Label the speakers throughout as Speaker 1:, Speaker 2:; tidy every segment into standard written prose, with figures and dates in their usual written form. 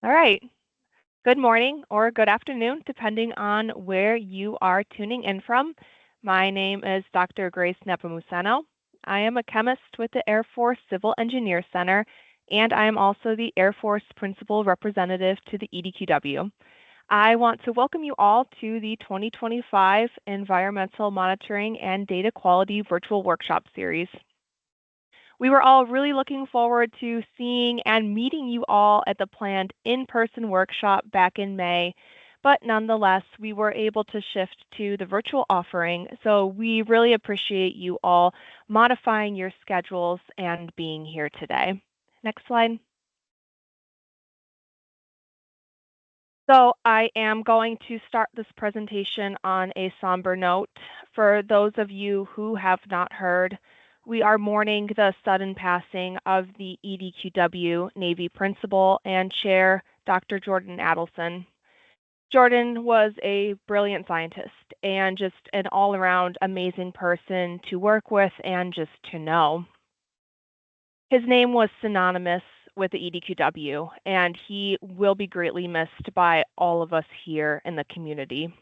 Speaker 1: All right. Good morning or good afternoon, depending on where you are tuning in from. My name is Dr. Grace Nepomuceno. I am a chemist with the Air Force Civil Engineer Center, and I am also the Air Force Principal Representative to the EDQW. I want to welcome you all to the 2025 Environmental Monitoring and Data Quality Virtual Workshop Series. We were all really looking forward to seeing and meeting you all at the planned in-person workshop back in May, but nonetheless, we were able to shift to the virtual offering, so we really appreciate you all modifying your schedules and being here today. Next slide. So I am going to start this presentation on a somber note. For those of you who have not heard, we are mourning the sudden passing of the EDQW Navy Principal and Chair, Dr. Jordan Adelson. Jordan was a brilliant scientist and just an all-around amazing person to work with and just to know. His name was synonymous with the EDQW, and he will be greatly missed by all of us here in the community.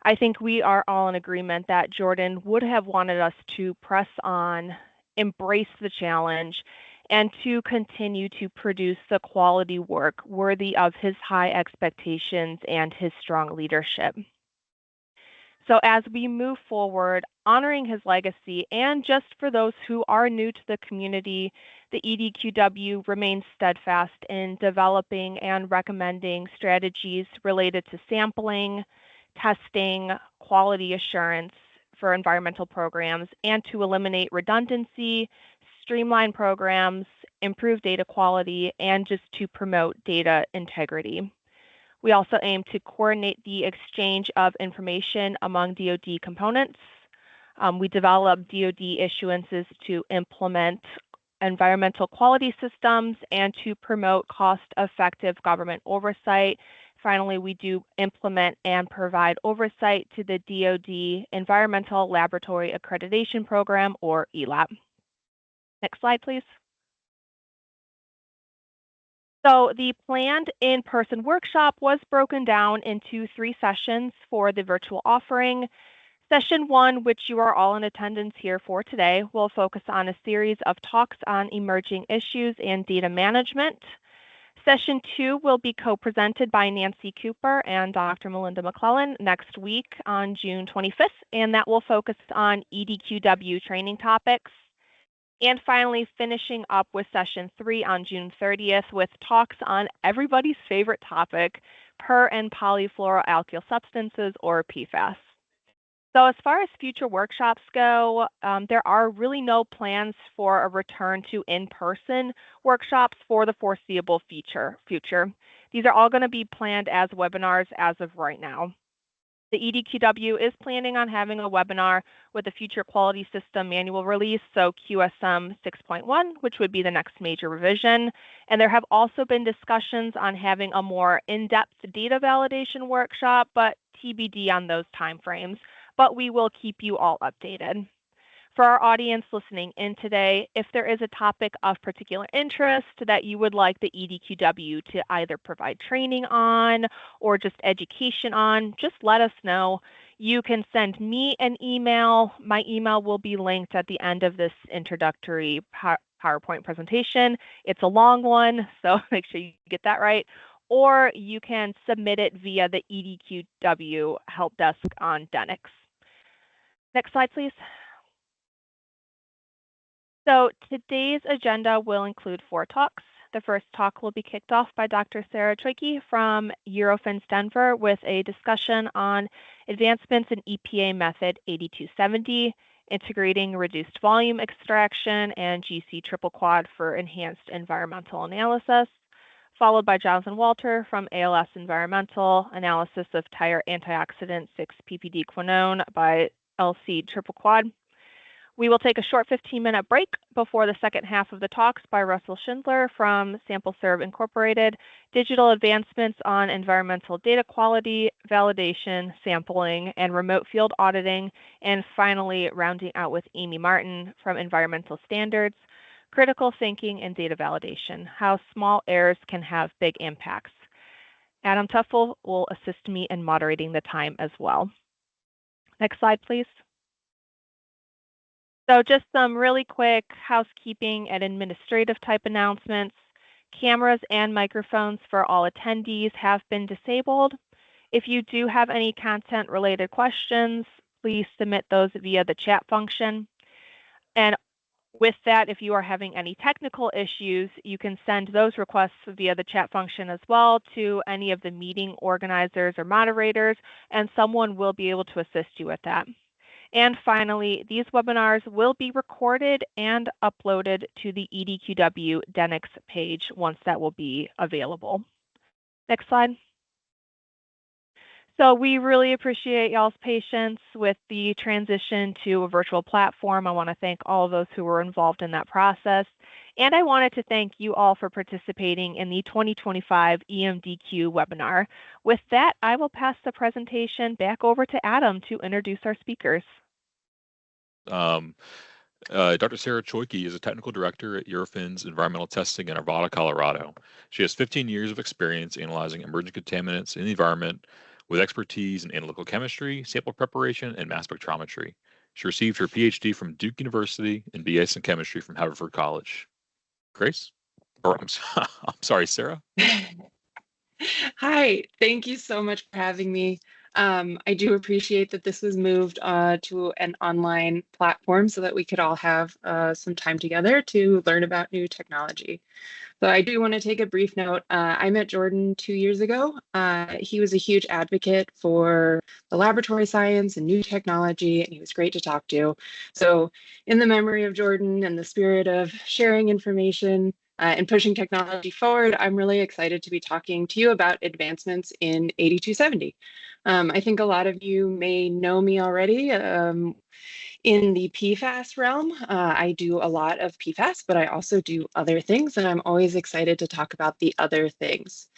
Speaker 1: I think we are all in agreement that Jordan would have wanted us to press on, embrace the challenge, and to continue to produce the quality work worthy of his high expectations and his strong leadership. So as we move forward, honoring his legacy, and just for those who are new to the community, the EDQW remains steadfast in developing and recommending strategies related to sampling, testing, quality assurance for environmental programs, and to eliminate redundancy, streamline programs, improve data quality, and just to promote data integrity. We also aim to coordinate the exchange of information among DoD components. We develop DoD issuances to implement environmental quality systems and to promote cost-effective government oversight. Finally, we do implement and provide oversight to the DoD Environmental Laboratory Accreditation Program, or ELAP. Next slide, please. So the planned in-person workshop was broken down into 3 sessions for the virtual offering. Session 1, which you are all in attendance here for today, will focus on a series of talks on emerging issues and data management. Session 2 will be co-presented by Nancy Cooper and Dr. Melinda McClellan next week on June 25th, and that will focus on EDQW training topics. And finally, finishing up with Session 3 on June 30th with talks on everybody's favorite topic, per and polyfluoroalkyl substances, or PFAS. So as far as future workshops go, there are really no plans for a return to in-person workshops for the foreseeable future. These are all going to be planned as webinars as of right now. The EDQW is planning on having a webinar with a future quality system manual release, so QSM 6.1, which would be the next major revision. And there have also been discussions on having a more in-depth data validation workshop, but TBD on those timeframes. But we will keep you all updated. For our audience listening in today, if there is a topic of particular interest that you would like the EDQW to either provide training on or just education on, just let us know. You can send me an email. My email will be linked at the end of this introductory PowerPoint presentation. It's a long one, so make sure you get that right. Or you can submit it via the EDQW help desk on Denix. Next slide, please. So today's agenda will include 4 talks. The first talk will be kicked off by Dr. Sarah Troike from Eurofins Denver with a discussion on advancements in EPA Method 8270, integrating reduced volume extraction and GC triple quad for enhanced environmental analysis, followed by Jonathan Walter from ALS Environmental, analysis of tire antioxidant 6-PPD quinone by LC triple quad. We will take a short 15-minute break before the second half of the talks by Russell Schindler from SampleServe Incorporated, Digital Advancements on Environmental Data Quality, Validation, Sampling, and Remote Field Auditing, and finally rounding out with Amy Martin from Environmental Standards, Critical Thinking and Data Validation, How Small Errors Can Have Big Impacts. Adam Tuffel will assist me in moderating the time as well. Next slide, please. So just some really quick housekeeping and administrative type announcements. Cameras and microphones for all attendees have been disabled. If you do have any content related questions, please submit those via the chat function. And with that, if you are having any technical issues, you can send those requests via the chat function as well to any of the meeting organizers or moderators, and someone will be able to assist you with that. And finally, these webinars will be recorded and uploaded to the EDQW Denix page once that will be available. Next slide. So we really appreciate y'all's patience with the transition to a virtual platform. I want to thank all of those who were involved in that process. And I wanted to thank you all for participating in the 2025 EMDQ webinar. With that, I will pass the presentation back over to Adam to introduce our speakers.
Speaker 2: Dr. Sarah Choike is a technical director at Eurofins Environmental Testing in Arvada, Colorado. She has 15 years of experience analyzing emerging contaminants in the environment with expertise in analytical chemistry, sample preparation, and mass spectrometry. She received her PhD from Duke University and BS in chemistry from Haverford College. Grace? Or I'm sorry, Sarah?
Speaker 3: Hi, thank you so much for having me. I do appreciate that this was moved to an online platform so that we could all have some time together to learn about new technology. So I do want to take a brief note. I met Jordan 2 years ago. He was a huge advocate for the laboratory science and new technology, and he was great to talk to. So in the memory of Jordan and the spirit of sharing information and pushing technology forward, I'm really excited to be talking to you about advancements in 8270. I think a lot of you may know me already. In the PFAS realm, I do a lot of PFAS, but I also do other things, and I'm always excited to talk about the other things.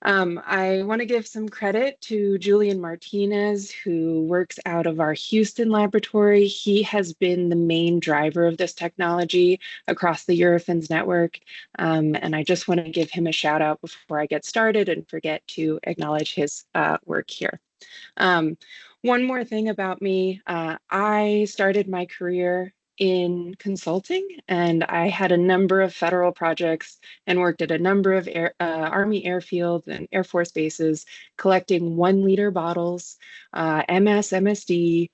Speaker 3: I want to give some credit to Julian Martinez, who works out of our Houston laboratory. He has been the main driver of this technology across the Eurofins network, and I just want to give him a shout out before I get started and forget to acknowledge his work here. One more thing about me, I started my career in consulting, and I had a number of federal projects and worked at a number of Army airfields and Air Force bases, collecting 1 liter bottles, MSD,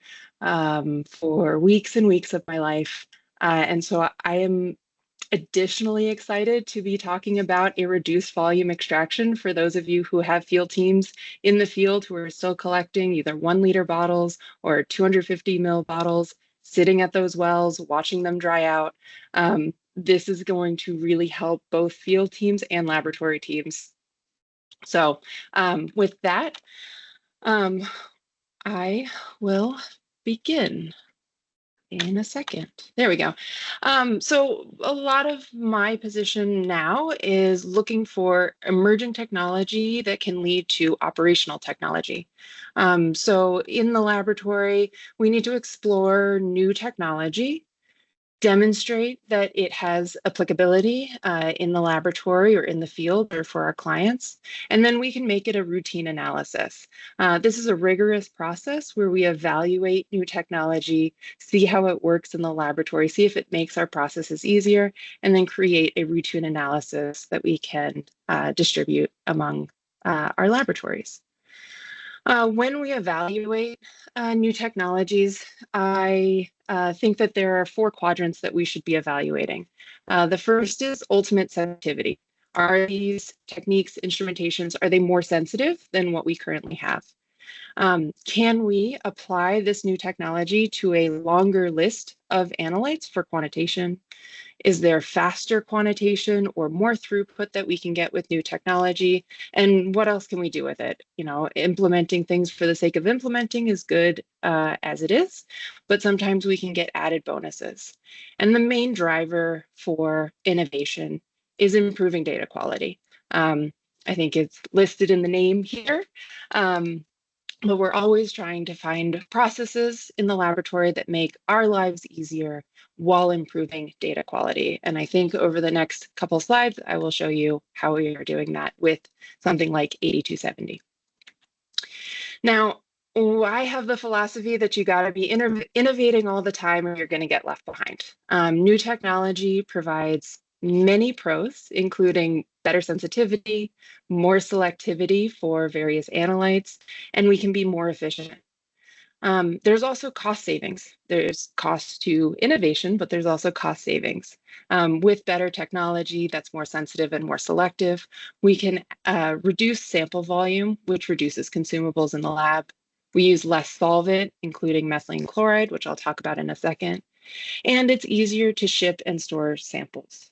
Speaker 3: for weeks and weeks of my life. And so I am additionally excited to be talking about a reduced volume extraction for those of you who have field teams in the field who are still collecting either 1 liter bottles or 250 ml bottles, sitting at those wells, watching them dry out. This is going to really help both field teams and laboratory teams. So with that, I will begin in a second. There we go. So a lot of my position now is looking for emerging technology that can lead to operational technology. So in the laboratory, we need to explore new technology, demonstrate that it has applicability in the laboratory or in the field or for our clients, and then we can make it a routine analysis. This is a rigorous process where we evaluate new technology, see how it works in the laboratory, see if it makes our processes easier, and then create a routine analysis that we can distribute among our laboratories. When we evaluate new technologies, I think that there are 4 quadrants that we should be evaluating. The first is ultimate sensitivity. Are these techniques, instrumentations, are they more sensitive than what we currently have? Can we apply this new technology to a longer list of analytes for quantitation? Is there faster quantitation or more throughput that we can get with new technology? And what else can we do with it? You know, implementing things for the sake of implementing is good as it is, but sometimes we can get added bonuses. And the main driver for innovation is improving data quality. I think it's listed in the name here. But we're always trying to find processes in the laboratory that make our lives easier while improving data quality. And I think over the next couple slides, I will show you how we are doing that with something like 8270. Now, I have the philosophy that you got to be innovating all the time or you're going to get left behind. New technology provides many pros, including better sensitivity, more selectivity for various analytes, and we can be more efficient. There's also cost savings. There's cost to innovation, but there's also cost savings. With better technology that's more sensitive and more selective, we can reduce sample volume, which reduces consumables in the lab. We use less solvent, including methylene chloride, which I'll talk about in a second. And it's easier to ship and store samples.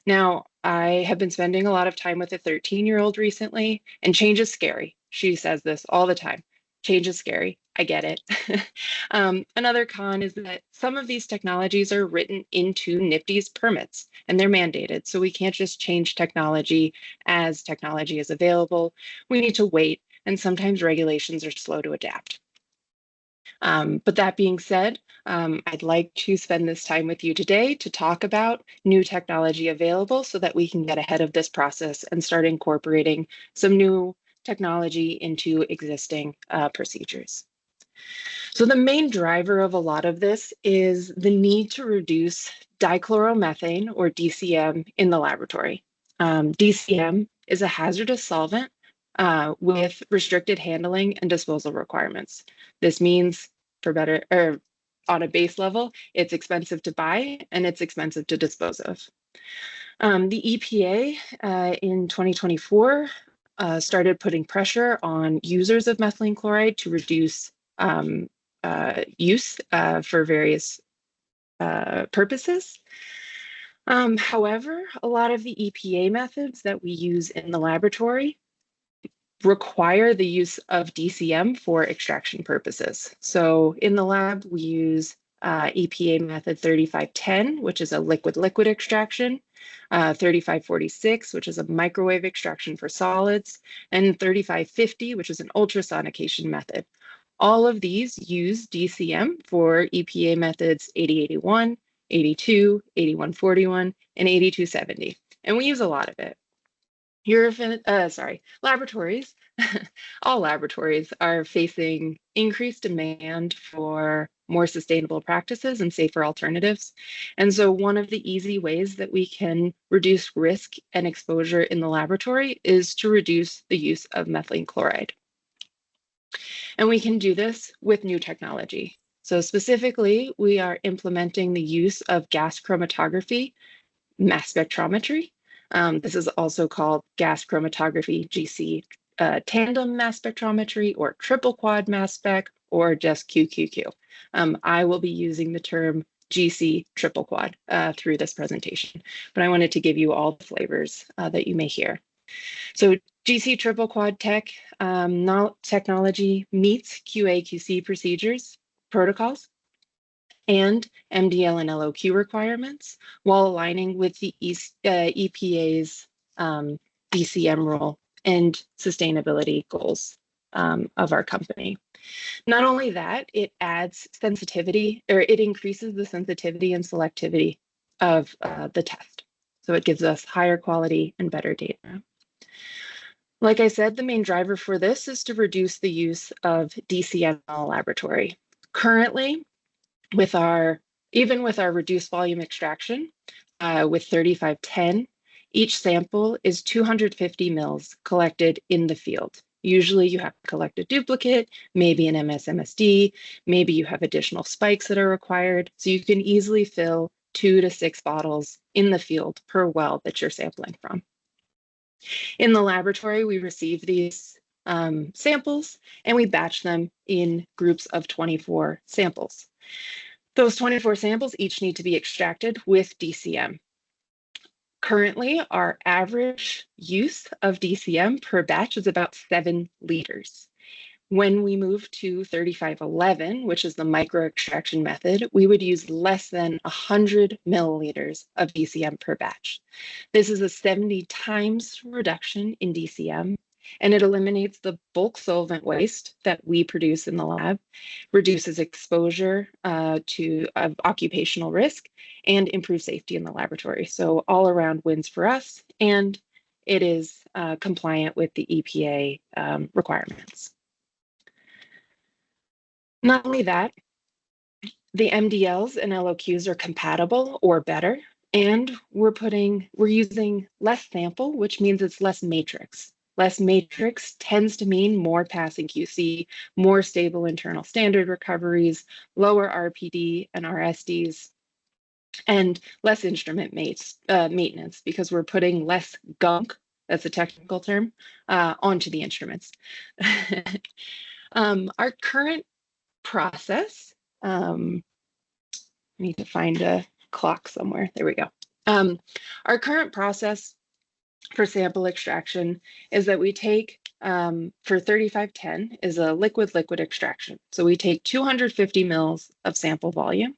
Speaker 3: Now, I have been spending a lot of time with a 13-year-old recently, and change is scary. She says this all the time. Change is scary. I get it. Another con is that some of these technologies are written into NIPD's permits, and they're mandated. So we can't just change technology as technology is available. We need to wait, and sometimes regulations are slow to adapt. But that being said, I'd like to spend this time with you today to talk about new technology available so that we can get ahead of this process and start incorporating some new technology into existing procedures. So the main driver of a lot of this is the need to reduce dichloromethane, or DCM, in the laboratory. DCM is a hazardous solvent with restricted handling and disposal requirements. This means, on a base level, it's expensive to buy and it's expensive to dispose of. The EPA in 2024 started putting pressure on users of methylene chloride to reduce use for various purposes. However, a lot of the EPA methods that we use in the laboratory require the use of DCM for extraction purposes. So in the lab, we use EPA method 3510, which is a liquid-liquid extraction, 3546, which is a microwave extraction for solids, and 3550, which is an ultrasonication method. All of these use DCM for EPA methods 8081, 82, 8141, and 8270. And we use a lot of it. Laboratories, all laboratories are facing increased demand for more sustainable practices and safer alternatives. And so one of the easy ways that we can reduce risk and exposure in the laboratory is to reduce the use of methylene chloride. And we can do this with new technology. So specifically, we are implementing the use of gas chromatography, mass spectrometry. This is also called gas chromatography, GC, tandem mass spectrometry, or triple quad mass spec, or just QQQ. I will be using the term GC triple quad through this presentation, but I wanted to give you all the flavors that you may hear. So GC triple quad technology meets QA/QC procedures, protocols, and MDL and LOQ requirements while aligning with the EPA's DCM rule and sustainability goals of our company. Not only that, it adds sensitivity, or it increases the sensitivity and selectivity of the test. So it gives us higher quality and better data. Like I said, the main driver for this is to reduce the use of DCM in the laboratory. Currently, even with our reduced volume extraction, with 3510, each sample is 250 mils collected in the field. Usually you have to collect a duplicate, maybe an MSMSD, maybe you have additional spikes that are required. So you can easily fill 2 to 6 bottles in the field per well that you're sampling from. In the laboratory, we receive these samples and we batch them in groups of 24 samples. Those 24 samples each need to be extracted with DCM. Currently, our average use of DCM per batch is about 7 liters. When we move to 3511, which is the micro extraction method, we would use less than 100 milliliters of DCM per batch. This is a 70 times reduction in DCM, and it eliminates the bulk solvent waste that we produce in the lab, reduces exposure to occupational risk, and improves safety in the laboratory. So all around wins for us, and it is compliant with the EPA requirements. Not only that, the MDLs and LOQs are compatible or better, and we're using less sample, which means it's less matrix. Less matrix tends to mean more passing QC, more stable internal standard recoveries, lower RPD and RSDs, and less instrument maintenance because we're putting less gunk, that's a technical term, onto the instruments. Our current process, I need to find a clock somewhere. There we go. Our current process for sample extraction is that we take, for 3510, is a liquid-liquid extraction. So we take 250 mils of sample volume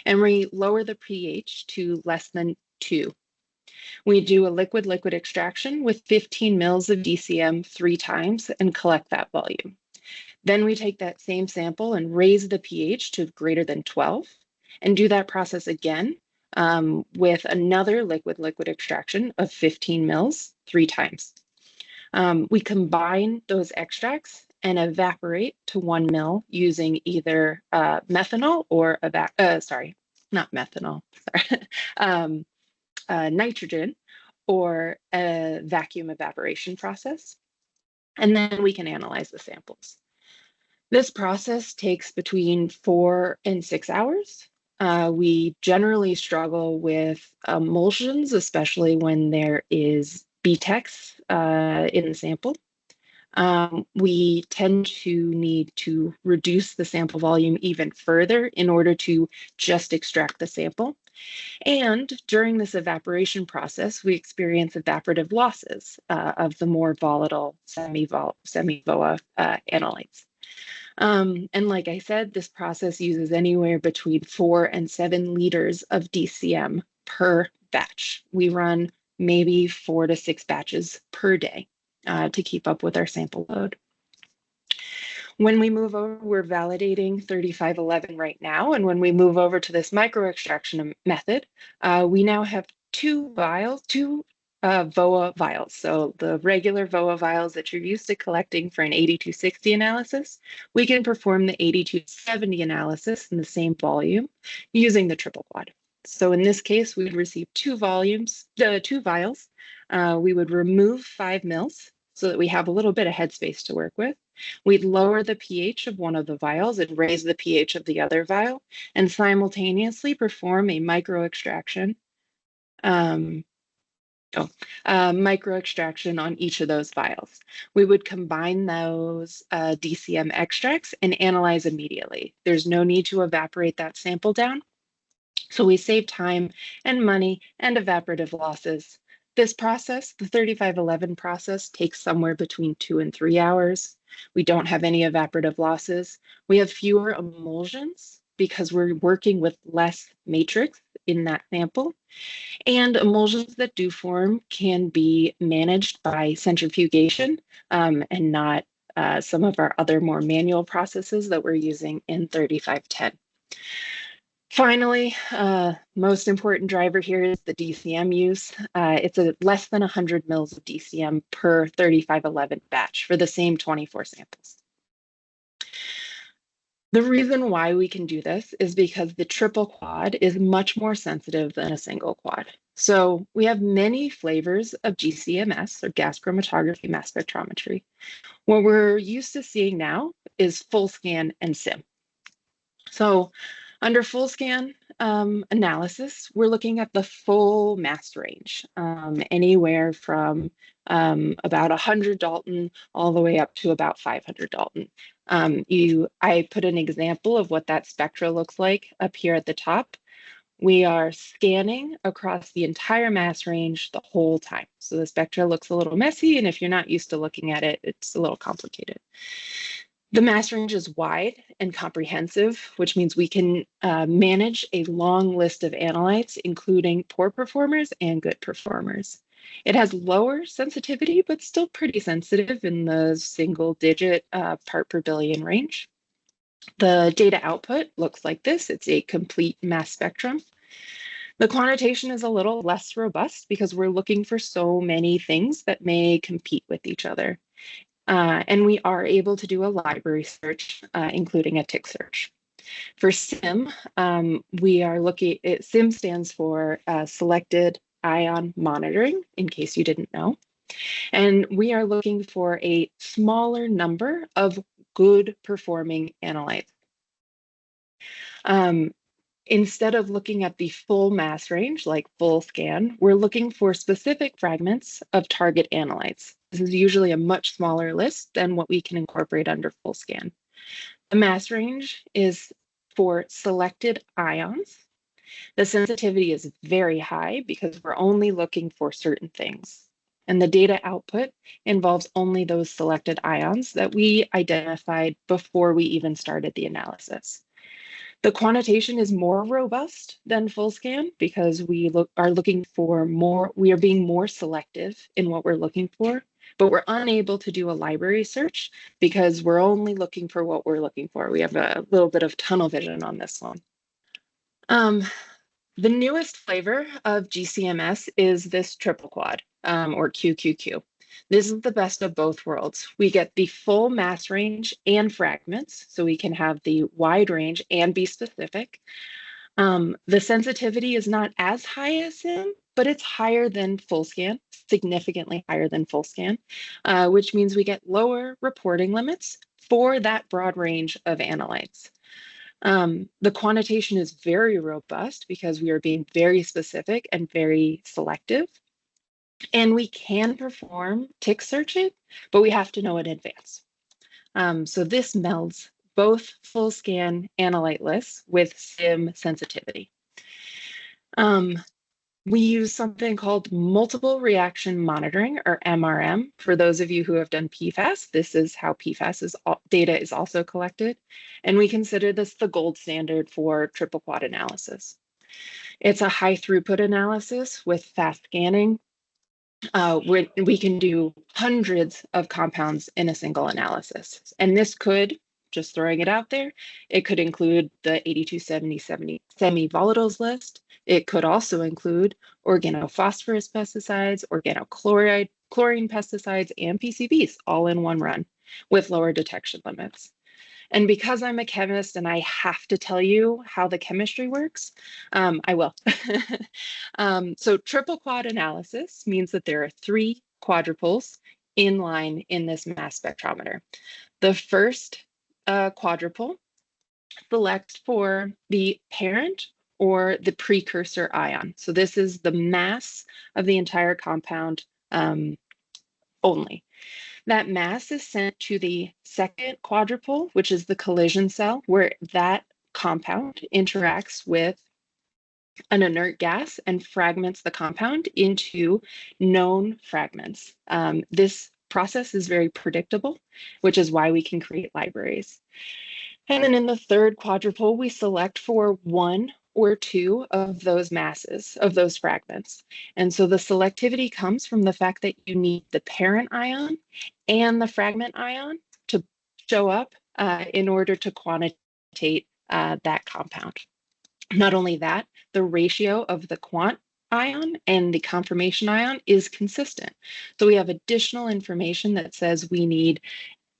Speaker 3: and we lower the pH to less than 2. We do a liquid-liquid extraction with 15 mils of DCM 3 times and collect that volume. Then we take that same sample and raise the pH to greater than 12 and do that process again with another liquid-liquid extraction of 15 mils 3 times. We combine those extracts and evaporate to 1 mil using either methanol or nitrogen or a vacuum evaporation process. And then we can analyze the samples. This process takes between 4 and 6 hours. We generally struggle with emulsions, especially when there is BTEX in the sample. We tend to need to reduce the sample volume even further in order to just extract the sample. And during this evaporation process, we experience evaporative losses of the more volatile semi-VOA analytes. And like I said, this process uses anywhere between 4 and 7 liters of DCM per batch. We run maybe 4 to 6 batches per day to keep up with our sample load. When we move over, we're validating 3511 right now. And when we move over to this micro extraction method, we now have 2 VOA vials. So the regular VOA vials that you're used to collecting for an 8260 analysis, we can perform the 8270 analysis in the same volume using the triple quad. So in this case, we would receive 2 vials. We would remove 5 mils so that we have a little bit of headspace to work with. We'd lower the pH of one of the vials and raise the pH of the other vial and simultaneously perform a micro extraction on each of those vials. We would combine those DCM extracts and analyze immediately. There's no need to evaporate that sample down. So we save time and money and evaporative losses. This process, the 3511 process, takes somewhere between 2 and 3 hours. We don't have any evaporative losses. We have fewer emulsions because we're working with less matrix in that sample. And emulsions that do form can be managed by centrifugation and not some of our other more manual processes that we're using in 3510. Finally, most important driver here is the DCM use. It's less than 100 mils of DCM per 3511 batch for the same 24 samples. The reason why we can do this is because the triple quad is much more sensitive than a single quad. So we have many flavors of GCMS, or gas chromatography mass spectrometry. What we're used to seeing now is full scan and SIM. So under full scan analysis, we're looking at the full mass range, anywhere from about 100 Dalton all the way up to about 500 Dalton. I put an example of what that spectra looks like up here at the top. We are scanning across the entire mass range the whole time. So the spectra looks a little messy, and if you're not used to looking at it, it's a little complicated. The mass range is wide and comprehensive, which means we can manage a long list of analytes, including poor performers and good performers. It has lower sensitivity, but still pretty sensitive in the single-digit part per billion range. The data output looks like this. It's a complete mass spectrum. The quantitation is a little less robust because we're looking for so many things that may compete with each other. And we are able to do a library search, including a tick search. For SIM, we are looking, SIM stands for Selected Ion Monitoring, in case you didn't know. And we are looking for a smaller number of good performing analytes. Instead of looking at the full mass range, like full scan, we're looking for specific fragments of target analytes. This is usually a much smaller list than what we can incorporate under full scan. The mass range is for selected ions. The sensitivity is very high because we're only looking for certain things. And the data output involves only those selected ions that we identified before we even started the analysis. The quantitation is more robust than full scan because we are looking for more, we are being more selective in what we're looking for, but we're unable to do a library search because we're only looking for what we're looking for. We have a little bit of tunnel vision on this one. The newest flavor of GCMS is this triple quad, or QQQ. This is the best of both worlds. We get the full mass range and fragments, so we can have the wide range and be specific. The sensitivity is not as high as SIM, but it's higher than full scan, significantly higher than full scan, which means we get lower reporting limits for that broad range of analytes. The quantitation is very robust because we are being very specific and very selective. And we can perform tick searching, but we have to know in advance. So this melds both full scan analyte lists with SIM sensitivity. We use something called multiple reaction monitoring, or MRM. For those of you who have done PFAS, this is how PFAS data is also collected. And we consider this the gold standard for triple quad analysis. It's a high throughput analysis with fast scanning. We can do hundreds of compounds in a single analysis. And this could, just throwing it out there, it could include the 8270 semi-volatiles list. It could also include organophosphorus pesticides, organochloride, chlorine pesticides, and PCBs all in one run with lower detection limits. And because I'm a chemist and I have to tell you how the chemistry works, I will. So triple quad analysis means that there are 3 quadruples in line in this mass spectrometer. The first quadruple selects for the parent or the precursor ion. So this is the mass of the entire compound only. That mass is sent to the second quadruple, which is the collision cell, where that compound interacts with an inert gas and fragments the compound into known fragments. This process is very predictable, which is why we can create libraries. And then in the third quadruple, we select for 1 or 2 of those masses, of those fragments. And so the selectivity comes from the fact that you need the parent ion and the fragment ion to show up in order to quantitate that compound. Not only that, the ratio of the quant ion and the confirmation ion is consistent. So we have additional information that says we need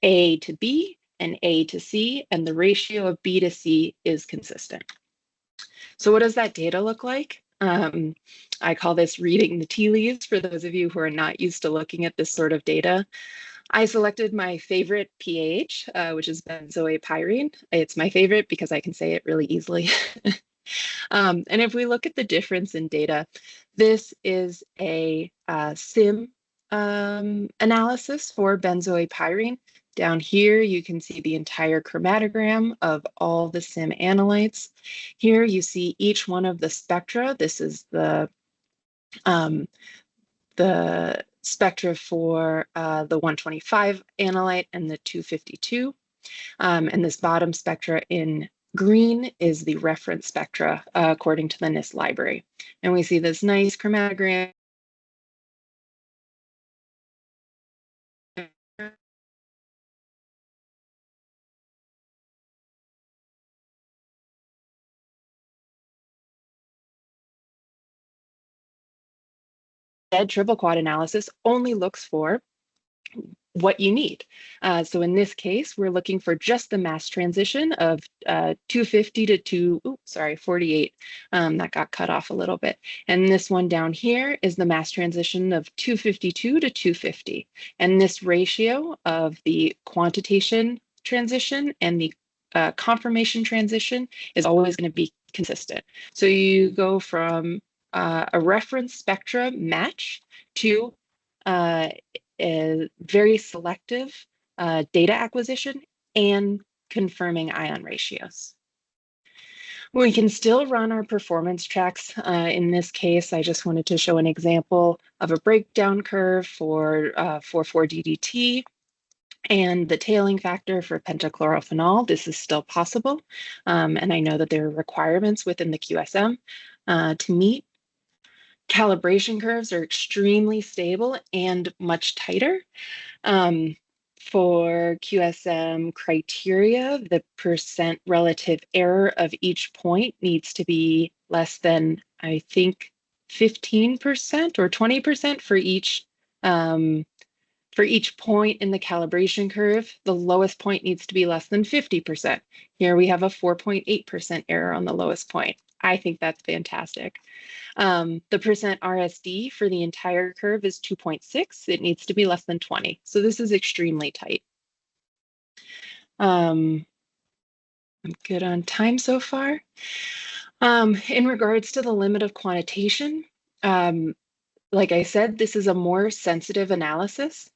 Speaker 3: A to B and A to C, and the ratio of B to C is consistent. So what does that data look like? I call this reading the tea leaves for those of you who are not used to looking at this sort of data. I selected my favorite PAH, which is benzoate. It's my favorite because I can say it really easily. And if we look at the difference in data, this is a SIM analysis for benzoate. Down here, you can see the entire chromatogram of all the SIM analytes. Here you see each one of the spectra. This is the spectra for the 125 analyte and the 252. And this bottom spectra in green is the reference spectra according to the NIST library. And we see this nice chromatogram triple quad analysis only looks for what you need. So in this case, we're looking for just the mass transition of 250 to 48. That got cut off a little bit. And this one down here is the mass transition of 252 to 250. And this ratio of the quantitation transition and the conformation transition is always going to be consistent. So you go from a reference spectra match to a very selective data acquisition and confirming ion ratios. We can still run our performance tracks. In this case, I just wanted to show an example of a breakdown curve for 4,4-DDT and the tailing factor for pentachlorophenol. This is still possible, and I know that there are requirements within the QSM to meet. Calibration curves are extremely stable and much tighter. For QSM criteria, the percent relative error of each point needs to be less than, I think, 15% or 20% for each point in the calibration curve. The lowest point needs to be less than 50%. Here we have a 4.8% error on the lowest point. I think that's fantastic. The percent RSD for the entire curve is 2.6. It needs to be less than 20. So this is extremely tight. I'm good on time so far. In regards to the limit of quantitation, like I said, this is a more sensitive analysis.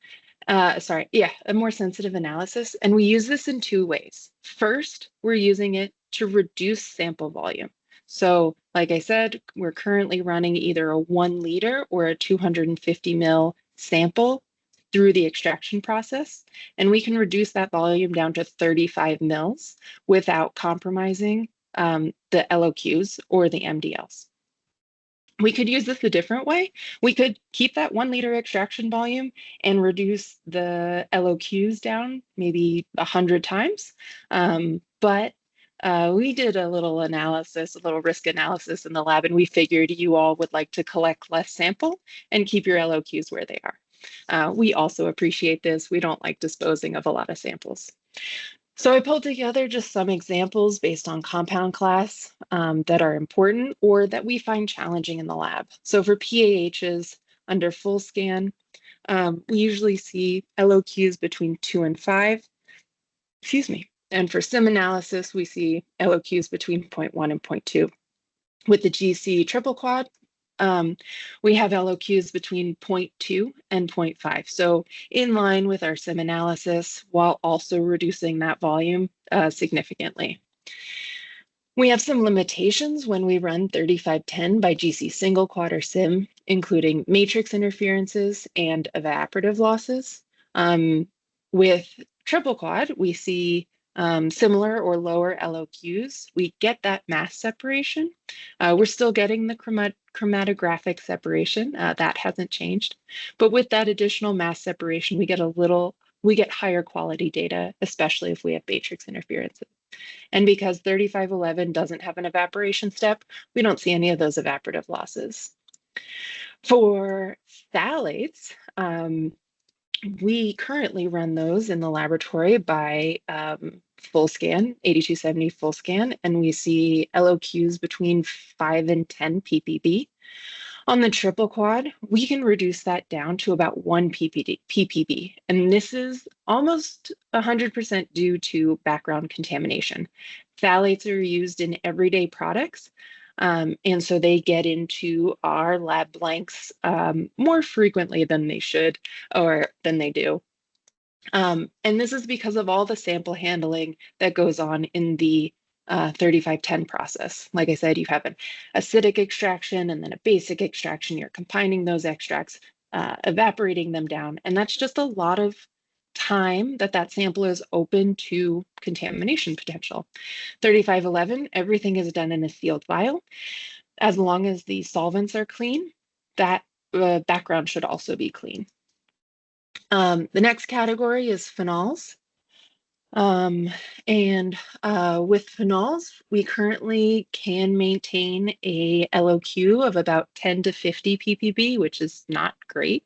Speaker 3: A more sensitive analysis. And we use this in two ways. First, we're using it to reduce sample volume. So like I said, we're currently running either a 1 liter or a 250 ml sample through the extraction process. And we can reduce that volume down to 35 mils without compromising the LOQs or the MDLs. We could use this a different way. We could keep that 1 liter extraction volume and reduce the LOQs down maybe 100 times. But we did a little analysis, a little risk analysis in the lab, and we figured you all would like to collect less sample and keep your LOQs where they are. We also appreciate this. We don't like disposing of a lot of samples. So I pulled together just some examples based on compound class that are important or that we find challenging in the lab. So for PAHs under full scan, we usually see LOQs between 2 and 5. Excuse me. And for sim analysis, we see LOQs between 0.1 and 0.2. With the GC triple quad, we have LOQs between 0.2 and 0.5. So in line with our sim analysis, while also reducing that volume significantly. We have some limitations when we run 3510 by GC single quad or sim, including matrix interferences and evaporative losses. With triple quad, we see similar or lower LOQs. We get that mass separation. We're still getting the chromatographic separation. That hasn't changed. But with that additional mass separation, we get higher quality data, especially if we have matrix interferences. And because 3511 doesn't have an evaporation step, we don't see any of those evaporative losses. For phthalates, we currently run those in the laboratory by full scan, 8270 full scan, and we see LOQs between 5 and 10 ppb. On the triple quad, we can reduce that down to about 1 ppb, and this is almost 100% due to background contamination. Phthalates are used in everyday products, and so they get into our lab blanks more frequently than they should or than they do. And this is because of all the sample handling that goes on in the 3510 process. Like I said, you have an acidic extraction and then a basic extraction. You're combining those extracts, evaporating them down, and that's just a lot of time that sample is open to contamination potential. 3511, everything is done in a sealed vial. As long as the solvents are clean, that background should also be clean. The next category is phenols. With phenols, we currently can maintain a LOQ of about 10 to 50 ppb, which is not great.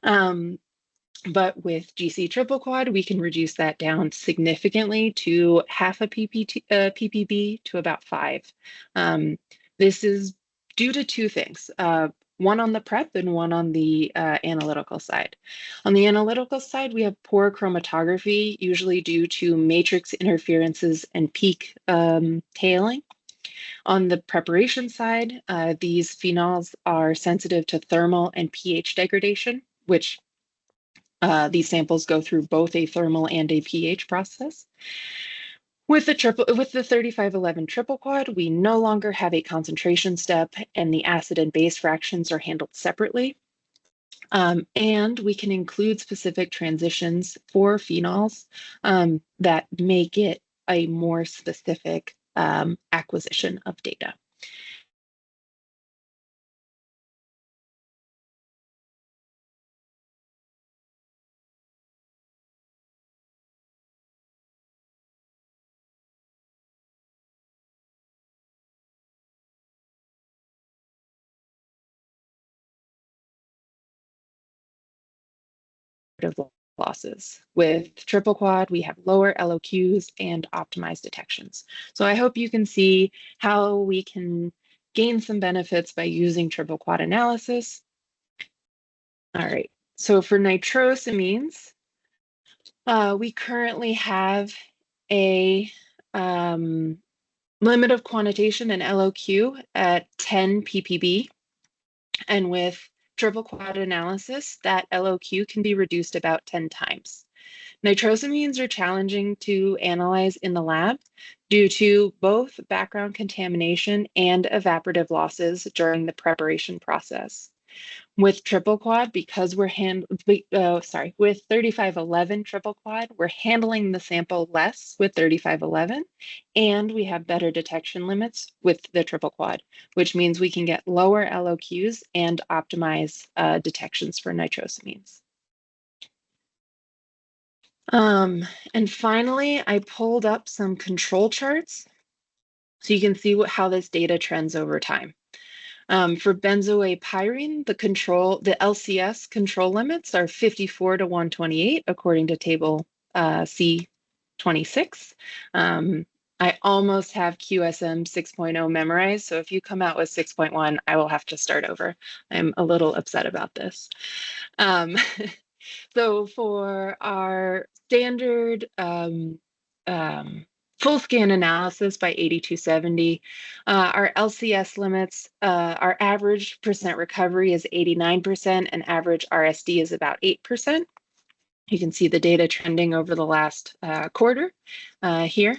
Speaker 3: But with GC triple quad, we can reduce that down significantly to half a ppb to about 5. This is due to two things. One on the prep and one on the analytical side. On the analytical side, we have poor chromatography, usually due to matrix interferences and peak tailing. On the preparation side, these phenols are sensitive to thermal and pH degradation, which these samples go through both a thermal and a pH process. With the 3511 triple quad, we no longer have a concentration step, and the acid and base fractions are handled separately. And we can include specific transitions for phenols that make it a more specific acquisition of data. Losses. With triple quad, we have lower LOQs and optimized detections. So I hope you can see how we can gain some benefits by using triple quad analysis. All right, so for nitrosamines, we currently have a limit of quantitation and LOQ at 10 ppb. And with triple quad analysis, that LOQ can be reduced about 10 times. Nitrosamines are challenging to analyze in the lab due to both background contamination and evaporative losses during the preparation process. With triple quad, because with 3511 triple quad, we're handling the sample less with 3511, and we have better detection limits with the triple quad, which means we can get lower LOQs and optimize detections for nitrosamines. And finally, I pulled up some control charts so you can see how this data trends over time. For benzoate-pyrene, the LCS control limits are 54 to 128 according to table C26. I almost have QSM 6.0 memorized, so if you come out with 6.1, I will have to start over. I'm a little upset about this. So for our standard full scan analysis by 8270, our LCS limits, our average percent recovery is 89% and average RSD is about 8%. You can see the data trending over the last quarter here.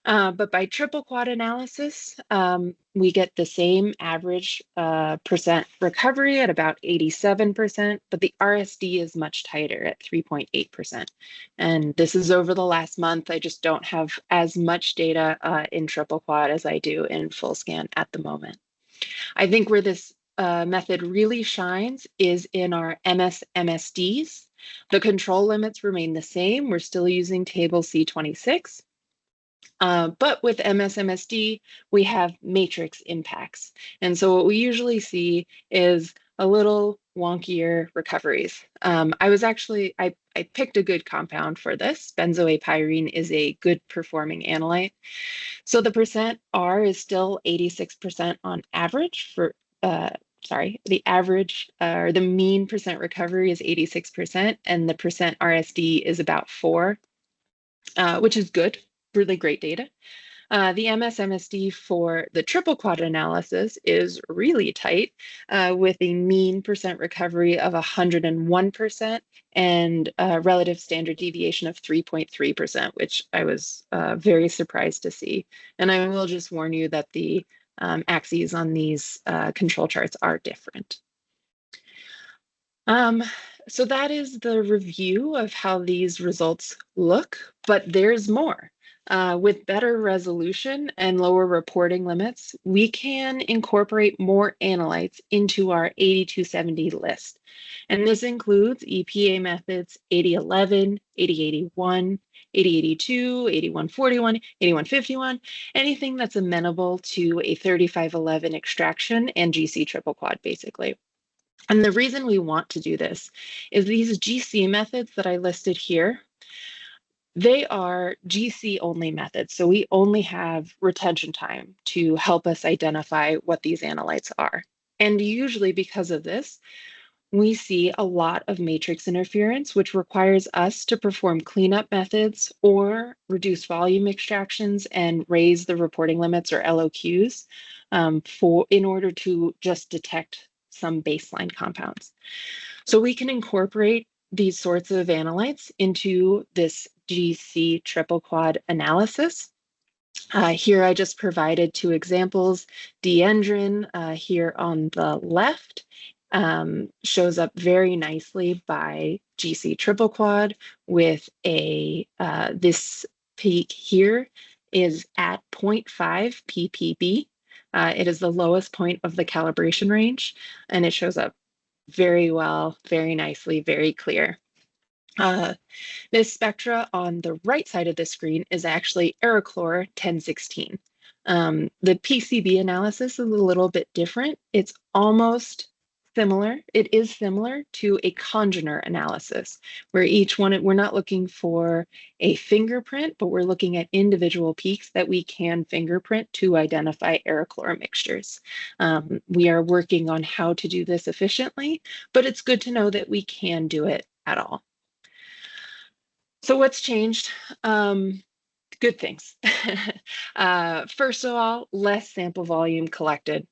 Speaker 3: But by triple quad analysis, we get the same average percent recovery at about 87%, but the RSD is much tighter at 3.8%. And this is over the last month. I just don't have as much data in triple quad as I do in full scan at the moment. I think where this method really shines is in our MS-MSDs. The control limits remain the same. We're still using table C26. But with MS-MSD, we have matrix impacts. And so what we usually see is a little wonkier recoveries. I picked a good compound for this. Benzoate-pyrene is a good performing analyte. So the percent R is still 86% on average for, the average or the mean percent recovery is 86%, and the percent RSD is about 4, which is good. Really great data. The MS-MSD for the triple quad analysis is really tight with a mean percent recovery of 101% and a relative standard deviation of 3.3%, which I was very surprised to see. And I will just warn you that the axes on these control charts are different. So that is the review of how these results look, but there's more. With better resolution and lower reporting limits, we can incorporate more analytes into our 8270 list. And this includes EPA methods 8011, 8081, 8082, 8141, 8151, anything that's amenable to a 3511 extraction and GC triple quad, basically. And the reason we want to do this is these GC methods that I listed here, they are GC only methods. So we only have retention time to help us identify what these analytes are. And usually because of this, we see a lot of matrix interference, which requires us to perform cleanup methods or reduce volume extractions and raise the reporting limits or LOQs in order to just detect some baseline compounds. So we can incorporate these sorts of analytes into this GC triple quad analysis. Here I just provided two examples. Diendrin here on the left shows up very nicely by GC triple quad with this peak here is at 0.5 ppb. It is the lowest point of the calibration range, and it shows up very well, very nicely, very clear. This spectra on the right side of the screen is actually Aerochlor 1016. The PCB analysis is a little bit different. It's almost similar. It is similar to a congener analysis, where each one, we're not looking for a fingerprint, but we're looking at individual peaks that we can fingerprint to identify Aerochlor mixtures. We are working on how to do this efficiently, but it's good to know that we can do it at all. So what's changed? Good things. First of all, less sample volume collected.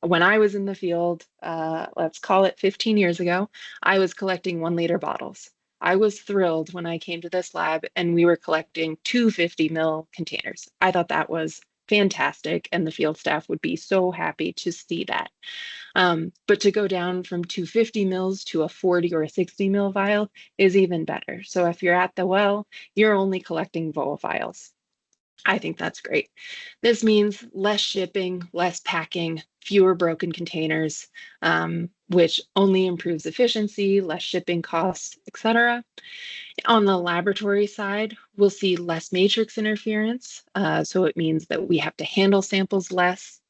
Speaker 3: When I was in the field, let's call it 15 years ago, I was collecting 1 liter bottles. I was thrilled when I came to this lab and we were collecting 250 ml containers. I thought that was fantastic, and the field staff would be so happy to see that. But to go down from 250 mils to a 40 or a 60 mil vial is even better. So if you're at the well, you're only collecting vol vials. I think that's great. This means less shipping, less packing, fewer broken containers, which only improves efficiency, less shipping costs, etc. On the laboratory side, we'll see less matrix interference. So it means that we have to handle samples less,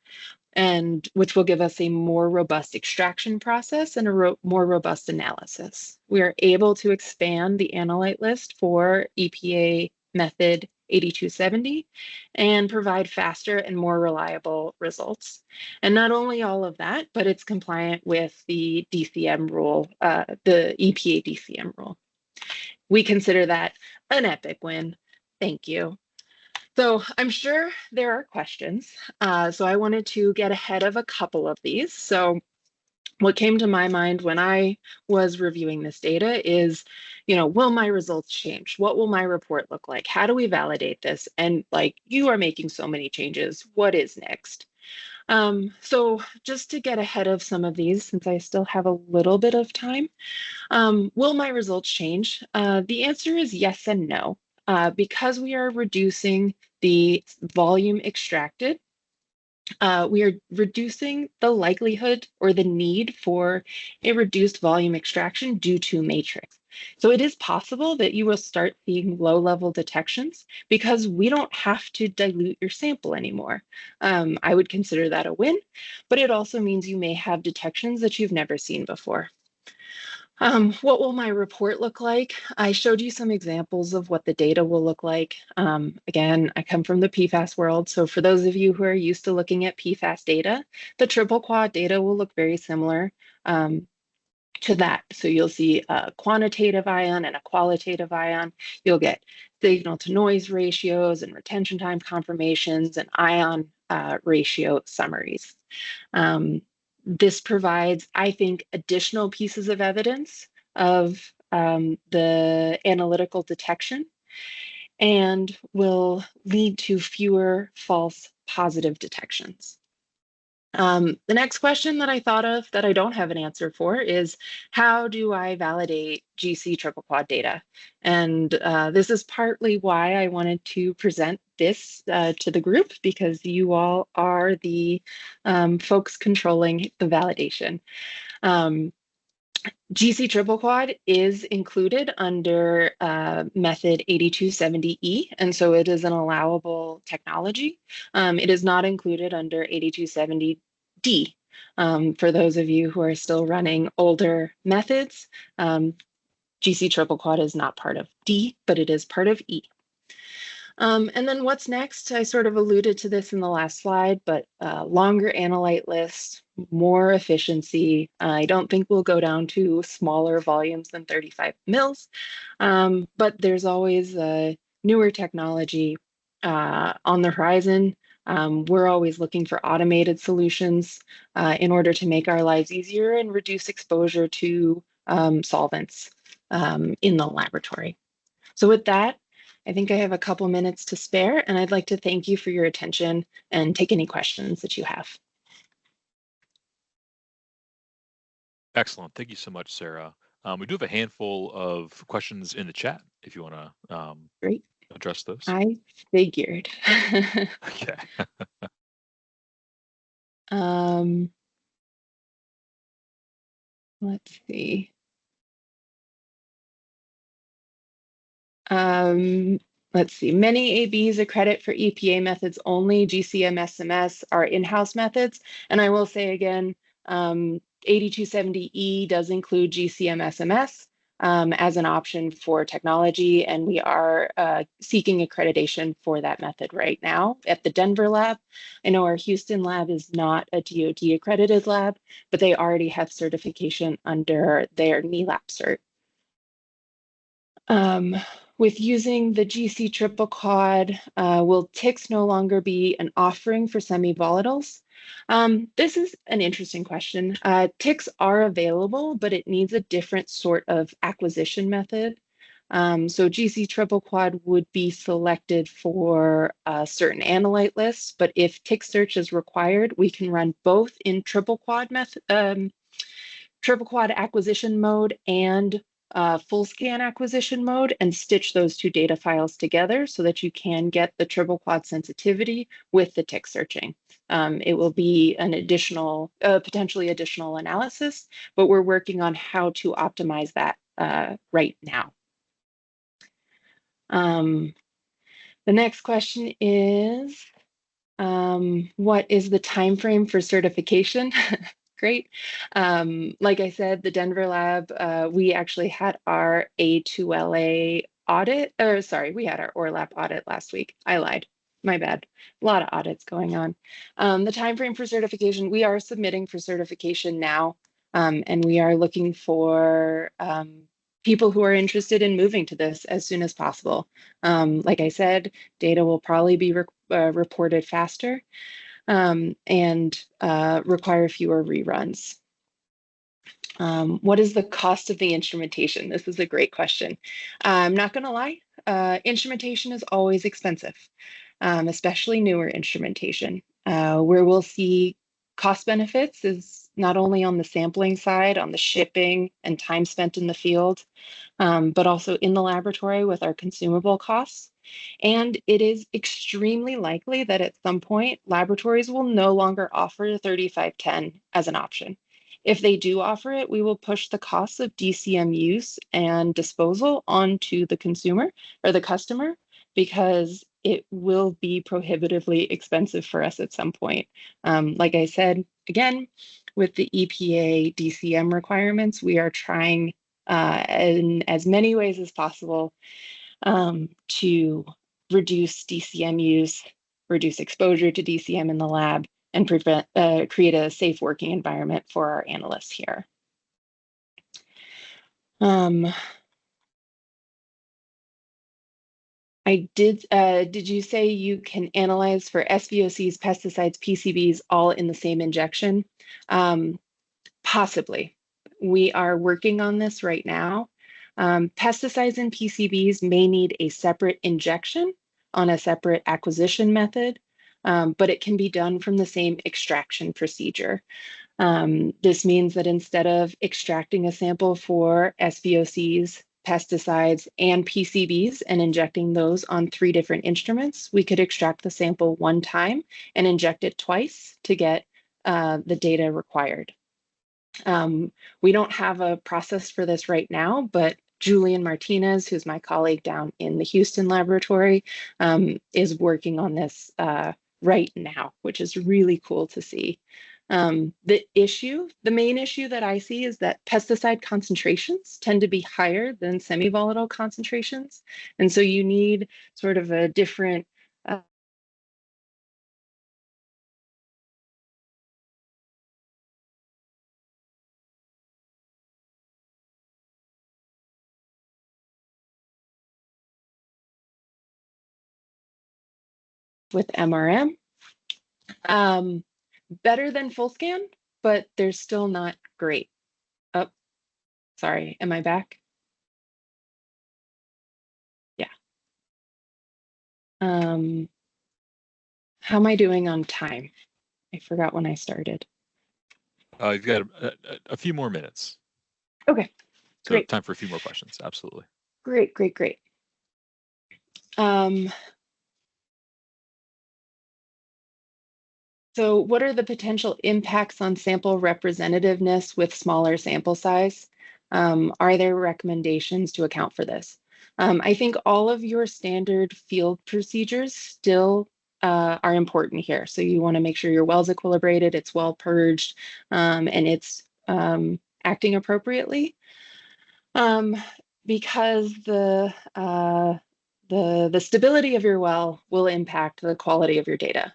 Speaker 3: and which will give us a more robust extraction process and a more robust analysis. We are able to expand the analyte list for EPA Method 8270 and provide faster and more reliable results. And not only all of that, but it's compliant with the DCM rule, the EPA DCM rule. We consider that an epic win. Thank you. So I'm sure there are questions. So I wanted to get ahead of a couple of these. So what came to my mind when I was reviewing this data is, will my results change? What will my report look like? How do we validate this? And you are making so many changes. What is next? So just to get ahead of some of these, since I still have a little bit of time, will my results change? The answer is yes and no. Because we are reducing the volume extracted, we are reducing the likelihood or the need for a reduced volume extraction due to matrix. So it is possible that you will start seeing low-level detections because we don't have to dilute your sample anymore. I would consider that a win, but it also means you may have detections that you've never seen before. What will my report look like? I showed you some examples of what the data will look like. Again, I come from the PFAS world, so for those of you who are used to looking at PFAS data, the triple quad data will look very similar to that. So you'll see a quantitative ion and a qualitative ion. You'll get signal to noise ratios and retention time confirmations and ion ratio summaries. This provides, I think, additional pieces of evidence of the analytical detection and will lead to fewer false positive detections. The next question that I thought of that I don't have an answer for is, how do I validate GC triple quad data? And this is partly why I wanted to present this to the group, because you all are the folks controlling the validation. GC triple quad is included under method 8270E, and so it is an allowable technology. It is not included under 8270D. For those of you who are still running older methods, GC triple quad is not part of D, but it is part of E. And then what's next? I sort of alluded to this in the last slide, but longer analyte list, more efficiency. I don't think we'll go down to smaller volumes than 35 mils, but there's always newer technology on the horizon. We're always looking for automated solutions in order to make our lives easier and reduce exposure to solvents in the laboratory. So with that, I think I have a couple minutes to spare, and I'd like to thank you for your attention and take any questions that you have.
Speaker 2: Excellent. Thank you so much, Sarah. We do have a handful of questions in the chat if you want to
Speaker 3: Great.
Speaker 2: address those.
Speaker 3: I figured.
Speaker 2: Okay.
Speaker 3: Let's see. Let's see. Many ABs accredit for EPA methods only. GC-MSMS are in-house methods. And I will say again, 8270E does include GC-MSMS as an option for technology, and we are seeking accreditation for that method right now at the Denver lab. I know our Houston lab is not a DoD accredited lab, but they already have certification under their NELAP cert. With using the GC triple quad, will ticks no longer be an offering for semi-volatiles? This is an interesting question. Ticks are available, but it needs a different sort of acquisition method. So GC triple quad would be selected for certain analyte lists, but if tick search is required, we can run both in triple quad method, triple quad acquisition mode and full scan acquisition mode, and stitch those two data files together so that you can get the triple quad sensitivity with the tick searching. It will be an additional, potentially additional analysis, but we're working on how to optimize that right now. The next question is, what is the time frame for certification? Great. Like I said, the Denver lab, we actually had our A2LA audit, or sorry, we had our ORLAP audit last week. I lied, my bad. A lot of audits going on. The timeframe for certification, we are submitting for certification now, and we are looking for people who are interested in moving to this as soon as possible. Like I said, data will probably be reported faster. And require fewer reruns. What is the cost of the instrumentation? This is a great question. I'm not going to lie, instrumentation is always expensive, especially newer instrumentation. Where we'll see cost benefits is not only on the sampling side, on the shipping and time spent in the field, but also in the laboratory with our consumable costs. And it is extremely likely that at some point, laboratories will no longer offer 3510 as an option. If they do offer it, we will push the costs of DCM use and disposal onto the consumer or the customer, because it will be prohibitively expensive for us at some point. Like I said, again, with the EPA DCM requirements, we are trying in as many ways as possible to reduce DCM use, reduce exposure to DCM in the lab, and create a safe working environment for our analysts here. Did you say you can analyze for SVOCs, pesticides, PCBs all in the same injection? Possibly. We are working on this right now. Pesticides and PCBs may need a separate injection on a separate acquisition method. but it can be done from the same extraction procedure. This means that instead of extracting a sample for SVOCs, pesticides, and PCBs and injecting those on 3 different instruments, we could extract the sample one time and inject it twice to get the data required. We don't have a process for this right now, but Julian Martinez, who's my colleague down in the Houston laboratory, is working on this right now, which is really cool to see. The main issue that I see is that pesticide concentrations tend to be higher than semi-volatile concentrations. And so you need sort of a different with MRM. Better than full scan, but they're still not great. Oh, sorry, am I back? Yeah. How am I doing on time? I forgot when I started.
Speaker 2: You've got a few more minutes.
Speaker 3: Okay,
Speaker 2: so
Speaker 3: great.
Speaker 2: Time for a few more questions, absolutely.
Speaker 3: Great. So what are the potential impacts on sample representativeness with smaller sample size? Are there recommendations to account for this? I think all of your standard field procedures still are important here. So you want to make sure your well's equilibrated, it's well purged, and it's acting appropriately. Because the stability of your well will impact the quality of your data.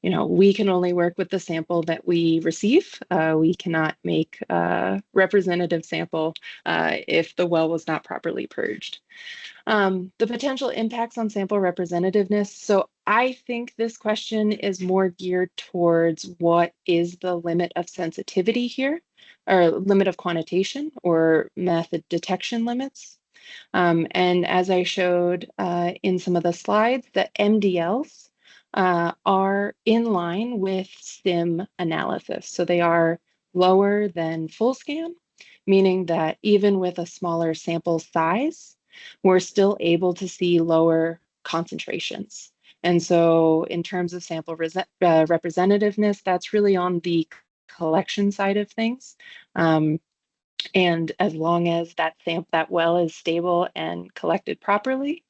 Speaker 3: We can only work with the sample that we receive. We cannot make a representative sample if the well was not properly purged. The potential impacts on sample representativeness. So I think this question is more geared towards what is the limit of sensitivity here, or limit of quantitation, or method detection limits. And as I showed in some of the slides, the MDLs are in line with SIM analysis. So they are lower than full scan, meaning that even with a smaller sample size, we're still able to see lower concentrations. And so in terms of sample representativeness, that's really on the collection side of things. And as long as that well is stable and collected properly,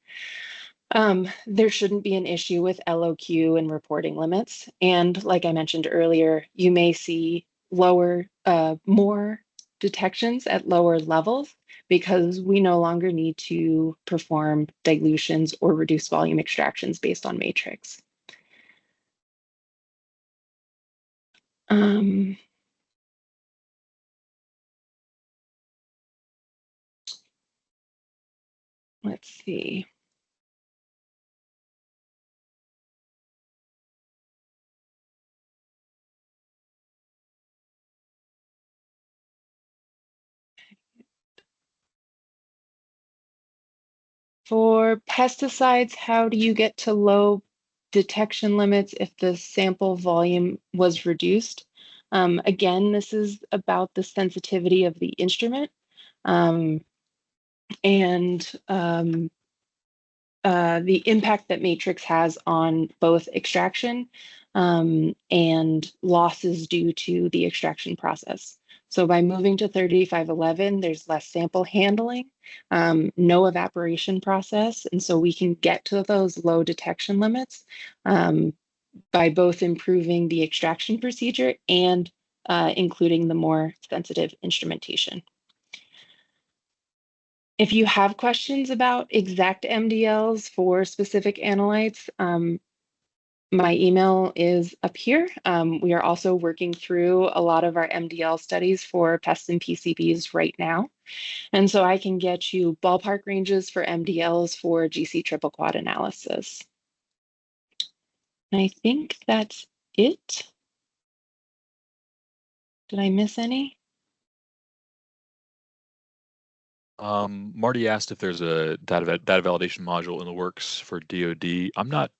Speaker 3: there shouldn't be an issue with LOQ and reporting limits. And like I mentioned earlier, you may see more detections at lower levels because we no longer need to perform dilutions or reduce volume extractions based on matrix. Let's see. For pesticides, how do you get to low detection limits if the sample volume was reduced? Again, this is about the sensitivity of the instrument and the impact that matrix has on both extraction and losses due to the extraction process. So by moving to 3511, there's less sample handling, no evaporation process, and so we can get to those low detection limits by both improving the extraction procedure and including the more sensitive instrumentation. If you have questions about exact MDLs for specific analytes, my email is up here. We are also working through a lot of our MDL studies for pests and PCBs right now. And so I can get you ballpark ranges for MDLs for GC triple quad analysis. And I think that's it. Did I miss any?
Speaker 2: Marty asked if there's a data validation module in the works for DoD. I'm not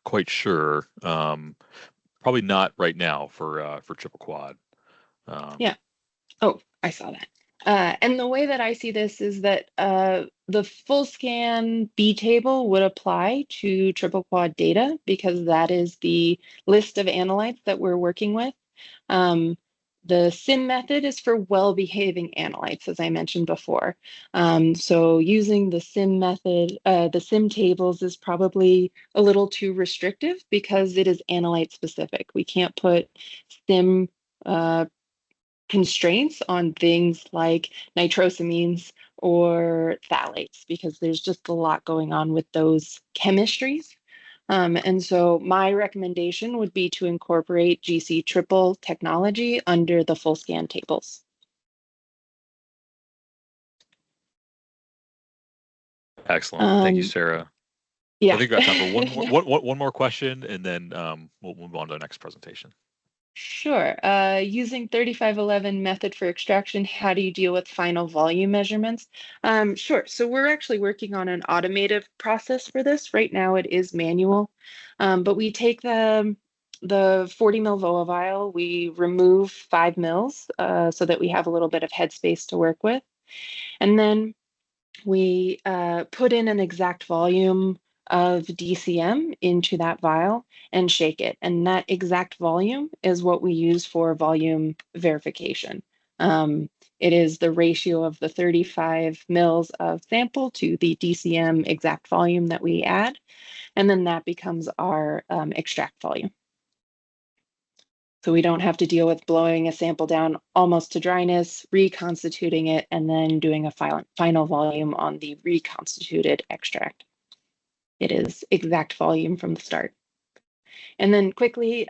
Speaker 2: quite sure. Probably not right now for triple quad.
Speaker 3: Yeah. Oh, I saw that. And the way that I see this is that the full scan B table would apply to triple quad data because that is the list of analytes that we're working with. The SIM method is for well-behaving analytes, as I mentioned before. So using the SIM method, the SIM tables is probably a little too restrictive because it is analyte specific. We can't put SIM constraints on things like nitrosamines or phthalates because there's just a lot going on with those chemistries. And so my recommendation would be to incorporate GC triple technology under the full scan tables.
Speaker 2: Excellent. Thank you, Sarah.
Speaker 3: Yeah.
Speaker 2: I think we've got time for one more question, and then we'll move on to the next presentation.
Speaker 3: Sure. Using 3511 method for extraction, how do you deal with final volume measurements? Sure. So we're actually working on an automated process for this. Right now it is manual, but we take the 40 mil VOA vial, we remove 5 mils so that we have a little bit of headspace to work with. And then we put in an exact volume of DCM into that vial and shake it. And that exact volume is what we use for volume verification. It is the ratio of the 35 mils of sample to the DCM exact volume that we add. And then that becomes our extract volume. So we don't have to deal with blowing a sample down almost to dryness, reconstituting it, and then doing a final volume on the reconstituted extract. It is exact volume from the start. And then quickly,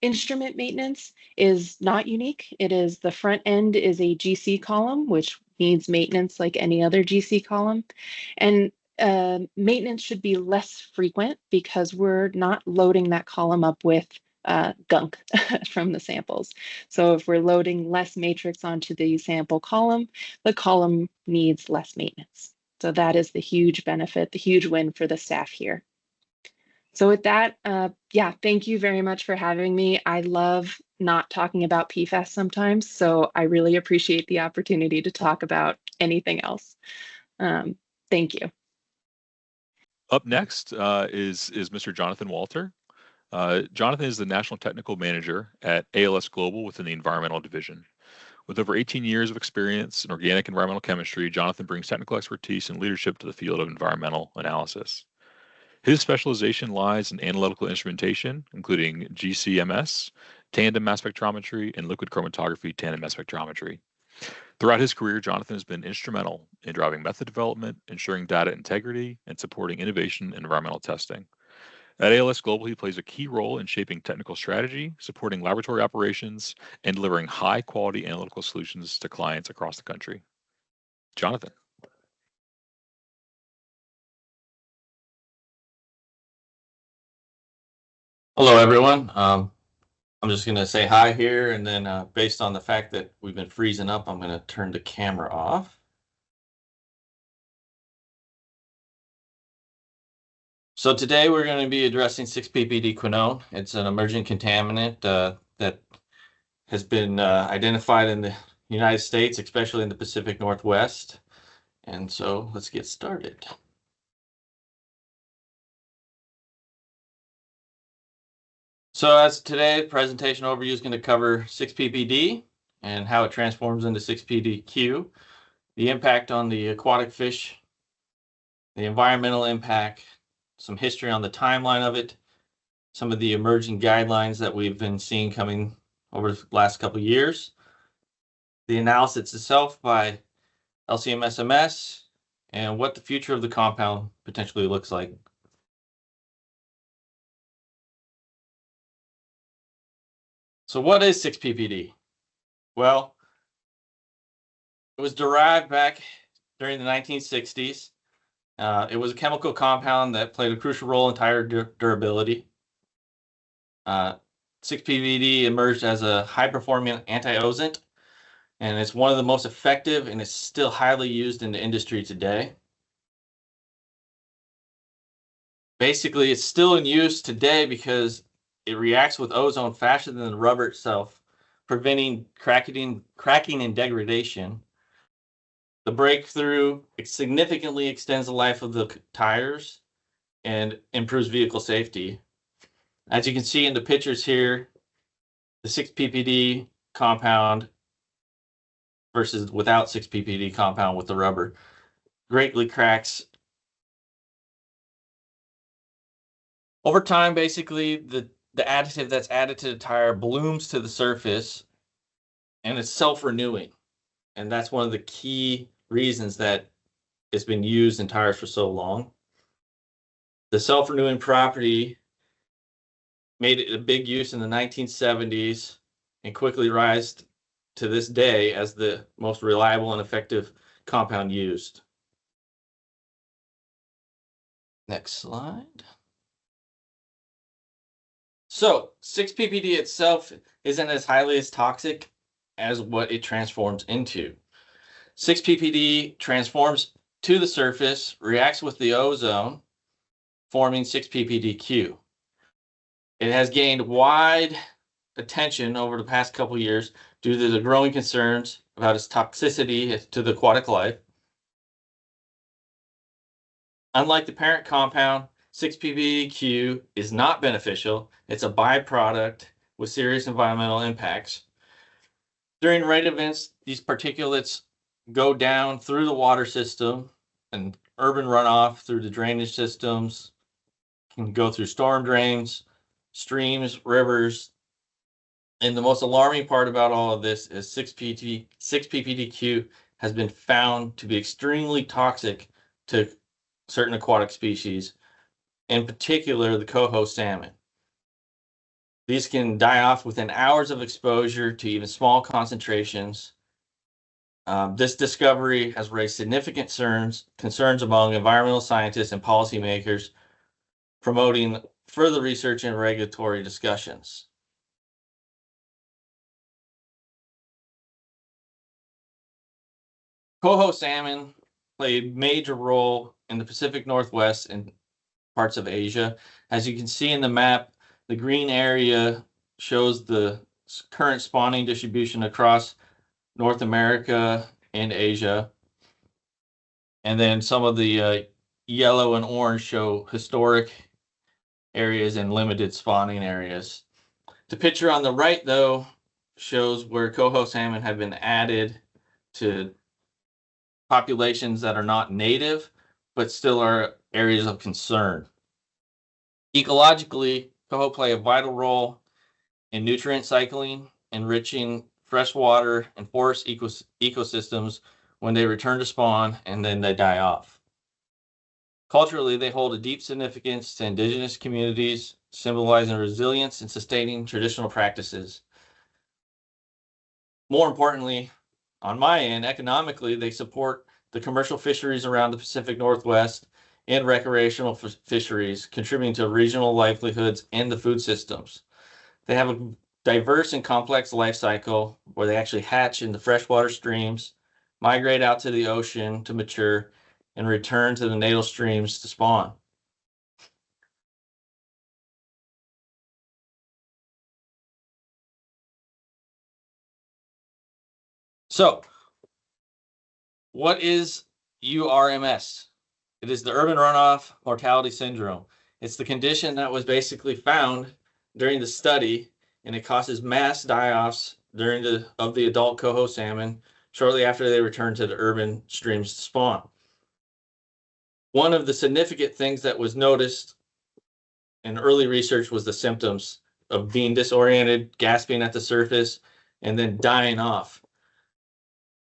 Speaker 3: instrument maintenance is not unique. It is the front end is a GC column, which needs maintenance like any other GC column. And maintenance should be less frequent because we're not loading that column up with gunk from the samples. So if we're loading less matrix onto the sample column, the column needs less maintenance. So that is the huge benefit, the huge win for the staff here. So with that, yeah, thank you very much for having me. I love not talking about PFAS sometimes, so I really appreciate the opportunity to talk about anything else. Thank you.
Speaker 2: Up next is Mr. Jonathan Walter. Jonathan is the National Technical Manager at ALS Global within the Environmental Division. With over 18 years of experience in organic environmental chemistry, Jonathan brings technical expertise and leadership to the field of environmental analysis. His specialization lies in analytical instrumentation, including GC-MS, tandem mass spectrometry, and liquid chromatography tandem mass spectrometry. Throughout his career, Jonathan has been instrumental in driving method development, ensuring data integrity, and supporting innovation in environmental testing. At ALS Global, he plays a key role in shaping technical strategy, supporting laboratory operations, and delivering high-quality analytical solutions to clients across the country. Jonathan.
Speaker 4: Hello, everyone. I'm just going to say hi here, and then based on the fact that we've been freezing up, I'm going to turn the camera off. So today we're going to be addressing 6-ppd quinone. It's an emerging contaminant that has been identified in the United States, especially in the Pacific Northwest. And so let's get started. So as today, presentation overview is going to cover 6-ppd and how it transforms into 6-PDQ, the impact on the aquatic fish, the environmental impact, some history on the timeline of it, some of the emerging guidelines that we've been seeing coming over the last couple of years, the analysis itself by LC-MSMS, and what the future of the compound potentially looks like. So what is 6-ppd? Well, it was derived back during the 1960s. It was a chemical compound that played a crucial role in tire durability. 6-ppd emerged as a high-performing antioxidant, and it's one of the most effective and is still highly used in the industry today. Basically, it's still in use today because it reacts with ozone faster than the rubber itself, preventing cracking and degradation. The breakthrough significantly extends the life of the tires and improves vehicle safety. As you can see in the pictures here, the 6-ppd compound versus without 6-ppd compound with the rubber greatly cracks. Over time, basically, the additive that's added to the tire blooms to the surface and it's self-renewing. And that's one of the key reasons that it's been used in tires for so long. The self-renewing property made it a big use in the 1970s and quickly rised to this day as the most reliable and effective compound used. Next slide. So 6-ppd itself isn't as highly as toxic as what it transforms into. 6-ppd transforms to the surface, reacts with the ozone, forming 6-ppdq. It has gained wide attention over the past couple years due to the growing concerns about its toxicity to the aquatic life. Unlike the parent compound, 6-ppdq is not beneficial. It's a byproduct with serious environmental impacts. During rain events, these particulates go down through the water system and urban runoff through the drainage systems, can go through storm drains, streams, rivers. And the most alarming part about all of this is 6-ppdq has been found to be extremely toxic to certain aquatic species, in particular the coho salmon. These can die off within hours of exposure to even small concentrations. This discovery has raised significant concerns among environmental scientists and policymakers, promoting further research and regulatory discussions. Coho salmon play a major role in the Pacific Northwest and parts of Asia. As you can see in the map, the green area shows the current spawning distribution across North America and Asia. And then some of the yellow and orange show historic areas and limited spawning areas. The picture on the right, though, shows where coho salmon have been added to populations that are not native, but still are areas of concern. Ecologically, coho play a vital role in nutrient cycling, enriching freshwater and forest ecosystems when they return to spawn and then they die off. Culturally, they hold a deep significance to indigenous communities, symbolizing resilience and sustaining traditional practices. More importantly, on my end, economically, they support the commercial fisheries around the Pacific Northwest and recreational fisheries, contributing to regional livelihoods and the food systems. They have a diverse and complex life cycle where they actually hatch in the freshwater streams, migrate out to the ocean to mature, and return to the natal streams to spawn. So, what is URMS? It is the urban runoff mortality syndrome. It's the condition that was basically found during the study, and it causes mass die-offs of the adult coho salmon shortly after they return to the urban streams to spawn. One of the significant things that was noticed in early research was the symptoms of being disoriented, gasping at the surface, and then dying off.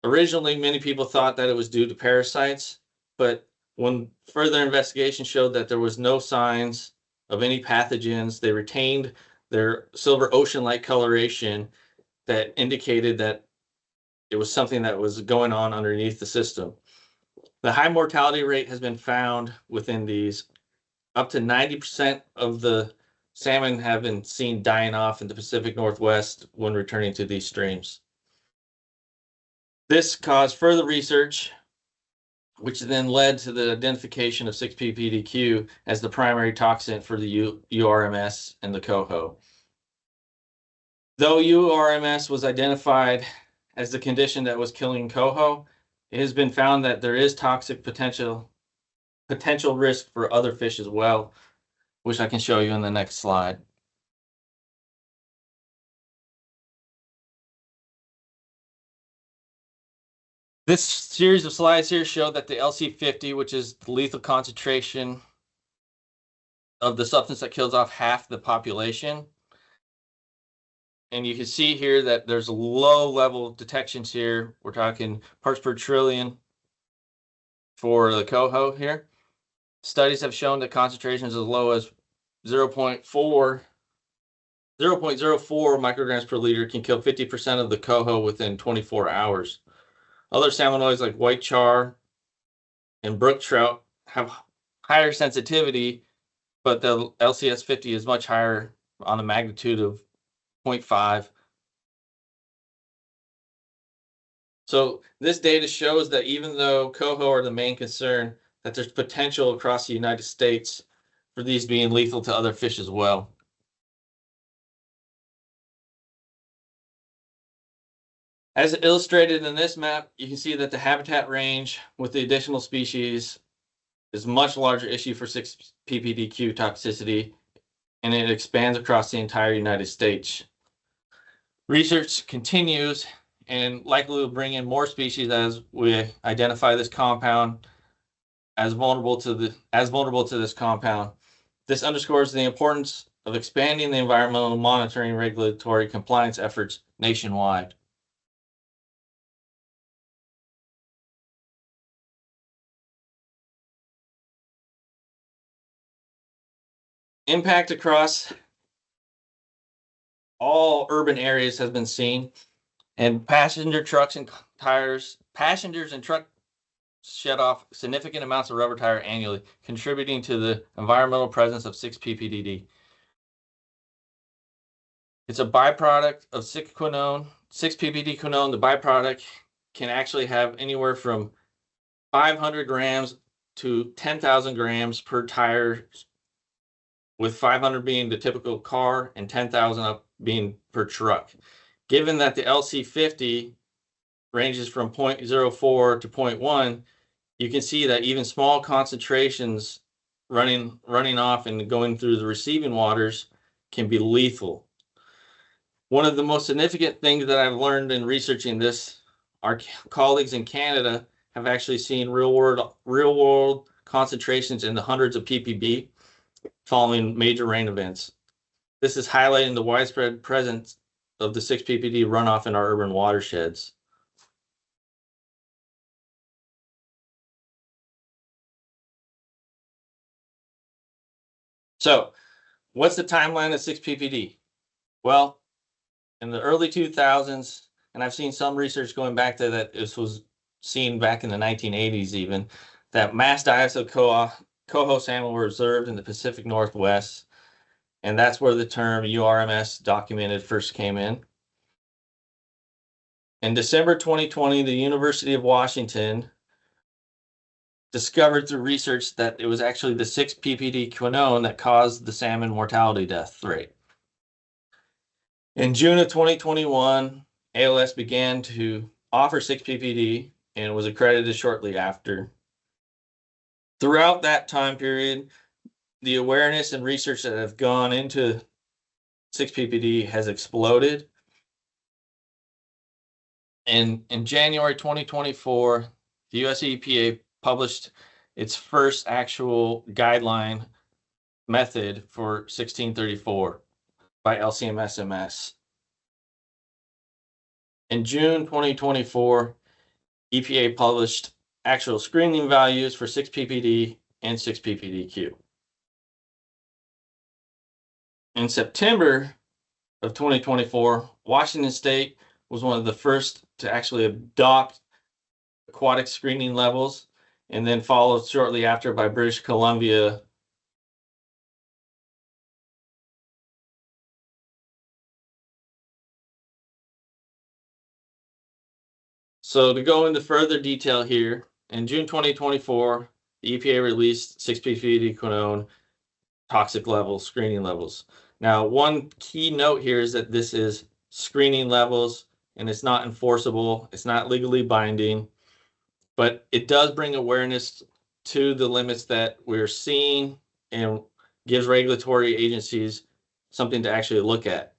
Speaker 4: Originally, many people thought that it was due to parasites, but when further investigation showed that there was no signs of any pathogens, they retained their silver ocean-like coloration that indicated that it was something that was going on underneath the system. The high mortality rate has been found within these. Up to 90% of the salmon have been seen dying off in the Pacific Northwest when returning to these streams. This caused further research which then led to the identification of 6-PPDQ as the primary toxin for the URMS and the coho. Though URMS was identified as the condition that was killing coho, it has been found that there is toxic potential risk for other fish as well, which I can show you in the next slide. This series of slides here show that the LC-50, which is the lethal concentration of the substance that kills off half the population. And you can see here that there's low level detections here. We're talking parts per trillion for the coho here. Studies have shown that concentrations as low as 0.04 micrograms per liter can kill 50% of the coho within 24 hours. Other salmonelloids like white char and brook trout have higher sensitivity, but the LCS50 is much higher on the magnitude of 0.5. So this data shows that even though coho are the main concern, that there's potential across the United States for these being lethal to other fish as well. As illustrated in this map, you can see that the habitat range with the additional species is a much larger issue for 6-PPDQ toxicity, and it expands across the entire United States. Research continues and likely will bring in more species as we identify this compound as vulnerable to this compound. This underscores the importance of expanding the environmental monitoring regulatory compliance efforts nationwide. Impact across all urban areas has been seen, and passengers and trucks shed off significant amounts of rubber tire annually, contributing to the environmental presence of 6-PPDD. It's a byproduct of 6-PPD-quinone. The byproduct can actually have anywhere from 500 grams to 10,000 grams per tire, with 500 being the typical car and 10,000 up being per truck. Given that the LC-50 ranges from 0.04 to 0.1, you can see that even small concentrations running off and going through the receiving waters can be lethal. One of the most significant things that I've learned in researching this, our colleagues in Canada have actually seen real world concentrations in the hundreds of ppb following major rain events. This is highlighting the widespread presence of the 6-PPD runoff in our urban watersheds. So, what's the timeline of 6-PPD? Well, in the early 2000s, and I've seen some research going back to that, this was seen back in the 1980s even, that mass diets of coho salmon were observed in the Pacific Northwest, and that's where the term URMS documented first came in. In December 2020, the University of Washington discovered through research that it was actually the 6-PPD-quinone that caused the salmon mortality death rate. In June of 2021, ALS began to offer 6-PPD and was accredited shortly after. Throughout that time period, the awareness and research that have gone into 6-PPD has exploded. And in January 2024, the US EPA published its first actual guideline method for 1634 by LC-MSMS. In June 2024, EPA published actual screening values for 6-PPD and 6-PPDQ. In September of 2024, Washington State was one of the first to actually adopt aquatic screening levels, and then followed shortly after by British Columbia. So to go into further detail here, in June 2024, the EPA released 6-ppd quinone toxic level screening levels. Now, one key note here is that this is screening levels and it's not enforceable. It's not legally binding, but it does bring awareness to the limits that we're seeing and gives regulatory agencies something to actually look at.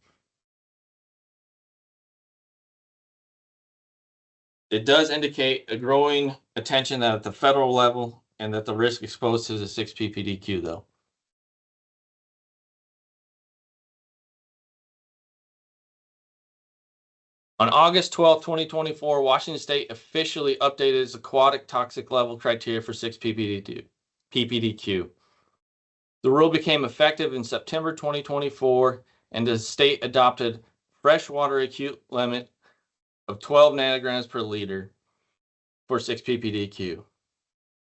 Speaker 4: It does indicate a growing attention at the federal level and that the risk exposed to the 6-ppdq, though. On August 12, 2024, Washington State officially updated its aquatic toxic level criteria for 6-ppdq. The rule became effective in September 2024, and the state adopted freshwater acute limit of 12 nanograms per liter for 6-ppdq.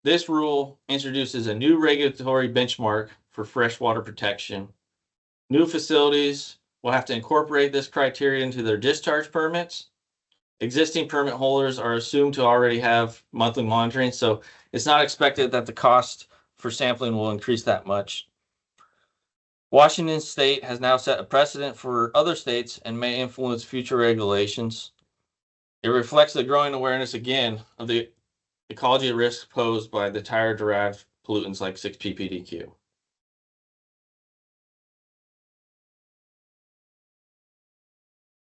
Speaker 4: This rule introduces a new regulatory benchmark for freshwater protection. New facilities will have to incorporate this criteria into their discharge permits. Existing permit holders are assumed to already have monthly monitoring, so it's not expected that the cost for sampling will increase that much. Washington State has now set a precedent for other states and may influence future regulations. It reflects the growing awareness, again, of the ecology risk posed by the tire-derived pollutants like 6-ppdq.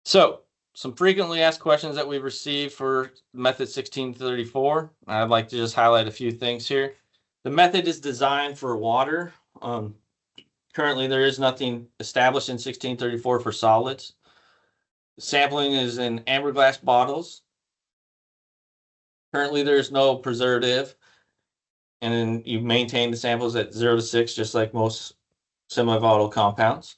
Speaker 4: So, some frequently asked questions that we've received for method 1634. I'd like to just highlight a few things here. The method is designed for water. Currently, there is nothing established in 1634 for solids. Sampling is in amber glass bottles. Currently, there is no preservative, and then you maintain the samples at 0 to 6, just like most semi-volatile compounds.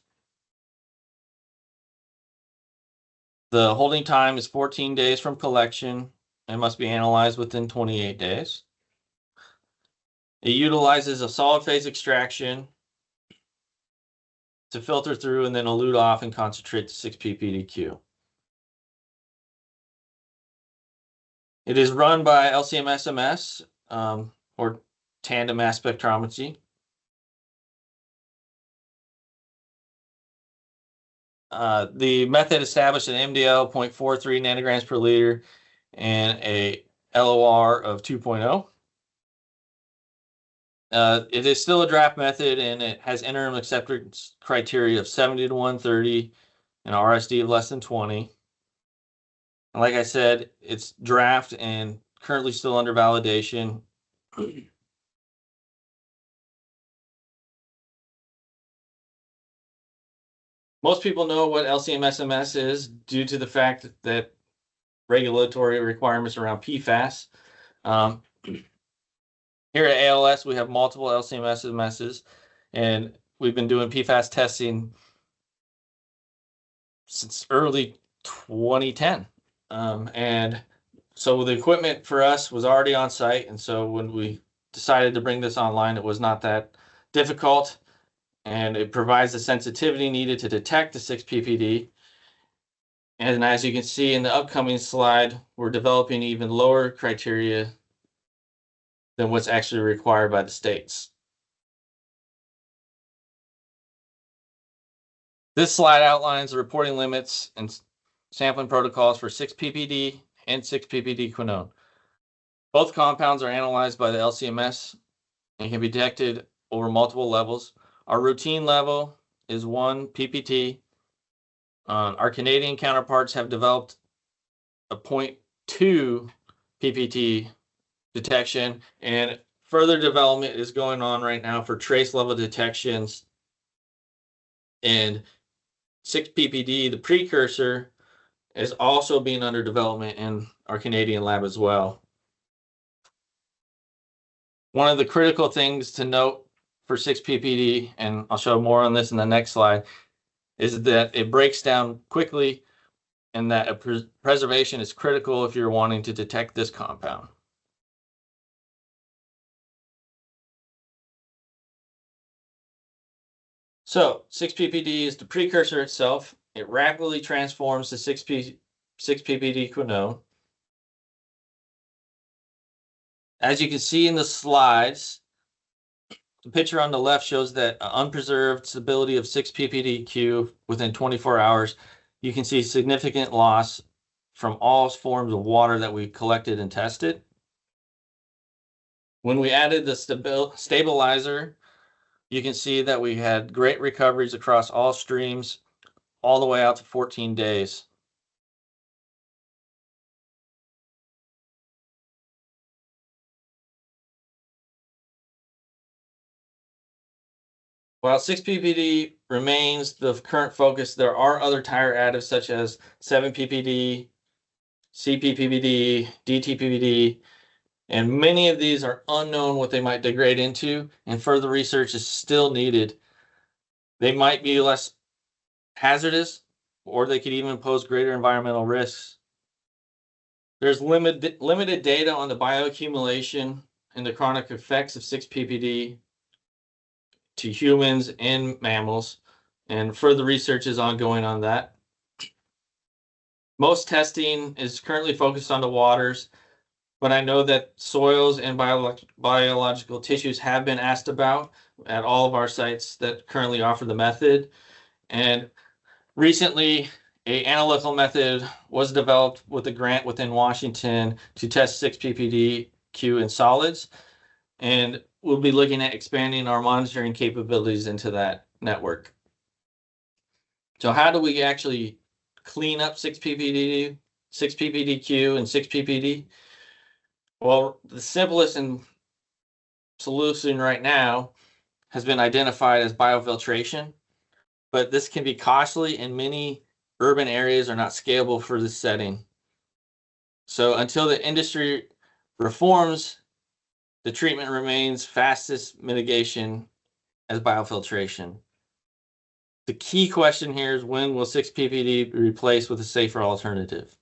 Speaker 4: The holding time is 14 days from collection and must be analyzed within 28 days. It utilizes a solid phase extraction to filter through and then elute off and concentrate to 6-ppdq. It is run by LC-MSMS or tandem mass spectrometry. The method established an MDL 0.43 nanograms per liter and a LOR of 2.0. It is still a draft method, and it has interim acceptance criteria of 70 to 130 and RSD of less than 20. And like I said, it's draft and currently still under validation. Most people know what LC-MSMS is due to the fact that regulatory requirements around PFAS. Here at ALS, we have multiple LC-MSMSs, and we've been doing PFAS testing since early 2010. And so the equipment for us was already on site, and so when we decided to bring this online, it was not that difficult, and it provides the sensitivity needed to detect the 6-ppd. And as you can see in the upcoming slide, we're developing even lower criteria than what's actually required by the states. This slide outlines the reporting limits and sampling protocols for 6-ppd and 6-ppd quinone. Both compounds are analyzed by the LC-MS and can be detected over multiple levels. Our routine level is 1 ppt. Our Canadian counterparts have developed a 0.2 ppt detection, and further development is going on right now for trace level detections. And 6-ppd, the precursor, is also being under development in our Canadian lab as well. One of the critical things to note for 6-ppd, and I'll show more on this in the next slide, is that it breaks down quickly and that a preservation is critical if you're wanting to detect this compound. So 6-ppd is the precursor itself. It rapidly transforms to 6-ppd quinone. As you can see in the slides, the picture on the left shows that unpreserved stability of 6 ppdq within 24 hours. You can see significant loss from all forms of water that we collected and tested. When we added the stabilizer, you can see that we had great recoveries across all streams all the way out to 14 days. While 6 ppd remains the current focus, there are other tire additives such as 7 ppd, CPPPD, DTPPD, and many of these are unknown what they might degrade into, and further research is still needed. They might be less hazardous, or they could even pose greater environmental risks. There's limited data on the bioaccumulation and the chronic effects of 6 ppd to humans and mammals, and further research is ongoing on that. Most testing is currently focused on the waters, but I know that soils and biological tissues have been asked about at all of our sites that currently offer the method. And recently, an analytical method was developed with a grant within Washington to test 6 ppdq in solids. And we'll be looking at expanding our monitoring capabilities into that network. So how do we actually clean up 6 ppdq and 6 ppd? Well, the simplest solution right now has been identified as biofiltration, but this can be costly and many urban areas are not scalable for this setting. So until the industry reforms, the treatment remains fastest mitigation as biofiltration. The key question here is, when will 6 ppd be replaced with a safer alternative?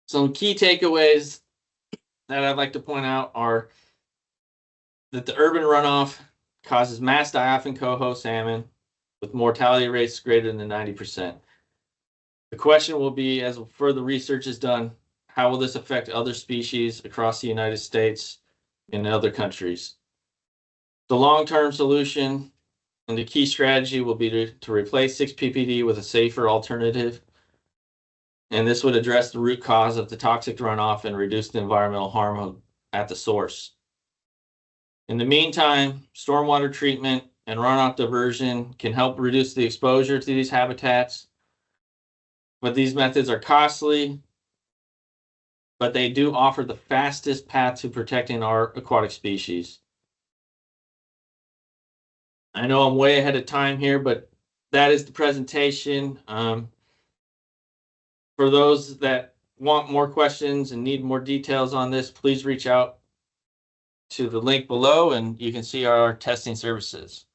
Speaker 4: Some key takeaways that I'd like to point out are that the urban runoff causes mass die-off in coho salmon with mortality rates greater than 90%. The question will be, as further research is done, how will this affect other species across the United States and other countries? The long-term solution and the key strategy will be to replace 6 ppd with a safer alternative. And this would address the root cause of the toxic runoff and reduce the environmental harm at the source. In the meantime, stormwater treatment and runoff diversion can help reduce the exposure to these habitats. But these methods are costly, but they do offer the fastest path to protecting our aquatic species. I know I'm way ahead of time here, but that is the presentation. For those that want more questions and need more details on this, please reach out to the link below and you can see our testing services.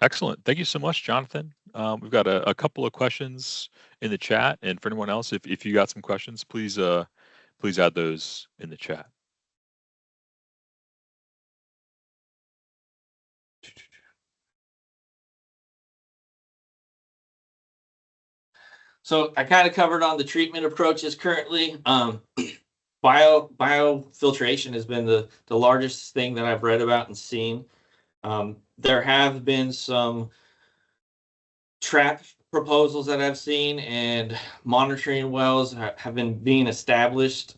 Speaker 2: Excellent. Thank you so much, Jonathan. We've got a couple of questions in the chat, and for anyone else, if you got some questions, please add those in the chat.
Speaker 4: So I kind of covered on the treatment approaches currently. Biofiltration has been the largest thing that I've read about and seen. There have been some trap proposals that I've seen, and monitoring wells have been being established.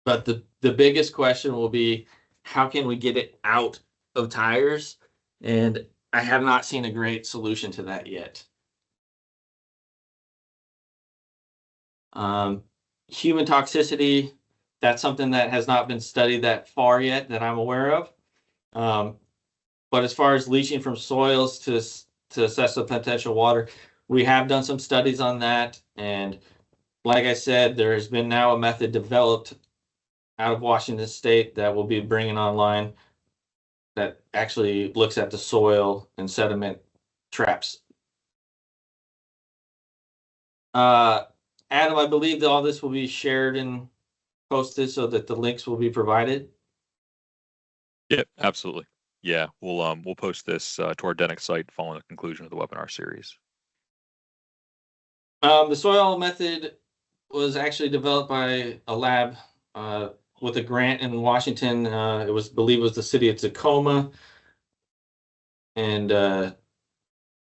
Speaker 4: But the biggest question will be, how can we get it out of tires? And I have not seen a great solution to that yet. Human toxicity, that's something that has not been studied that far yet that I'm aware of. But as far as leaching from soils to assess the potential water, we have done some studies on that. And like I said, there has been now a method developed out of Washington State that will be bringing online that actually looks at the soil and sediment traps. Adam, I believe that all this will be shared and posted so that the links will be provided.
Speaker 2: Yep, absolutely. Yeah, we'll post this to our Denic site following the conclusion of the webinar series.
Speaker 4: The soil method was actually developed by a lab with a grant in Washington. It was believed was the city of Tacoma, and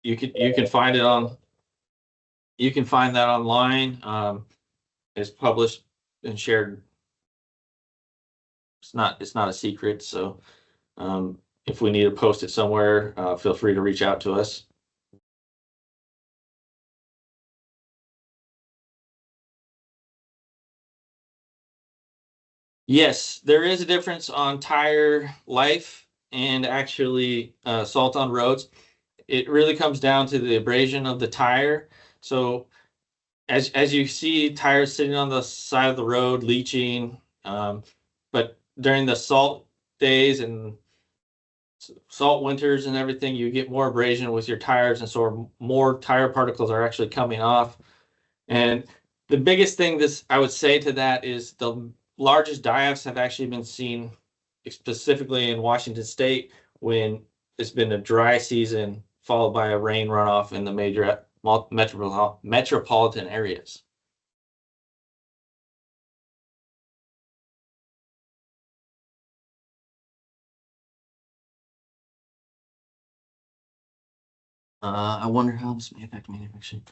Speaker 4: you can find it on that online. It's published and shared. It's not a secret. So if we need to post it somewhere, feel free to reach out to us. Yes, there is a difference on tire life and actually salt on roads. It really comes down to the abrasion of the tire. So as you see tires sitting on the side of the road leaching, but during the salt days and salt winters and everything, you get more abrasion with your tires, and so more tire particles are actually coming off. And the biggest thing I would say to that is the largest die-offs have actually been seen specifically in Washington State when it's been a dry season followed by a rain runoff in the major metropolitan areas. I wonder how this may affect manufacturing.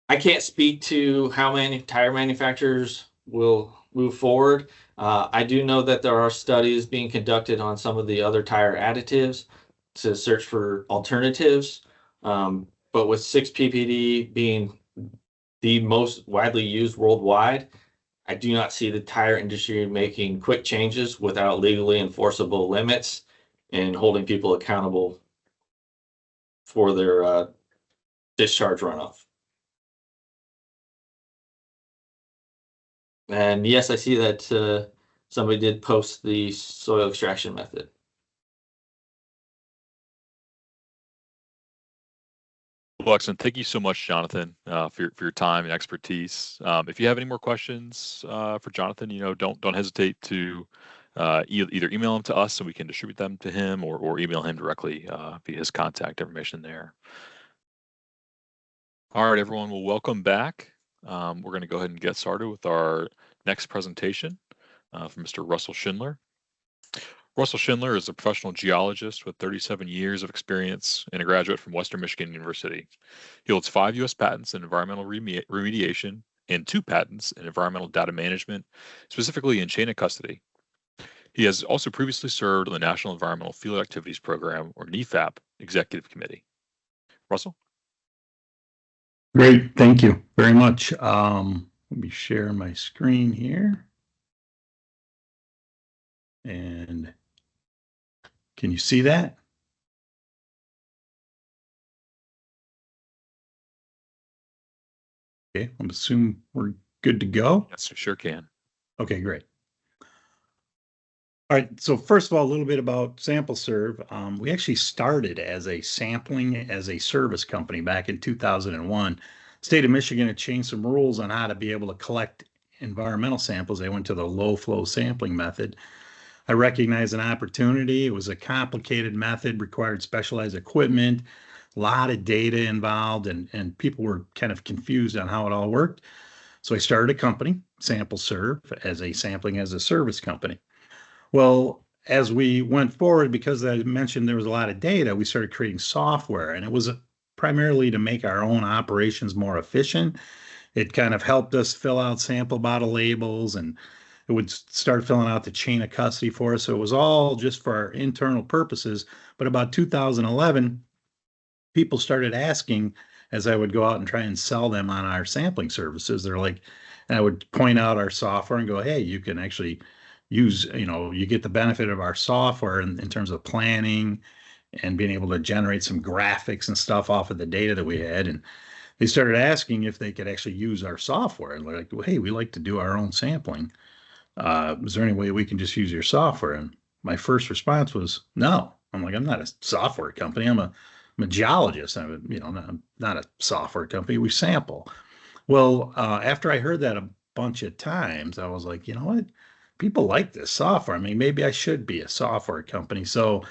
Speaker 4: I can't speak to how many tire manufacturers will move forward. I do know that there are studies being conducted on some of the other tire additives to search for alternatives. But with 6-PPD being the most widely used worldwide, I do not see the tire industry making quick changes without legally enforceable limits and holding people accountable for their discharge runoff. And yes, I see that somebody did post the soil extraction method.
Speaker 2: Well, excellent. Thank you so much, Jonathan, for your time and expertise. If you have any more questions for Jonathan, don't hesitate to either email them to us so we can distribute them to him, or email him directly via his contact information there. All right, everyone. Well, welcome back. We're going to go ahead and get started with our next presentation from Mr. Russell Schindler. Russell Schindler is a professional geologist with 37 years of experience and a graduate from Western Michigan University. He holds 5 U.S. patents in environmental remediation and 2 patents in environmental data management, specifically in chain of custody. He has also previously served on the National Environmental Field Activities Program, or NEFAP, Executive Committee. Russell?
Speaker 5: Great, thank you very much. Let me share my screen here. And can you see that? Okay, I'm assuming we're good to go.
Speaker 2: Yes, we sure can.
Speaker 5: Okay, great. All right, so first of all, a little bit about SampleServe. We actually started as a sampling as a service company back in 2001. State of Michigan had changed some rules on how to be able to collect environmental samples. They went to the low flow sampling method. I recognized an opportunity. It was a complicated method, required specialized equipment, a lot of data involved, and people were kind of confused on how it all worked. So I started a company, SampleServe, as a sampling as a service company. Well, as we went forward, because I mentioned there was a lot of data, we started creating software, and it was primarily to make our own operations more efficient. It kind of helped us fill out sample bottle labels, and it would start filling out the chain of custody for us. So it was all just for our internal purposes. But about 2011, people started asking, as I would go out and try and sell them on our sampling services, they're like, and I would point out our software and go, hey, you can actually use, you get the benefit of our software in terms of planning and being able to generate some graphics and stuff off of the data that we had. And they started asking if they could actually use our software. And they're like, well, hey, we like to do our own sampling. Is there any way we can just use your software? And my first response was no. I'm like, I'm not a software company. I'm a geologist. I'm not a software company. We sample. Well, after I heard that a bunch of times, I was like, you know what? people like this software. I mean, maybe I should be a software company. So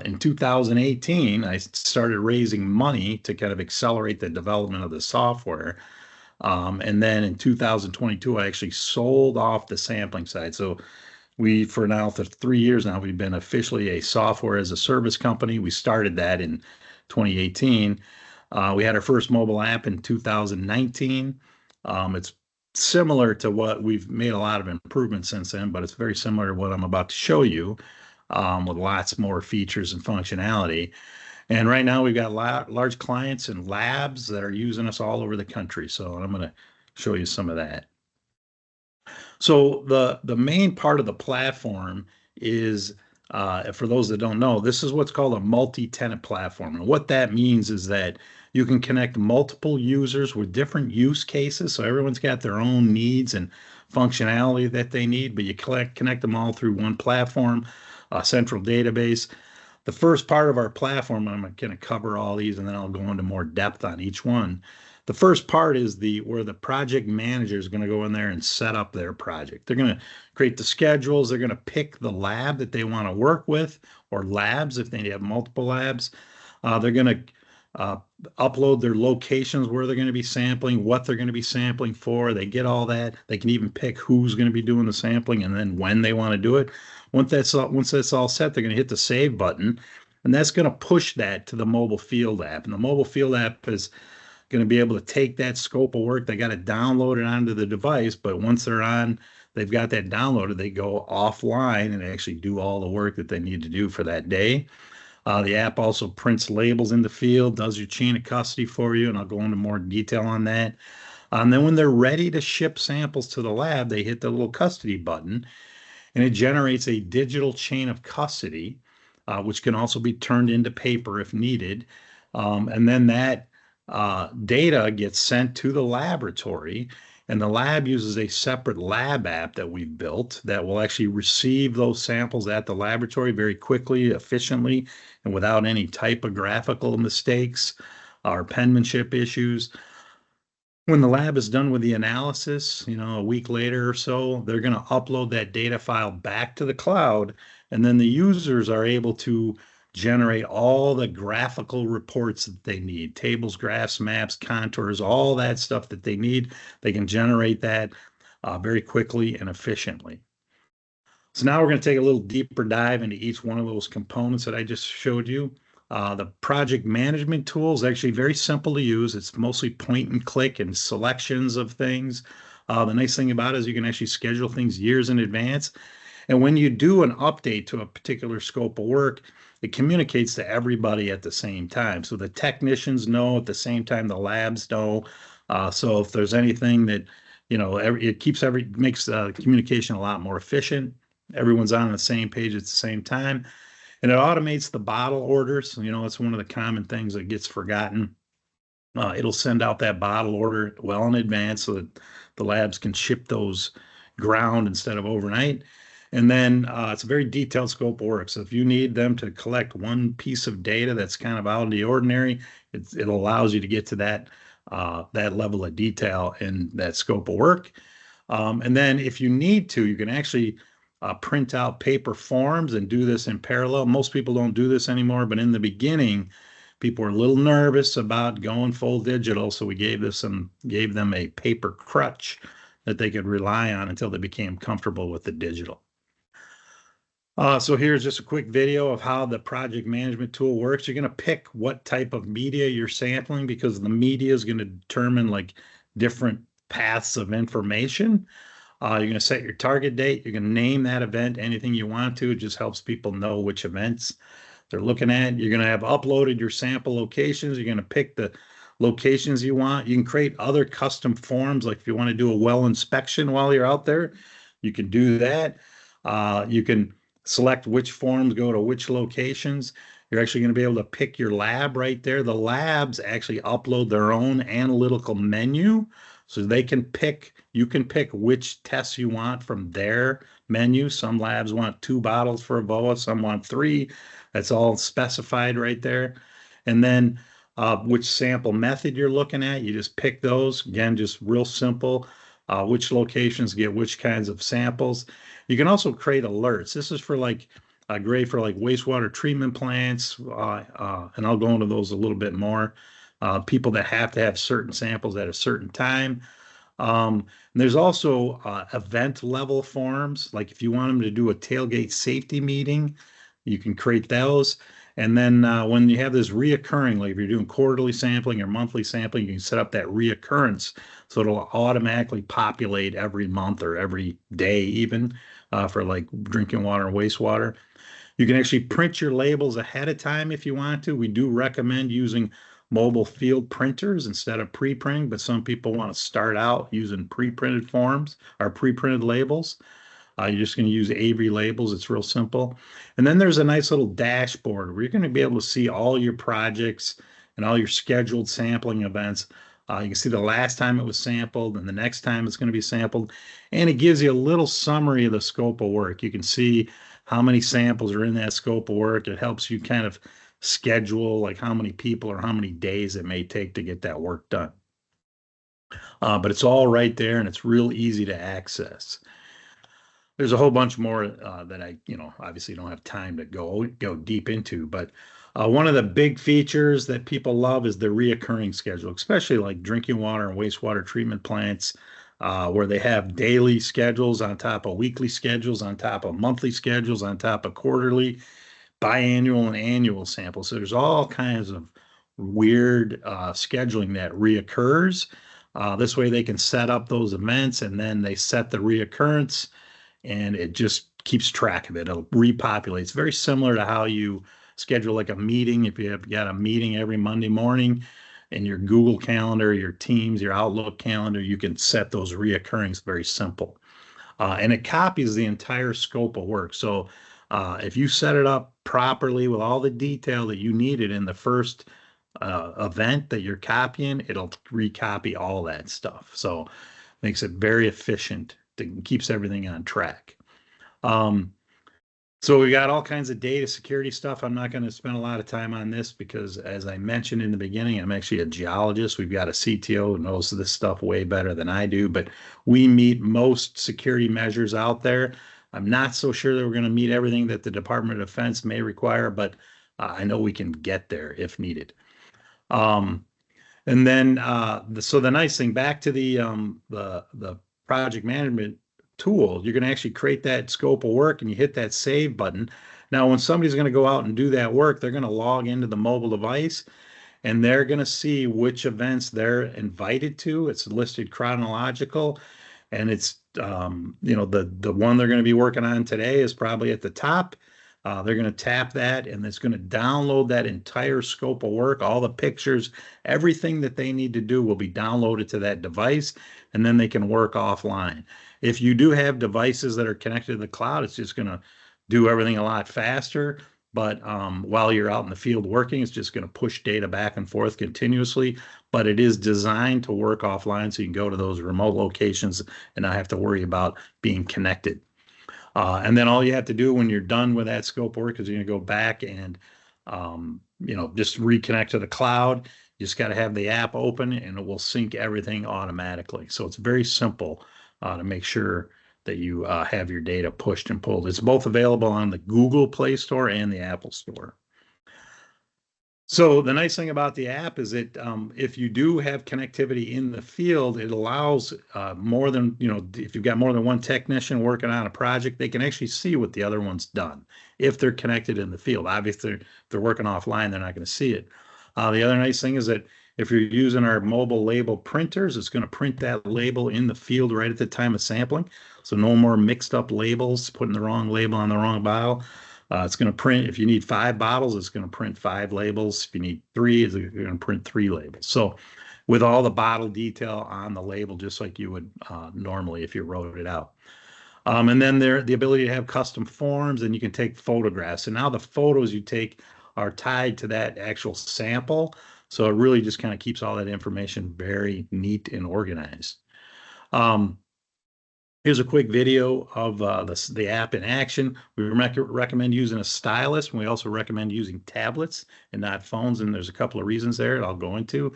Speaker 5: in 2018, I started raising money to kind of accelerate the development of the software. And then in 2022, I actually sold off the sampling side. So for 3 years now, we've been officially a software as a service company. We started that in 2018. We had our first mobile app in 2019. It's similar to what we've made a lot of improvements since then, but it's very similar to what I'm about to show you, with lots more features and functionality. And right now we've got large clients and labs that are using us all over the country. So I'm going to show you some of that. So the main part of the platform is, for those that don't know, this is what's called a multi-tenant platform. And what that means is that you can connect multiple users with different use cases. So everyone's got their own needs and functionality that they need, but you connect them all through one platform, a central database. The first part of our platform, I'm going to cover all these and then I'll go into more depth on each one. The first part is where the project manager is going to go in there and set up their project. They're going to create the schedules. They're going to pick the lab that they want to work with, or labs if they have multiple labs. They're going to upload their locations where they're going to be sampling, what they're going to be sampling for. They get all that. They can even pick who's going to be doing the sampling and then when they want to do it. Once that's all set, they're going to hit the save button, and that's going to push that to the mobile field app. And the mobile field app is going to be able to take that scope of work. They got to download it onto the device, but once they've got that downloaded, they go offline and actually do all the work that they need to do for that day. The app also prints labels in the field, does your chain of custody for you, and I'll go into more detail on that. And then when they're ready to ship samples to the lab, they hit the little custody button, and it generates a digital chain of custody, which can also be turned into paper if needed. And then that data gets sent to the laboratory, and the lab uses a separate lab app that we've built that will actually receive those samples at the laboratory very quickly, efficiently, and without any typographical mistakes or penmanship issues. When the lab is done with the analysis, a week later or so, they're going to upload that data file back to the cloud, and then the users are able to generate all the graphical reports that they need, tables, graphs, maps, contours, all that stuff that they need. They can generate that very quickly and efficiently. So now we're going to take a little deeper dive into each one of those components that I just showed you. The project management tool is actually very simple to use. It's mostly point and click and selections of things. The nice thing about it is you can actually schedule things years in advance. And when you do an update to a particular scope of work, it communicates to everybody at the same time. So the technicians know at the same time the labs know. So if there's anything that, it makes communication a lot more efficient. Everyone's on the same page at the same time. And it automates the bottle orders. It's one of the common things that gets forgotten. It'll send out that bottle order well in advance so that the labs can ship those ground instead of overnight. And then it's a very detailed scope of work. So if you need them to collect one piece of data that's kind of out of the ordinary, it allows you to get to that level of detail in that scope of work. And then if you need to, you can actually print out paper forms and do this in parallel. Most people don't do this anymore, but in the beginning, people were a little nervous about going full digital. So we gave them a paper crutch that they could rely on until they became comfortable with the digital. So here's just a quick video of how the project management tool works. You're going to pick what type of media you're sampling because the media is going to determine different paths of information. You're going to set your target date. You're going to name that event anything you want to. It just helps people know which events they're looking at. You're going to have uploaded your sample locations. You're going to pick the locations you want. You can create other custom forms, like if you want to do a well inspection while you're out there, you can do that. You can select which forms go to which locations. You're actually going to be able to pick your lab right there. The labs actually upload their own analytical menu, so you can pick which tests you want from their menu. Some labs want 2 bottles for a BOA, some want 3. That's all specified right there. And then which sample method you're looking at, you just pick those. Again, just real simple. which locations get which kinds of samples. You can also create alerts. This is for like great for like wastewater treatment plants, and I'll go into those a little bit more. People that have to have certain samples at a certain time. And there's also event level forms. Like if you want them to do a tailgate safety meeting, you can create those. And then when you have this reoccurring, like if you're doing quarterly sampling or monthly sampling, you can set up that reoccurrence. So it'll automatically populate every month or every day even for like drinking water and wastewater. You can actually print your labels ahead of time if you want to. We do recommend using mobile field printers instead of pre-printing, but some people want to start out using pre-printed forms or pre-printed labels. You're just going to use Avery labels. It's real simple. And then there's a nice little dashboard where you're going to be able to see all your projects and all your scheduled sampling events. You can see the last time it was sampled and the next time it's going to be sampled. And it gives you a little summary of the scope of work. You can see how many samples are in that scope of work. It helps you kind of schedule like how many people or how many days it may take to get that work done. But it's all right there and it's real easy to access. There's a whole bunch more that I, obviously don't have time to go deep into, but one of the big features that people love is the reoccurring schedule, especially like drinking water and wastewater treatment plants, where they have daily schedules on top of weekly schedules, on top of monthly schedules, on top of quarterly, biannual, and annual samples. So there's all kinds of weird scheduling that reoccurs. This way they can set up those events and then they set the reoccurrence and it just keeps track of it. It'll repopulate. It's very similar to how you schedule like a meeting. If you have got a meeting every Monday morning in your Google Calendar, your Teams, your Outlook calendar, you can set those reoccurrings. Very simple. And it copies the entire scope of work. So if you set it up properly with all the detail that you needed in the first event that you're copying, it'll recopy all that stuff. So makes it very efficient. It keeps everything on track. So we got all kinds of data security stuff. I'm not going to spend a lot of time on this because, as I mentioned in the beginning, I'm actually a geologist. We've got a CTO who knows this stuff way better than I do, but we meet most security measures out there. I'm not so sure that we're going to meet everything that the Department of Defense may require, but I know we can get there if needed. And then, so the nice thing, back to the project management tool, you're going to actually create that scope of work and you hit that save button. Now, when somebody's going to go out and do that work, they're going to log into the mobile device and they're going to see which events they're invited to. It's listed chronological, and it's the one they're going to be working on today is probably at the top. They're going to tap that and it's going to download that entire scope of work, all the pictures, everything that they need to do will be downloaded to that device, and then they can work offline. If you do have devices that are connected to the cloud, it's just going to do everything a lot faster. But while you're out in the field working, it's just going to push data back and forth continuously. But it is designed to work offline so you can go to those remote locations and not have to worry about being connected. And then all you have to do when you're done with that scope work is you're going to go back and, just reconnect to the cloud. You just got to have the app open and it will sync everything automatically. So it's very simple to make sure that you have your data pushed and pulled. It's both available on the Google Play Store and the Apple Store. So the nice thing about the app is that if you do have connectivity in the field, it allows more than, if you've got more than one technician working on a project, they can actually see what the other one's done if they're connected in the field. Obviously, if they're working offline, they're not going to see it. The other nice thing is that if you're using our mobile label printers, it's going to print that label in the field right at the time of sampling. So no more mixed up labels, putting the wrong label on the wrong bottle. It's going to print, if you need 5 bottles, it's going to print 5 labels. If you need 3, it's going to print 3 labels. So with all the bottle detail on the label, just like you would normally if you wrote it out. And then the ability to have custom forms, and you can take photographs. And now the photos you take are tied to that actual sample. So it really just kind of keeps all that information very neat and organized. Here's a quick video of the app in action. We recommend using a stylus, and we also recommend using tablets and not phones, and there's a couple of reasons there that I'll go into.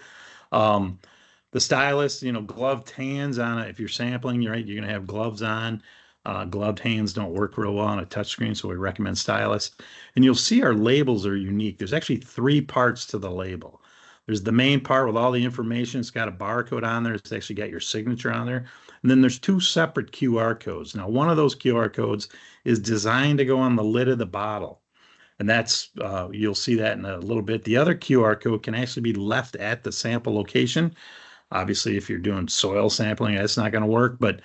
Speaker 5: The stylus, gloved hands on it. If you're sampling, right, you're going to have gloves on. Gloved hands don't work real well on a touchscreen, so we recommend stylus. And you'll see our labels are unique. There's actually 3 parts to the label. There's the main part with all the information. It's got a barcode on there. It's actually got your signature on there. And then there's 2 separate QR codes. Now, one of those QR codes is designed to go on the lid of the bottle. And that's, you'll see that in a little bit. The other QR code can actually be left at the sample location. Obviously, if you're doing soil sampling, that's not going to work. But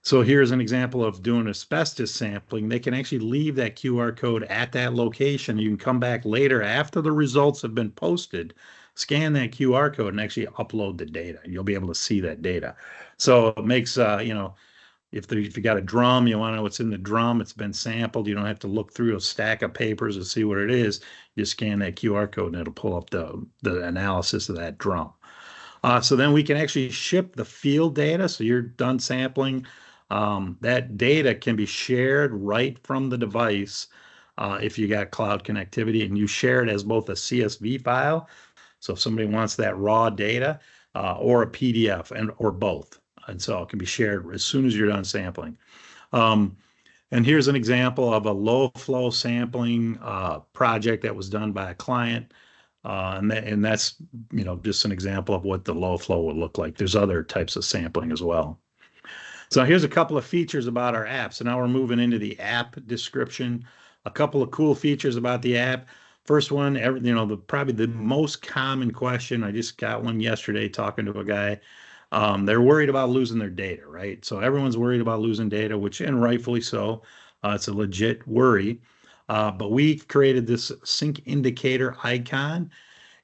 Speaker 5: so here's an example of doing asbestos sampling. They can actually leave that QR code at that location. You can come back later after the results have been posted, scan that QR code and actually upload the data. You'll be able to see that data. So it makes, if you got a drum, you want to know what's in the drum, it's been sampled. You don't have to look through a stack of papers to see what it is. You scan that QR code and it'll pull up the analysis of that drum. So then we can actually ship the field data. So you're done sampling. That data can be shared right from the device if you got cloud connectivity, and you share it as both a CSV file. So if somebody wants that raw data or a PDF or both. And so it can be shared as soon as you're done sampling. And here's an example of a low flow sampling project that was done by a client. And that's, just an example of what the low flow would look like. There's other types of sampling as well. So here's a couple of features about our app. So now we're moving into the app description. A couple of cool features about the app. First one, probably the most common question. I just got one yesterday talking to a guy. They're worried about losing their data, right? So everyone's worried about losing data, and rightfully so. It's a legit worry. But we created this sync indicator icon.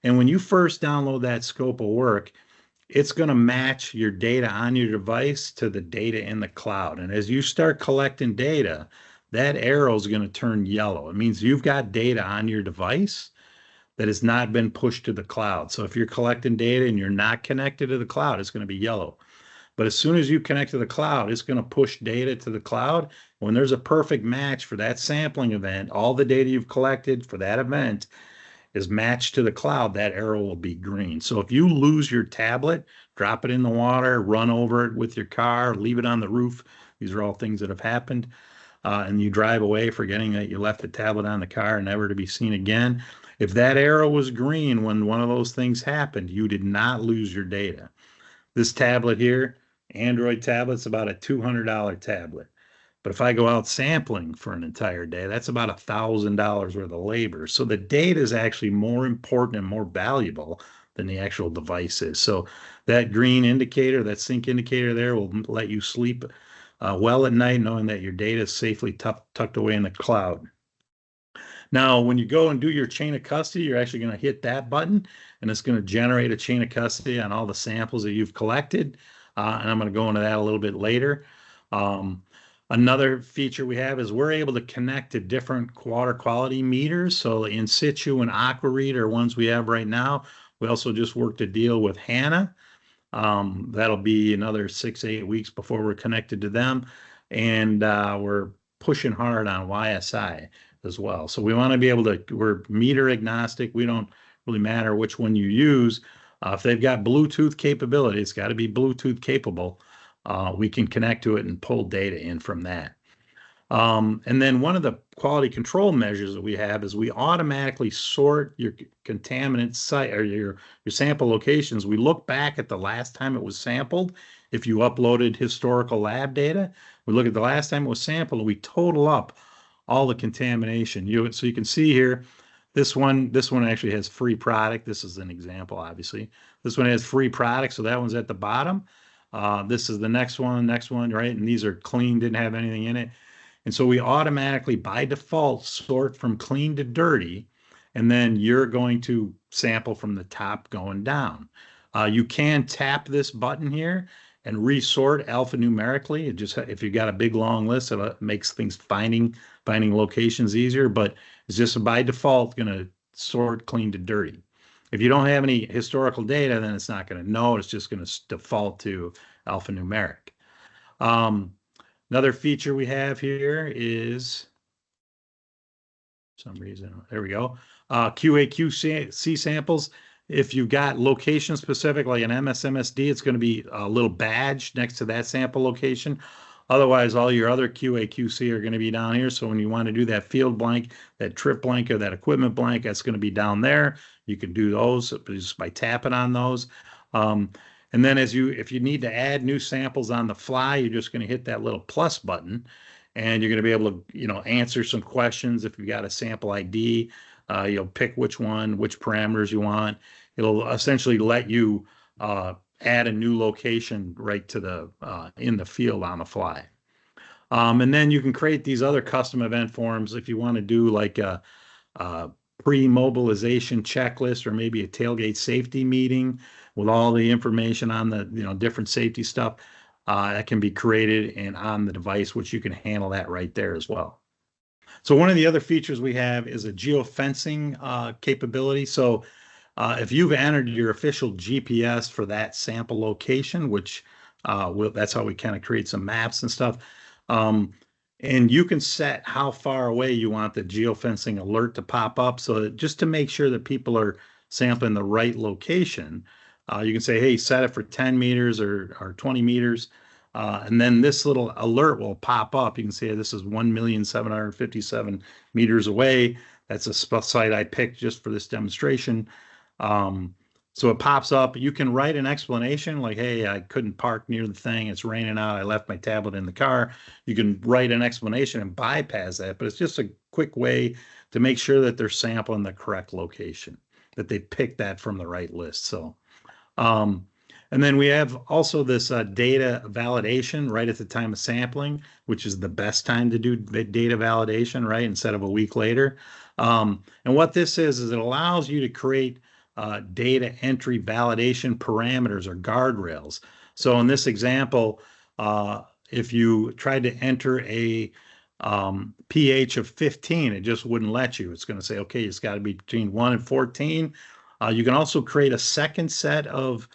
Speaker 5: And when you first download that scope of work, it's going to match your data on your device to the data in the cloud. And as you start collecting data, that arrow is going to turn yellow. It means you've got data on your device that has not been pushed to the cloud. So if you're collecting data and you're not connected to the cloud, it's going to be yellow. But as soon as you connect to the cloud, it's going to push data to the cloud. When there's a perfect match for that sampling event, all the data you've collected for that event is matched to the cloud, that arrow will be green. So if you lose your tablet, drop it in the water, run over it with your car, leave it on the roof. These are all things that have happened. And you drive away forgetting that you left the tablet on the car, never to be seen again. If that arrow was green when one of those things happened, you did not lose your data. This tablet here, Android tablet's about a $200 tablet. But if I go out sampling for an entire day, that's about $1,000 worth of labor. So the data is actually more important and more valuable than the actual device is. So that green indicator, that sync indicator there will let you sleep well at night, knowing that your data is safely tucked away in the cloud. Now, when you go and do your chain of custody, you're actually going to hit that button, and it's going to generate a chain of custody on all the samples that you've collected. And I'm going to go into that a little bit later. Another feature we have is we're able to connect to different water quality meters. So in situ and AquaRead are ones we have right now. We also just worked a deal with HANA. That'll be another 6-8 weeks before we're connected to them. And we're pushing hard on YSI as well. So we want to be able to, we're meter agnostic. We don't really matter which one you use. If they've got Bluetooth capability, it's got to be Bluetooth capable. We can connect to it and pull data in from that. And then one of the quality control measures that we have is we automatically sort your contaminant site or your sample locations. We look back at the last time it was sampled. If you uploaded historical lab data, we look at the last time it was sampled and we total up all the contamination. So you can see here, this one actually has free product. This is an example, obviously. This one has free product, so that one's at the bottom. This is the next one, right? And these are clean, didn't have anything in it. And so we automatically, by default, sort from clean to dirty, and then you're going to sample from the top going down. You can tap this button here and resort alphanumerically. It just, if you've got a big long list, it makes things finding locations easier, but it's just by default going to sort clean to dirty. If you don't have any historical data, then it's not going to know. It's just going to default to alphanumeric. Another feature we have here is, for some reason, there we go, QA/QC samples. If you've got location specific, like an MSMSD, it's going to be a little badge next to that sample location. Otherwise, all your other QA, QC are going to be down here. So when you want to do that field blank, that trip blank, or that equipment blank, that's going to be down there. You can do those just by tapping on those. And then if you need to add new samples on the fly, you're just going to hit that little plus button, and you're going to be able to, answer some questions. If you've got a sample ID, you'll pick which parameters you want. It'll essentially let you add a new location right to the in the field on the fly. And then you can create these other custom event forms if you want to do like a pre-mobilization checklist, or maybe a tailgate safety meeting with all the information on the different safety stuff that can be created and on the device, which you can handle that right there as well. So one of the other features we have is a geofencing capability. So if you've entered your official GPS for that sample location, which that's how we kind of create some maps and stuff, and you can set how far away you want the geofencing alert to pop up. So that just to make sure that people are sampling the right location, you can say, hey, set it for 10 meters or 20 meters. And then this little alert will pop up. You can say this is 1,757 meters away. That's a site I picked just for this demonstration. So it pops up. You can write an explanation like, hey, I couldn't park near the thing. It's raining out. I left my tablet in the car. You can write an explanation and bypass that, but it's just a quick way to make sure that they're sampling the correct location, that they pick that from the right list. So, and then we have also this data validation right at the time of sampling, which is the best time to do data validation, right, instead of a week later. And what this is it allows you to create data entry validation parameters or guardrails. So in this example, if you tried to enter a pH of 15, it just wouldn't let you. It's going to say, okay, it's got to be between 1 and 14. You can also create a second set of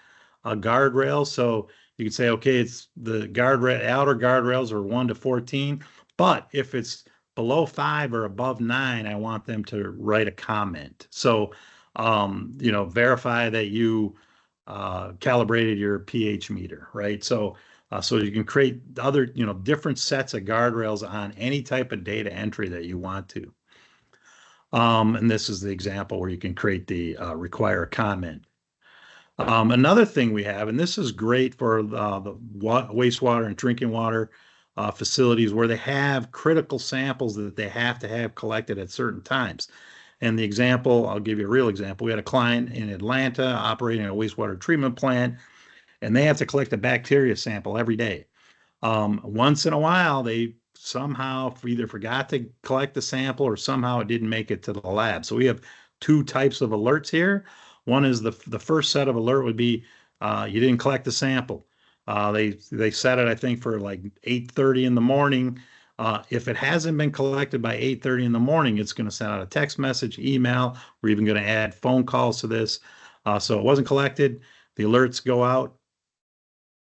Speaker 5: guardrails. So you can say, okay, it's the outer guardrails are 1 to 14, but if it's below 5 or above 9, I want them to write a comment. So verify that you calibrated your pH meter, right? So you can create other, different sets of guardrails on any type of data entry that you want to. And this is the example where you can create the require a comment. Another thing we have, and this is great for the wastewater and drinking water facilities where they have critical samples that they have to have collected at certain times. And the example, I'll give you a real example. We had a client in Atlanta operating a wastewater treatment plant, and they have to collect a bacteria sample every day. Once in a while, they somehow either forgot to collect the sample or somehow it didn't make it to the lab. So we have two types of alerts here. One is the first set of alert would be you didn't collect the sample. They set it, I think, for like 8:30 in the morning. If it hasn't been collected by 8:30 in the morning, it's going to send out a text message, email. We're even going to add phone calls to this. So it wasn't collected. The alerts go out.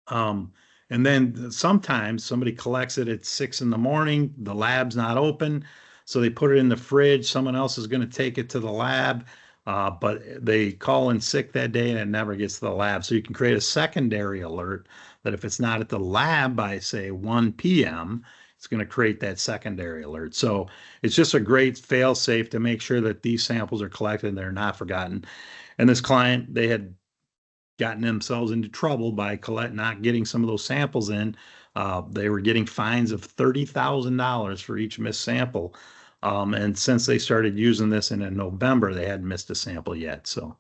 Speaker 5: And then sometimes somebody collects it at 6 in the morning. The lab's not open. So they put it in the fridge. Someone else is going to take it to the lab. But they call in sick that day and it never gets to the lab. So you can create a secondary alert that if it's not at the lab by, say, 1 p.m., it's going to create that secondary alert. So it's just a great fail safe to make sure that these samples are collected and they're not forgotten. And this client, they had gotten themselves into trouble by not getting some of those samples in. They were getting fines of $30,000 for each missed sample. And since they started using this in November, they hadn't missed a sample yet. So,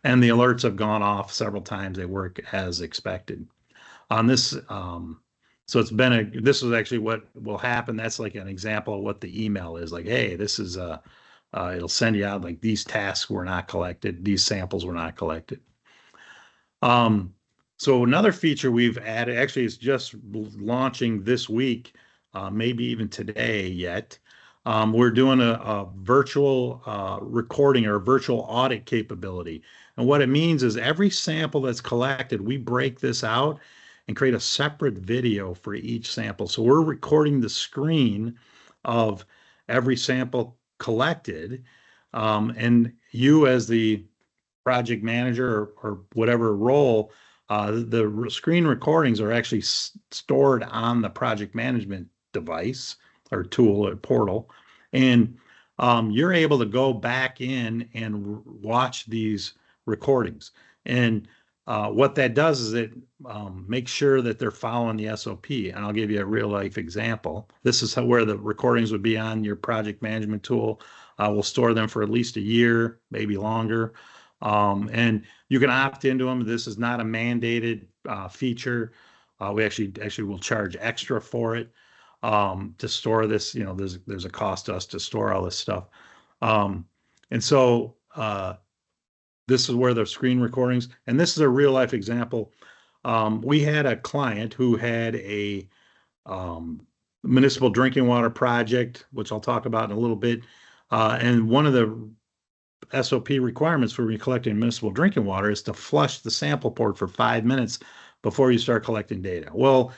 Speaker 5: and the alerts have gone off several times. They work as expected. On this, so this is actually what will happen. That's like an example of what the email is like. Hey, this is it'll send you out like these tasks were not collected. These samples were not collected. So another feature we've added, actually it's just launching this week, maybe even today yet. We're doing a virtual recording or a virtual audit capability. And what it means is every sample that's collected, we break this out and create a separate video for each sample. So we're recording the screen of every sample collected. And you as the project manager or whatever role, the screen recordings are actually stored on the project management device or tool or portal. And you're able to go back in and watch these recordings. And what that does is it makes sure that they're following the SOP. And I'll give you a real life example. This is where the recordings would be on your project management tool. We'll store them for at least a year, maybe longer. And you can opt into them. This is not a mandated feature. We actually will charge extra for it to store this. You know, there's a cost to us to store all this stuff. And so this is where the screen recordings, and this is a real life example. We had a client who had a municipal drinking water project, which I'll talk about in a little bit. And one of the SOP requirements for collecting municipal drinking water is to flush the sample port for 5 minutes before you start collecting data. Well,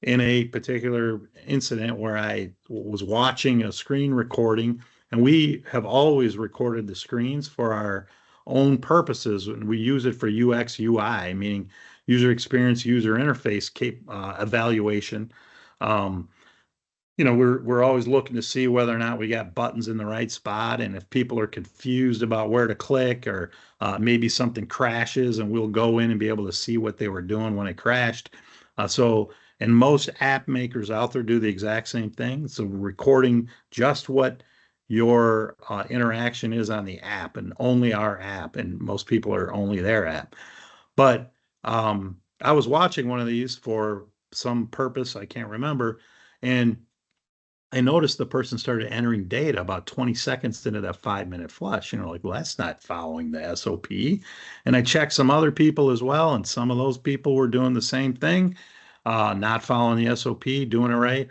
Speaker 5: in a particular incident where I was watching a screen recording, and we have always recorded the screens for our own purposes, and we use it for UX, UI, meaning user experience, user interface evaluation. You know, we're always looking to see whether or not we got buttons in the right spot, and if people are confused about where to click, or maybe something crashes, and we'll go in and be able to see what they were doing when it crashed. And most app makers out there do the exact same thing. So recording just what your interaction is on the app, and only our app, and most people are only their app. But I was watching one of these for some purpose, I can't remember, and I noticed the person started entering data about 20 seconds into that 5-minute flush. You know, like, well, that's not following the SOP. And I checked some other people as well, and some of those people were doing the same thing, not following the SOP, doing it right.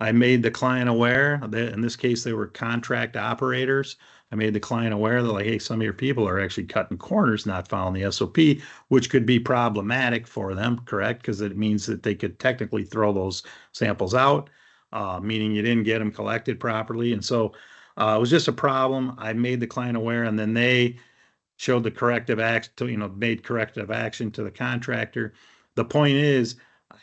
Speaker 5: I made the client aware that in this case, they were contract operators. I made the client aware that, like, hey, some of your people are actually cutting corners, not following the SOP, which could be problematic for them, correct? Because it means that they could technically throw those samples out. Meaning you didn't get them collected properly. And so it was just a problem. I made the client aware, and then they showed the corrective action, made corrective action to the contractor. The point is,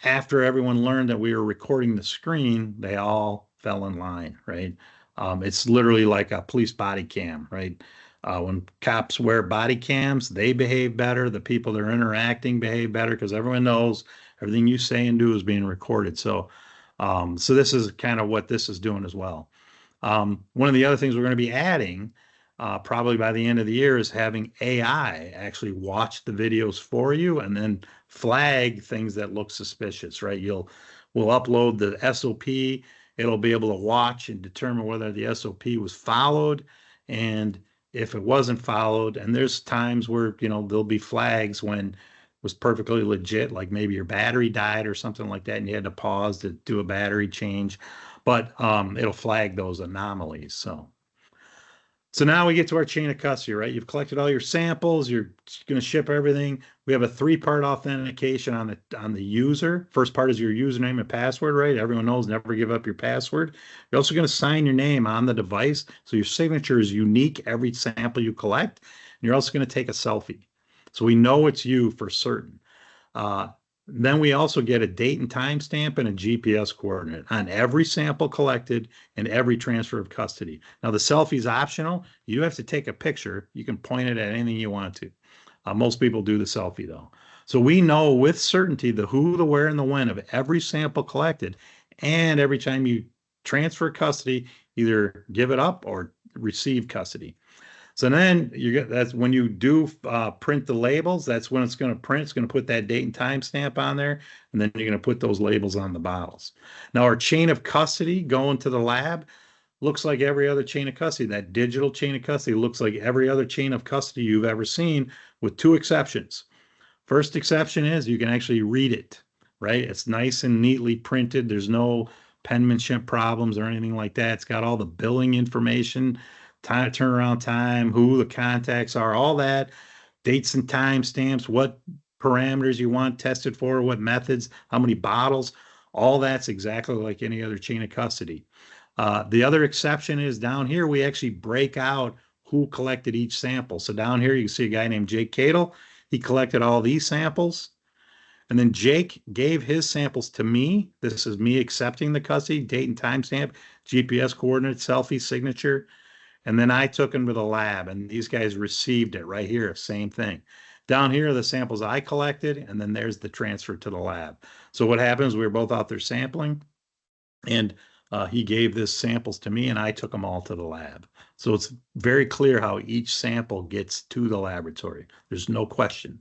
Speaker 5: after everyone learned that we were recording the screen, they all fell in line, right? It's literally like a police body cam, right? When cops wear body cams, they behave better. The people that are interacting behave better because everyone knows everything you say and do is being recorded. So this is kind of what this is doing as well. One of the other things we're going to be adding probably by the end of the year is having AI actually watch the videos for you and then flag things that look suspicious, right? We'll upload the SOP. It'll be able to watch and determine whether the SOP was followed, and if it wasn't followed. And there's times where, there'll be flags when was perfectly legit, like maybe your battery died or something like that, and you had to pause to do a battery change, but it'll flag those anomalies. So now we get to our chain of custody, right? You've collected all your samples. You're going to ship everything. We have a 3-part authentication on the user. First part is your username and password, right? Everyone knows never give up your password. You're also going to sign your name on the device, so your signature is unique every sample you collect. And you're also going to take a selfie, so we know it's you for certain. Then we also get a date and time stamp and a GPS coordinate on every sample collected and every transfer of custody. Now, the selfie is optional. You have to take a picture. You can point it at anything you want to. Most people do the selfie, though. So we know with certainty the who, the where, and the when of every sample collected. And every time you transfer custody, either give it up or receive custody. So then that's when you do print the labels. That's when it's going to print. It's going to put that date and time stamp on there, and then you're going to put those labels on the bottles. Now, our chain of custody going to the lab looks like every other chain of custody. That digital chain of custody looks like every other chain of custody you've ever seen, with 2 exceptions. First exception is you can actually read it, right? It's nice and neatly printed. There's no penmanship problems or anything like that. It's got all the billing information, time, turnaround time, who the contacts are, all that, dates and time stamps, what parameters you want tested for, what methods, how many bottles, all that's exactly like any other chain of custody. The other exception is down here, we actually break out who collected each sample. So down here, you can see a guy named Jake Cadle. He collected all these samples. And then Jake gave his samples to me. This is me accepting the custody, date and timestamp, GPS coordinates, selfie, signature. And then I took them to the lab, and these guys received it right here, same thing. Down here are the samples I collected, and then there's the transfer to the lab. So what happens, we were both out there sampling, and he gave this samples to me, and I took them all to the lab. So it's very clear how each sample gets to the laboratory. There's no question.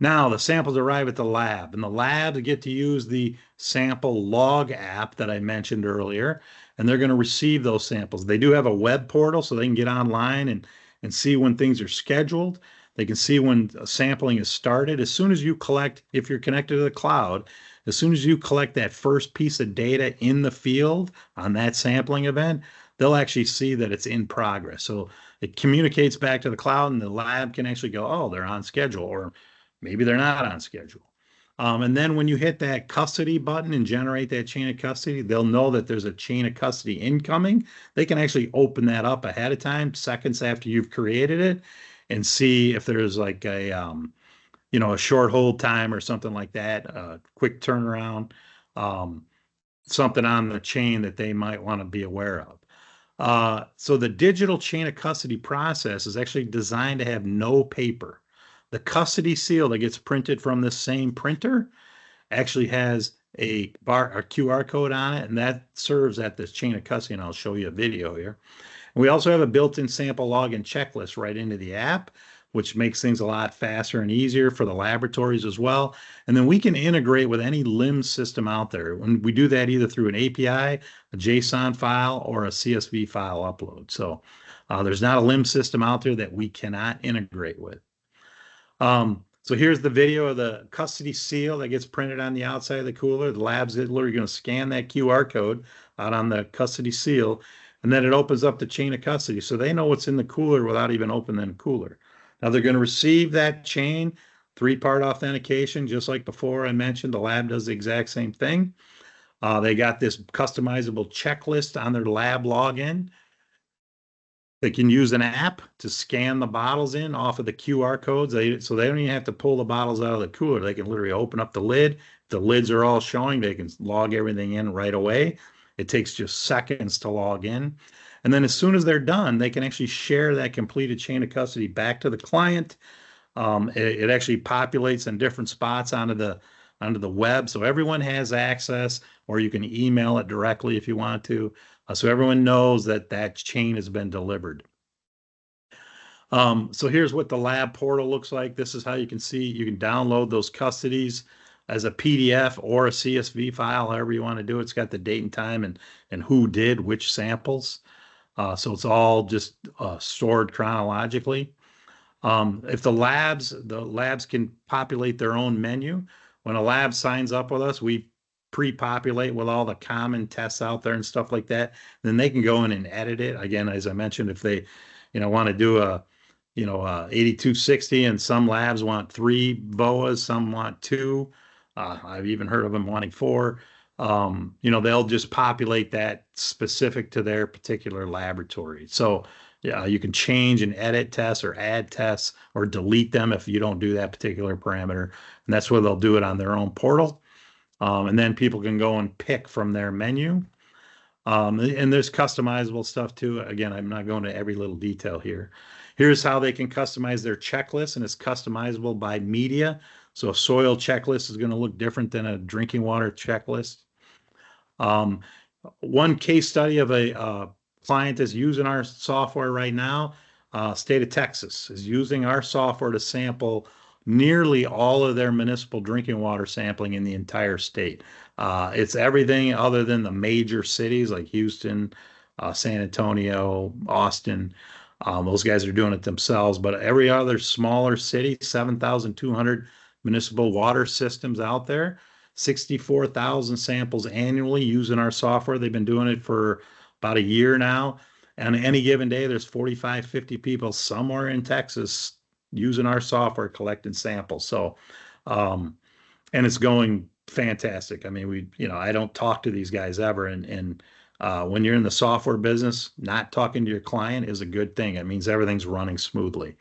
Speaker 5: Now the samples arrive at the lab, and the labs get to use the sample log app that I mentioned earlier, and they're going to receive those samples. They do have a web portal, so they can get online and see when things are scheduled. They can see when sampling is started. As soon as you collect, if you're connected to the cloud, as soon as you collect that first piece of data in the field on that sampling event, they'll actually see that it's in progress. So it communicates back to the cloud, and the lab can actually go, oh, they're on schedule, or maybe they're not on schedule. And then when you hit that custody button and generate that chain of custody, they'll know that there's a chain of custody incoming. They can actually open that up ahead of time, seconds after you've created it, and see if there's like a short hold time or something like that, a quick turnaround, something on the chain that they might want to be aware of. So the digital chain of custody process is actually designed to have no paper. The custody seal that gets printed from the same printer actually has a QR code on it, and that serves at this chain of custody, and I'll show you a video here. And we also have a built-in sample login checklist right into the app, which makes things a lot faster and easier for the laboratories as well. And then we can integrate with any LIMS system out there. When we do that either through an API, a JSON file, or a CSV file upload. So there's not a LIMS system out there that we cannot integrate with. So here's the video of the custody seal that gets printed on the outside of the cooler. The lab's literally going to scan that QR code out on the custody seal, and then it opens up the chain of custody. So they know what's in the cooler without even opening the cooler. Now they're going to receive that chain, 3-part authentication, just like before I mentioned. The lab does the exact same thing. They got this customizable checklist on their lab login. They can use an app to scan the bottles in off of the QR codes. So they don't even have to pull the bottles out of the cooler. They can literally open up the lid. If the lids are all showing, they can log everything in right away. It takes just seconds to log in. And then as soon as they're done, they can actually share that completed chain of custody back to the client. It actually populates in different spots onto the web. So everyone has access, or you can email it directly if you want to. So everyone knows that that chain has been delivered. So here's what the lab portal looks like. This is how you can see, you can download those custodies as a PDF or a CSV file, however you want to do it. It's got the date and time and who did which samples. So it's all just stored chronologically. If the labs can populate their own menu. When a lab signs up with us, we pre-populate with all the common tests out there and stuff like that. Then they can go in and edit it. Again, as I mentioned, if they, want to do a 8260, and some labs want 3 VOAs, some want 2. I've even heard of them wanting 4. They'll just populate that specific to their particular laboratory. So yeah, you can change and edit tests or add tests or delete them if you don't do that particular parameter. And that's where they'll do it on their own portal. And then people can go and pick from their menu. And there's customizable stuff too. Again, I'm not going to every little detail here. Here's how they can customize their checklist, and it's customizable by media. So a soil checklist is going to look different than a drinking water checklist. One case study of a client is using our software right now. State of Texas is using our software to sample nearly all of their municipal drinking water sampling in the entire state. It's everything other than the major cities like Houston, San Antonio, Austin. Those guys are doing it themselves, but every other smaller city, 7,200 municipal water systems out there, 64,000 samples annually using our software. They've been doing it for about a year now. And any given day, there's 45, 50 people somewhere in Texas using our software, collecting samples. So, and it's going fantastic. I mean, I don't talk to these guys ever, and When you're in the software business, not talking to your client is a good thing. It means everything's running smoothly.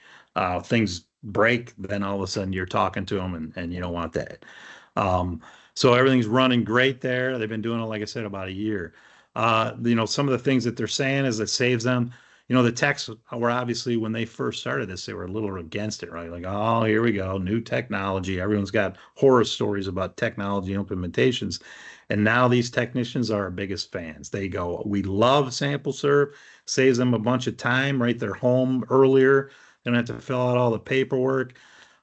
Speaker 5: Things break, then all of a sudden you're talking to them, and you don't want that. So everything's running great there. They've been doing it, like I said, about a year. Some of the things that they're saying is it saves them. The techs were obviously, when they first started this, they were a little against it, right? Like, oh, here we go, new technology. Everyone's got horror stories about technology implementations. And now these technicians are our biggest fans. They go, we love sample serve, saves them a bunch of time, right? They're home earlier. They don't have to fill out all the paperwork.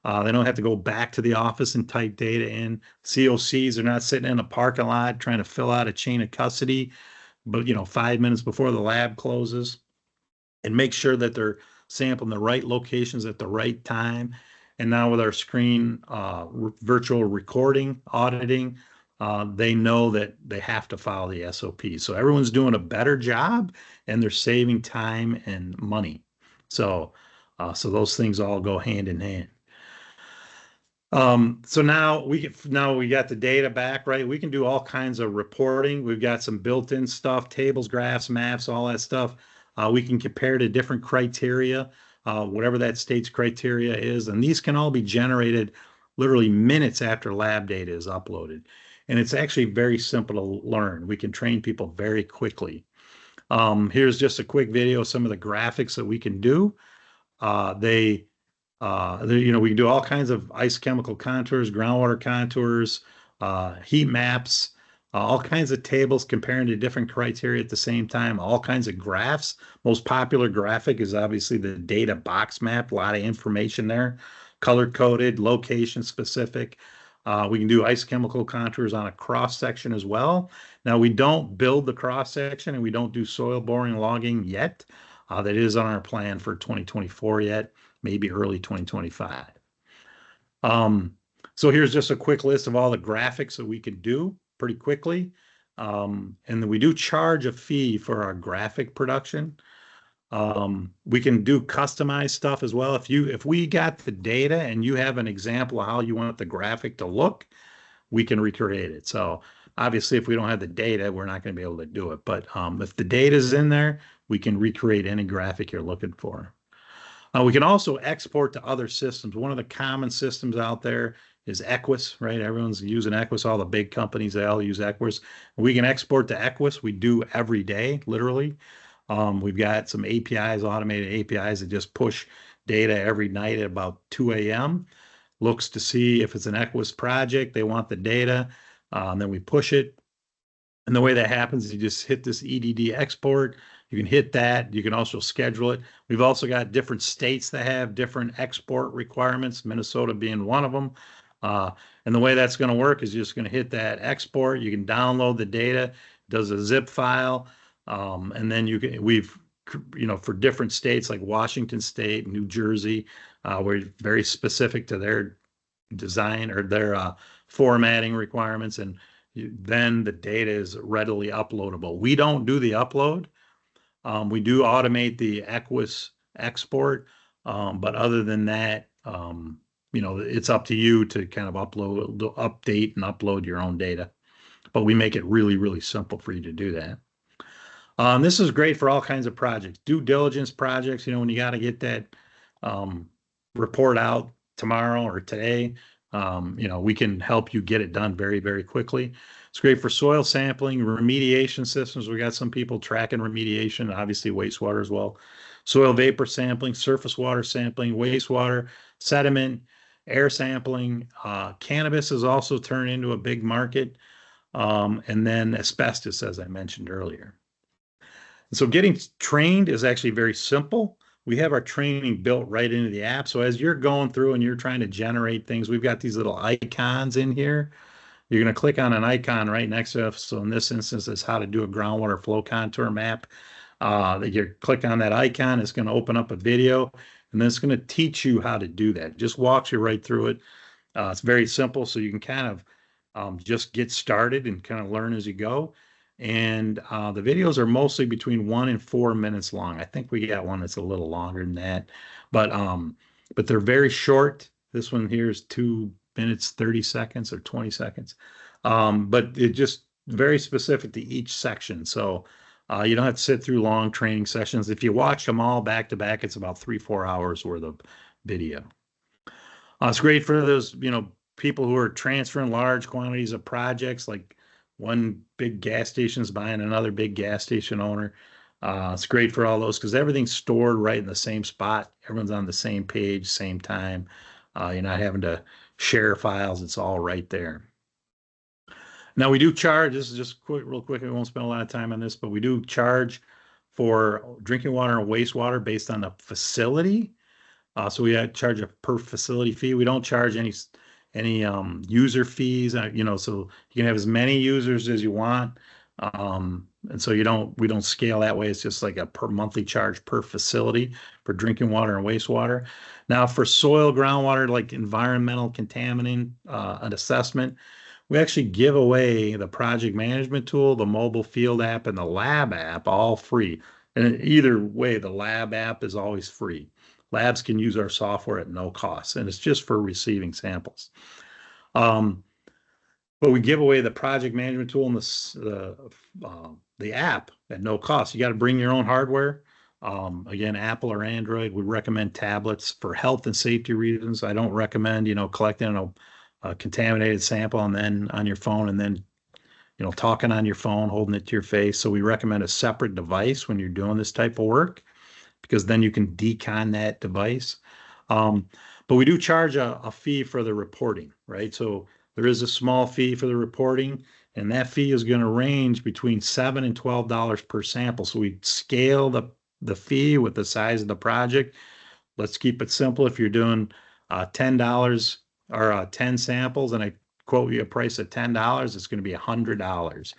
Speaker 5: They don't have to go back to the office and type data in. COCs are not sitting in a parking lot trying to fill out a chain of custody, but 5 minutes before the lab closes, and make sure that they're sampling the right locations at the right time. And now with our screen virtual recording, auditing, they know that they have to follow the SOP. So everyone's doing a better job, and they're saving time and money. So those things all go hand in hand. So now we got the data back, right? We can do all kinds of reporting. We've got some built-in stuff, tables, graphs, maps, all that stuff. We can compare to different criteria, whatever that state's criteria is. And these can all be generated literally minutes after lab data is uploaded. And it's actually very simple to learn. We can train people very quickly. Here's just a quick video of some of the graphics that we can do. We can do all kinds of ice chemical contours, groundwater contours, heat maps, all kinds of tables comparing to different criteria at the same time, all kinds of graphs. Most popular graphic is obviously the data box map, a lot of information there, color coded, location specific. We can do ice chemical contours on a cross section as well. Now, we don't build the cross section, and we don't do soil boring logging yet. That is on our plan for 2024 yet, maybe early 2025. So here's just a quick list of all the graphics that we could do pretty quickly. And then we do charge a fee for our graphic production. We can do customized stuff as well. If we got the data and you have an example of how you want the graphic to look, we can recreate it. So obviously, if we don't have the data, we're not going to be able to do it. But if the data is in there, we can recreate any graphic you're looking for. We can also export to other systems. One of the common systems out there is Equus, right? Everyone's using Equus. All the big companies, they all use Equus. We can export to Equus. We do every day, literally. We've got some APIs, automated APIs that just push data every night at about 2 a.m. Looks to see if it's an Equus project. They want the data. Then we push it. And the way that happens is you just hit this EDD export. You can hit that. You can also schedule it. We've also got different states that have different export requirements, Minnesota being one of them. And the way that's going to work is you're just going to hit that export. You can download the data, it does a zip file. And then for different states like Washington State, New Jersey, we're very specific to their design or their formatting requirements. And then the data is readily uploadable. We don't do the upload. We do automate the Equus export, but other than that, it's up to you to kind of update and upload your own data. But we make it really, really simple for you to do that. This is great for all kinds of projects, due diligence projects. When you got to get that report out tomorrow or today, we can help you get it done very, very quickly. It's great for soil sampling, remediation systems. We got some people tracking remediation, obviously wastewater as well. Soil vapor sampling, surface water sampling, wastewater, sediment, air sampling. Cannabis has also turned into a big market. And then asbestos, as I mentioned earlier. And so getting trained is actually very simple. We have our training built right into the app. So as you're going through and you're trying to generate things, we've got these little icons in here. You're going to click on an icon right next to it. So in this instance, it's how to do a groundwater flow contour map. You click on that icon, it's going to open up a video, and then it's going to teach you how to do that. It just walks you right through it. It's very simple, so you can kind of just get started and kind of learn as you go. And the videos are mostly between 1 and 4 minutes long. I think we got one that's a little longer than that, but they're very short. This one here is 2 minutes, 30 seconds or 20 seconds. But it just very specific to each section. So You don't have to sit through long training sessions. If you watch them all back to back, it's about 3-4 hours worth of video. It's great for those, people who are transferring large quantities of projects, like one big gas station is buying another big gas station owner. It's great for all those because everything's stored right in the same spot. Everyone's on the same page, same time. You're not having to share files. It's all right there. Now we do charge, this is just real quick, we won't spend a lot of time on this, but we do charge for drinking water and wastewater based on the facility. So we charge a per facility fee. We don't charge any user fees, so you can have as many users as you want. And so we don't scale that way. It's just like a per monthly charge per facility for drinking water and wastewater. Now for soil, groundwater, like environmental contaminant, an assessment, we actually give away the project management tool, the mobile field app, and the lab app all free. And either way, the lab app is always free. Labs can use our software at no cost, and it's just for receiving samples. But we give away the project management tool and the app at no cost. You got to bring your own hardware. Again, Apple or Android. We recommend tablets for health and safety reasons. I don't recommend, collecting a contaminated sample and then on your phone and then, talking on your phone, holding it to your face. So we recommend a separate device when you're doing this type of work, because then you can decon that device. But we do charge a fee for the reporting, right? So there is a small fee for the reporting, and that fee is going to range between $7 and $12 per sample. So we scale the fee with the size of the project. Let's keep it simple. If you're doing $10 or 10 samples, and I quote you a price of $10, it's going to be $100.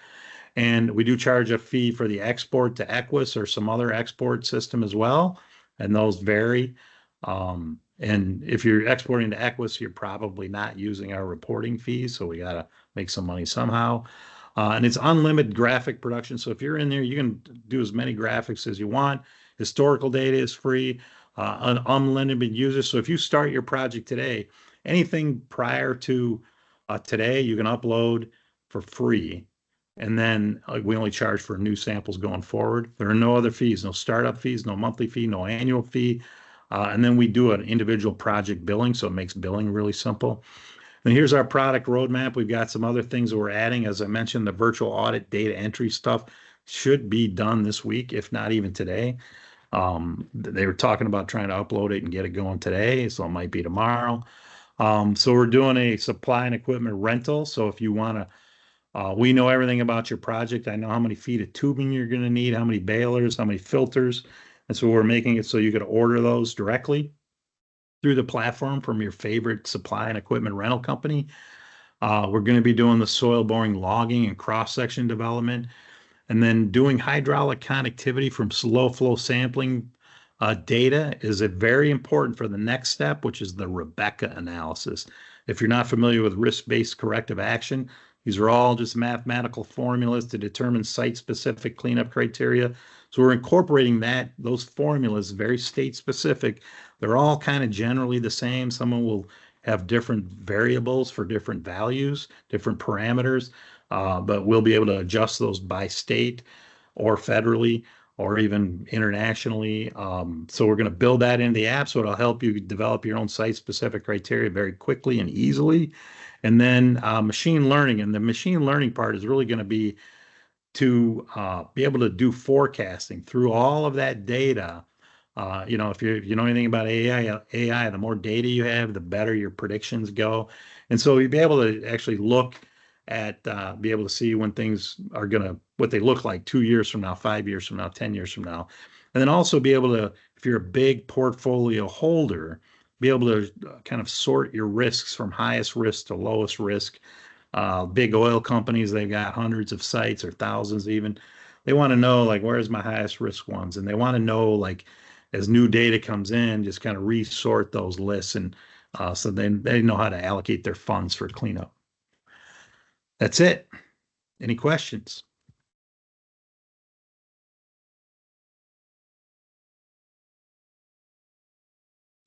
Speaker 5: And we do charge a fee for the export to Equus or some other export system as well, and those vary. And if you're exporting to Equus, you're probably not using our reporting fees, so we got to make some money somehow. And it's unlimited graphic production, so if you're in there, you can do as many graphics as you want. Historical data is free, an unlimited user. So if you start your project today, anything prior to today, you can upload for free. And then we only charge for new samples going forward. There are no other fees, no startup fees, no monthly fee, no annual fee. And then we do an individual project billing, so it makes billing really simple. And here's our product roadmap. We've got some other things that we're adding. As I mentioned, the virtual audit data entry stuff should be done this week, if not even today. They were talking about trying to upload it and get it going today, so it might be tomorrow. So we're doing a supply and equipment rental. So if you want to, we know everything about your project. I know how many feet of tubing you're going to need, how many balers, how many filters. And so we're making it so you could order those directly through the platform from your favorite supply and equipment rental company. We're going to be doing the soil boring logging and cross-section development, and then doing hydraulic connectivity from slow flow sampling data is very important for the next step, which is the Rebecca analysis. If you're not familiar with risk-based corrective action, these are all just mathematical formulas to determine site-specific cleanup criteria. So we're incorporating those formulas, very state-specific. They're all kind of generally the same. Someone will have different variables for different values, different parameters, but we'll be able to adjust those by state or federally or even internationally. So we're going to build that into the app, so it'll help you develop your own site-specific criteria very quickly and easily. And then machine learning, and the machine learning part is really going to be to be able to do forecasting through all of that data. If you know anything about AI, the more data you have, the better your predictions go. And so you'll be able to actually look at, be able to see when things are what they look like 2 years from now, 5 years from now, 10 years from now. And then also be able to, if you're a big portfolio holder, be able to kind of sort your risks from highest risk to lowest risk. Big oil companies, they've got hundreds of sites or thousands even. They want to know, like, where's my highest risk ones? And they want to know, like, as new data comes in, just kind of resort those lists, and so then they know how to allocate their funds for cleanup. That's it. Any questions?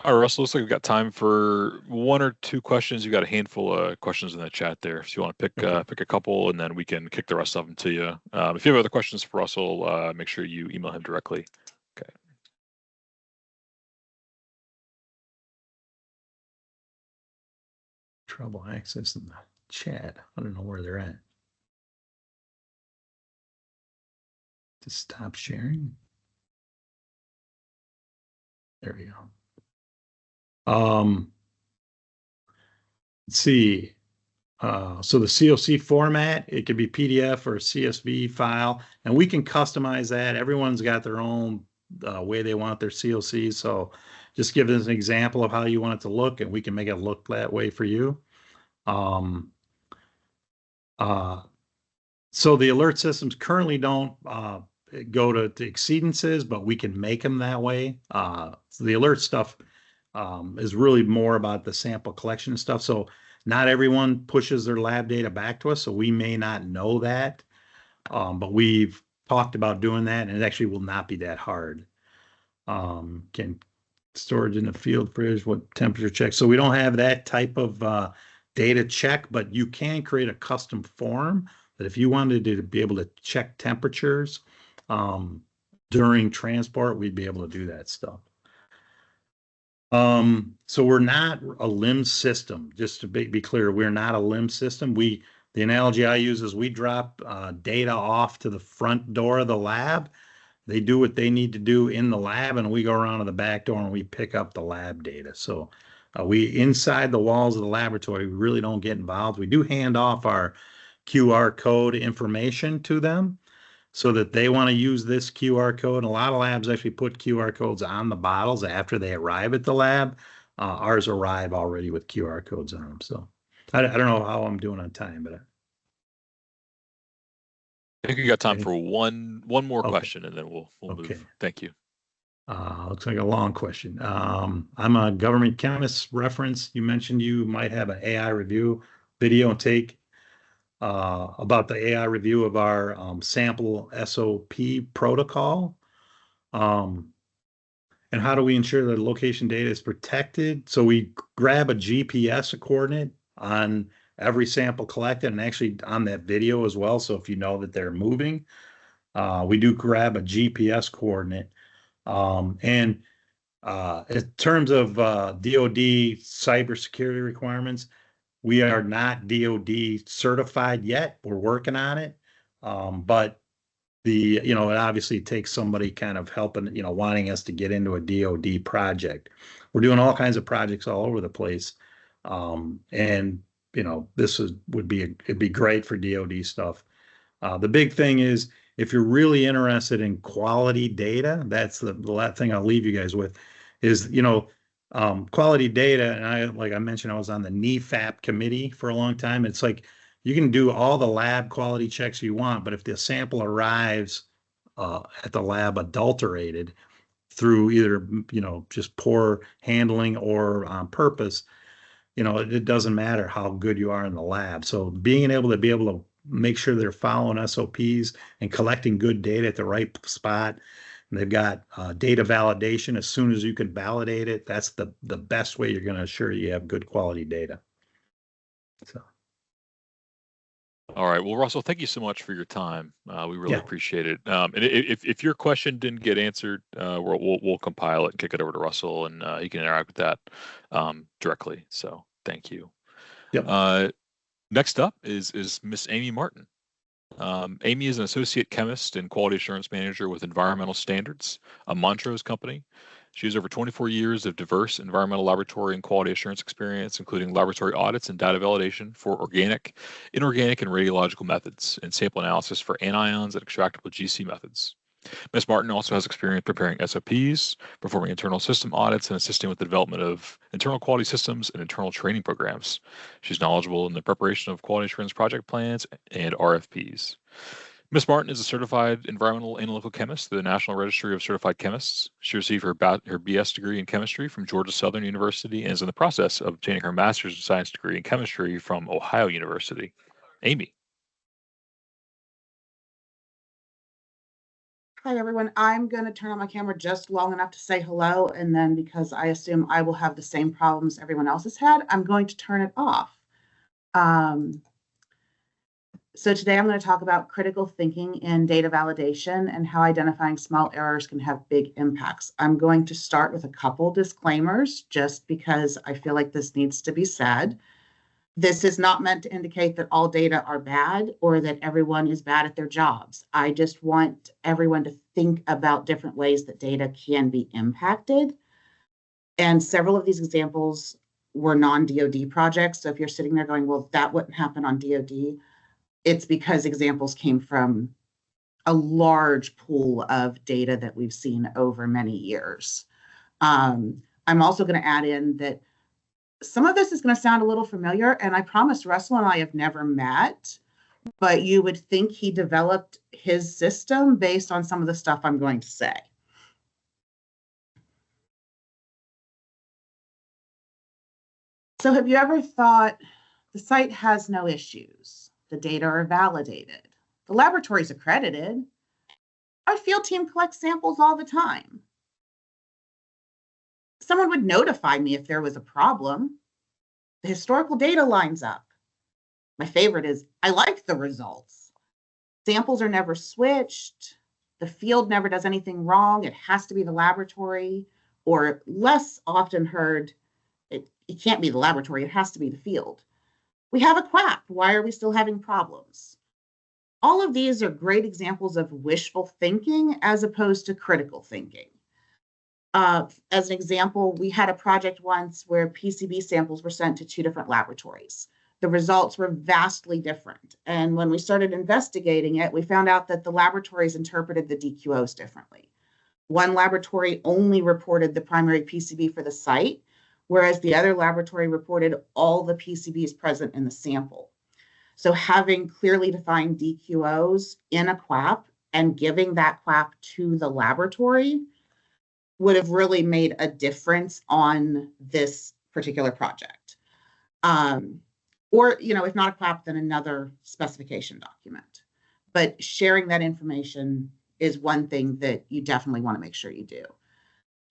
Speaker 2: All right, Russell, looks like we've got time for one or two questions. You've got a handful of questions in the chat there. So you want to pick a couple, and then we can kick the rest of them to you. If you have other questions for Russell, make sure you email him directly. Okay.
Speaker 5: Trouble accessing the chat. I don't know where they're at. Just stop sharing. There we go. Let's see. So the COC format, it could be PDF or CSV file, and we can customize that. Everyone's got their own way they want their COC. So just give us an example of how you want it to look, and we can make it look that way for you. So the alert systems currently don't go to exceedances, but we can make them that way. So the alert stuff is really more about the sample collection stuff. So not everyone pushes their lab data back to us, so we may not know that. But we've talked about doing that, and it actually will not be that hard. Can storage in the field fridge, what temperature check? So we don't have that type of data check, but you can create a custom form that if you wanted to be able to check temperatures during transport, we'd be able to do that stuff. So we're not a LIMS system, just to be clear, we're not a LIMS system. The analogy I use is we drop data off to the front door of the lab. They do what they need to do in the lab, and we go around to the back door and we pick up the lab data. So we inside the walls of the laboratory, we really don't get involved. We do hand off our QR code information to them so that they want to use this QR code. A lot of labs actually put QR codes on the bottles after they arrive at the lab. Ours arrive already with QR codes on them. So I don't know how I'm doing on time, but
Speaker 2: I think you got time for one more
Speaker 5: Okay.
Speaker 2: question, and then we'll
Speaker 5: Okay.
Speaker 2: move. Thank you.
Speaker 5: Looks like a long question. I'm a government chemist reference. You mentioned you might have an AI review video and take about the AI review of our sample SOP protocol. And how do we ensure that location data is protected? So we grab a GPS coordinate on every sample collected and actually on that video as well. So if you know that they're moving, we do grab a GPS coordinate. And in terms of DoD cybersecurity requirements, we are not DoD certified yet. We're working on it. But it obviously takes somebody kind of helping, wanting us to get into a DoD project. We're doing all kinds of projects all over the place. And this it'd be great for DoD stuff. The big thing is, if you're really interested in quality data, that's the last thing I'll leave you guys with is, quality data. And like I mentioned, I was on the NEFAP committee for a long time. It's like, you can do all the lab quality checks you want, but if the sample arrives at the lab adulterated through either, just poor handling or on purpose, it doesn't matter how good you are in the lab. So being able to make sure they're following SOPs and collecting good data at the right spot. And they've got data validation. As soon as you can validate it, that's the best way you're going to assure you have good quality data. So.
Speaker 2: All right. Well, Russell, thank you so much for your time. We really appreciate it. And if your question didn't get answered, we'll compile it and kick it over to Russell, and he can interact with that directly. So thank you.
Speaker 5: Yep.
Speaker 2: Next up is Miss Amy Martin. Amy is an associate chemist and quality assurance manager with Environmental Standards, a Montrose company. She has over 24 years of diverse environmental laboratory and quality assurance experience, including laboratory audits and data validation for organic, inorganic, and radiological methods, and sample analysis for anions and extractable GC methods. Ms. Martin also has experience preparing SOPs, performing internal system audits, and assisting with the development of internal quality systems and internal training programs. She's knowledgeable in the preparation of quality assurance project plans and RFPs. Ms. Martin is a certified environmental analytical chemist through the National Registry of Certified Chemists. She received her BS degree in chemistry from Georgia Southern University and is in the process of obtaining her master's in science degree in chemistry from Ohio University. Amy.
Speaker 6: Hi, everyone. I'm going to turn on my camera just long enough to say hello, and then because I assume I will have the same problems everyone else has had, I'm going to turn it off. So today I'm going to talk about critical thinking in data validation and how identifying small errors can have big impacts. I'm going to start with a couple disclaimers just because I feel like this needs to be said. This is not meant to indicate that all data are bad or that everyone is bad at their jobs. I just want everyone to think about different ways that data can be impacted. And several of these examples were non-DoD projects. So if you're sitting there going, well, that wouldn't happen on DoD, it's because examples came from a large pool of data that we've seen over many years. I'm also going to add in that some of this is going to sound a little familiar, and I promise Russell and I have never met, but you would think he developed his system based on some of the stuff I'm going to say. So have you ever thought the site has no issues? The data are validated. The laboratory is accredited. Our field team collects samples all the time. Someone would notify me if there was a problem. The historical data lines up. My favorite is, I like the results. Samples are never switched. The field never does anything wrong. It has to be the laboratory, or less often heard, it can't be the laboratory. It has to be the field. We have a QAP. Why are we still having problems? All of these are great examples of wishful thinking as opposed to critical thinking. As an example, we had a project once where PCB samples were sent to 2 different laboratories. The results were vastly different. And when we started investigating it, we found out that the laboratories interpreted the DQOs differently. One laboratory only reported the primary PCB for the site, whereas the other laboratory reported all the PCBs present in the sample. So having clearly defined DQOs in a QAP and giving that QAP to the laboratory would have really made a difference on this particular project. Or, if not a QAP, then another specification document. But sharing that information is one thing that you definitely want to make sure you do.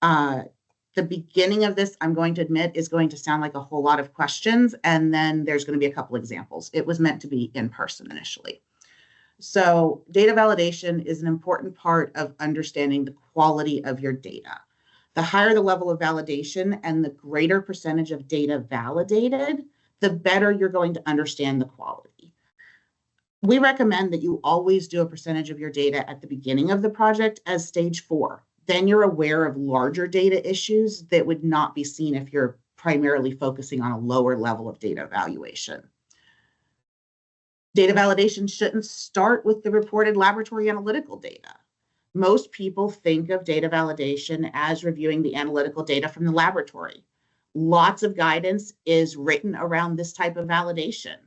Speaker 6: The beginning of this, I'm going to admit, is going to sound like a whole lot of questions, and then there's going to be a couple examples. It was meant to be in person initially. So data validation is an important part of understanding the quality of your data. The higher the level of validation and the greater percentage of data validated, the better you're going to understand the quality. We recommend that you always do a percentage of your data at the beginning of the project as stage 4. Then you're aware of larger data issues that would not be seen if you're primarily focusing on a lower level of data evaluation. Data validation shouldn't start with the reported laboratory analytical data. Most people think of data validation as reviewing the analytical data from the laboratory. Lots of guidance is written around this type of validation,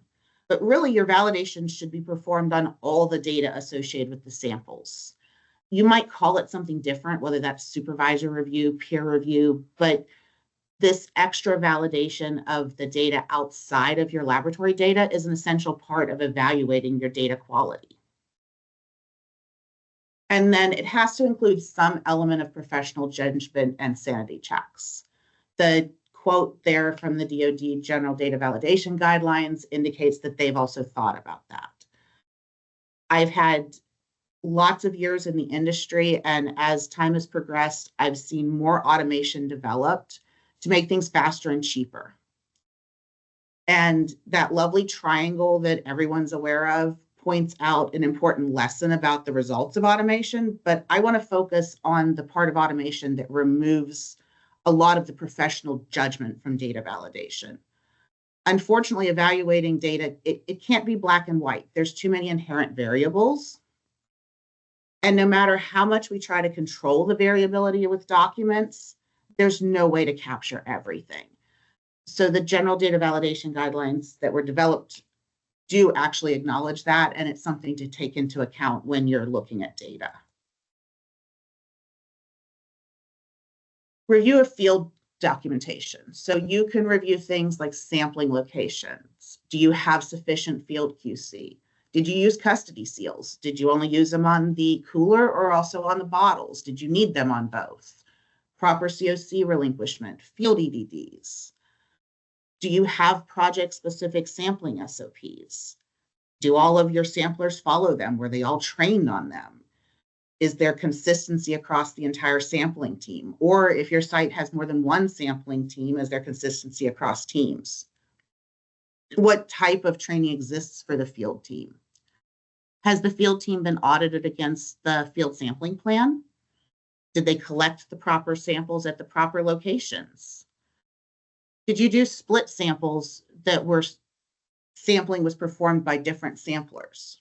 Speaker 6: but really your validation should be performed on all the data associated with the samples. You might call it something different, whether that's supervisor review, peer review, but this extra validation of the data outside of your laboratory data is an essential part of evaluating your data quality. And then it has to include some element of professional judgment and sanity checks. The quote there from the DoD General Data Validation Guidelines indicates that they've also thought about that. I've had lots of years in the industry, and as time has progressed, I've seen more automation developed to make things faster and cheaper. And that lovely triangle that everyone's aware of points out an important lesson about the results of automation, but I want to focus on the part of automation that removes a lot of the professional judgment from data validation. Unfortunately, evaluating data, it can't be black and white. There's too many inherent variables. And no matter how much we try to control the variability with documents, there's no way to capture everything. So the general data validation guidelines that were developed do actually acknowledge that, and it's something to take into account when you're looking at data. Review of field documentation. So you can review things like sampling locations. Do you have sufficient field QC? Did you use custody seals? Did you only use them on the cooler or also on the bottles? Did you need them on both? Proper COC relinquishment, field EDDs. Do you have project-specific sampling SOPs? Do all of your samplers follow them? Were they all trained on them? Is there consistency across the entire sampling team? Or if your site has more than one sampling team, is there consistency across teams? What type of training exists for the field team? Has the field team been audited against the field sampling plan? Did they collect the proper samples at the proper locations? Did you do split samples that were sampling was performed by different samplers?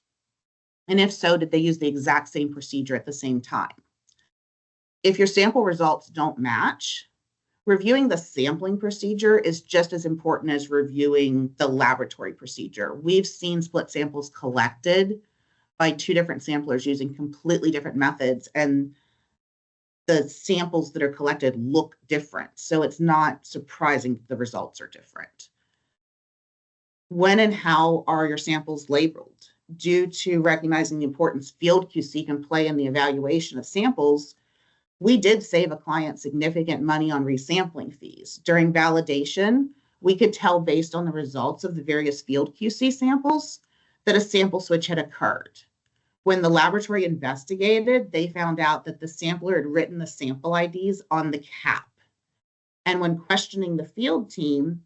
Speaker 6: And if so, did they use the exact same procedure at the same time? If your sample results don't match, reviewing the sampling procedure is just as important as reviewing the laboratory procedure. We've seen split samples collected by two different samplers using completely different methods, and the samples that are collected look different. So it's not surprising that the results are different. When and how are your samples labeled? Due to recognizing the importance field QC can play in the evaluation of samples, we did save a client significant money on resampling fees. During validation, we could tell based on the results of the various field QC samples that a sample switch had occurred. When the laboratory investigated, they found out that the sampler had written the sample IDs on the cap. And when questioning the field team,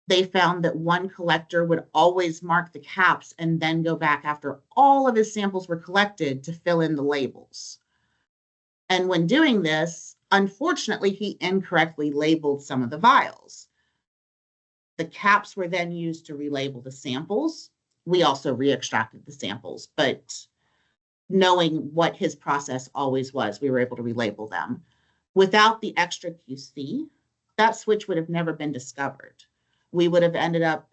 Speaker 6: they found that one collector would always mark the caps and then go back after all of his samples were collected to fill in the labels. And when doing this, unfortunately, he incorrectly labeled some of the vials. The caps were then used to relabel the samples. We also re-extracted the samples, but knowing what his process always was, we were able to relabel them. Without the extra QC, that switch would have never been discovered. We would have ended up,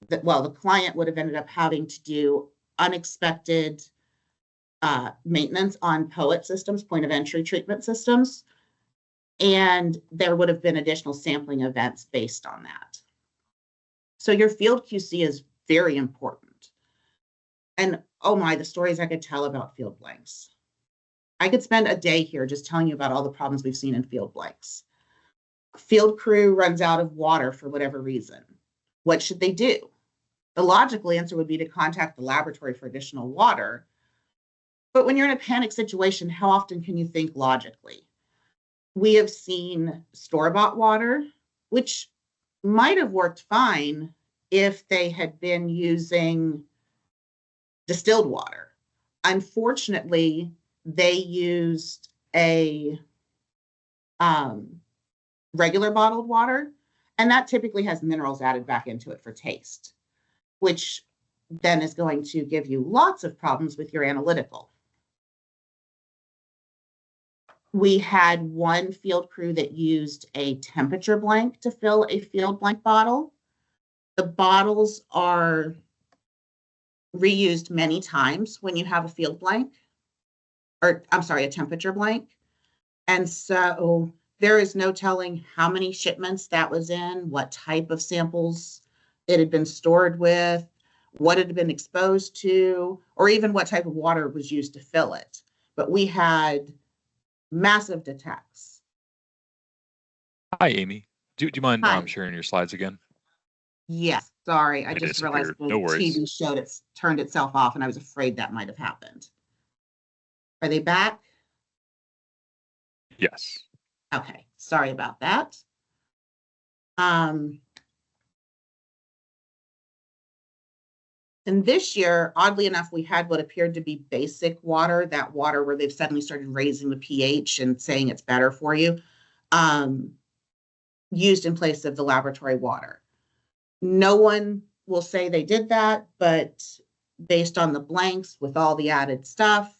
Speaker 6: the client would have ended up having to do unexpected maintenance on POET systems, point of entry treatment systems, and there would have been additional sampling events based on that. So your field QC is very important. And oh my, the stories I could tell about field blanks. I could spend a day here just telling you about all the problems we've seen in field blanks. Field crew runs out of water for whatever reason. What should they do? The logical answer would be to contact the laboratory for additional water. But when you're in a panic situation, how often can you think logically? We have seen store-bought water, which might have worked fine if they had been using distilled water. Unfortunately, they used a regular bottled water, and that typically has minerals added back into it for taste, which then is going to give you lots of problems with your analytical. We had one field crew that used a temperature blank to fill a field blank bottle. The bottles are reused many times when you have a field blank, or I'm sorry, a temperature blank. And so there is no telling how many shipments that was in, what type of samples it had been stored with, what it had been exposed to, or even what type of water was used to fill it. But we had massive detects.
Speaker 2: Hi, Amy. Do you mind
Speaker 6: Hi.
Speaker 2: sharing your slides again?
Speaker 6: Yes, sorry. I
Speaker 2: It
Speaker 6: just realized
Speaker 2: disappeared.
Speaker 6: the
Speaker 2: No worries.
Speaker 6: TV showed it's turned itself off, and I was afraid that might have happened. Are they back?
Speaker 2: Yes.
Speaker 6: Okay, sorry about that. And this year, oddly enough, we had what appeared to be basic water, that water where they've suddenly started raising the pH and saying it's better for you, used in place of the laboratory water. No one will say they did that, but based on the blanks with all the added stuff,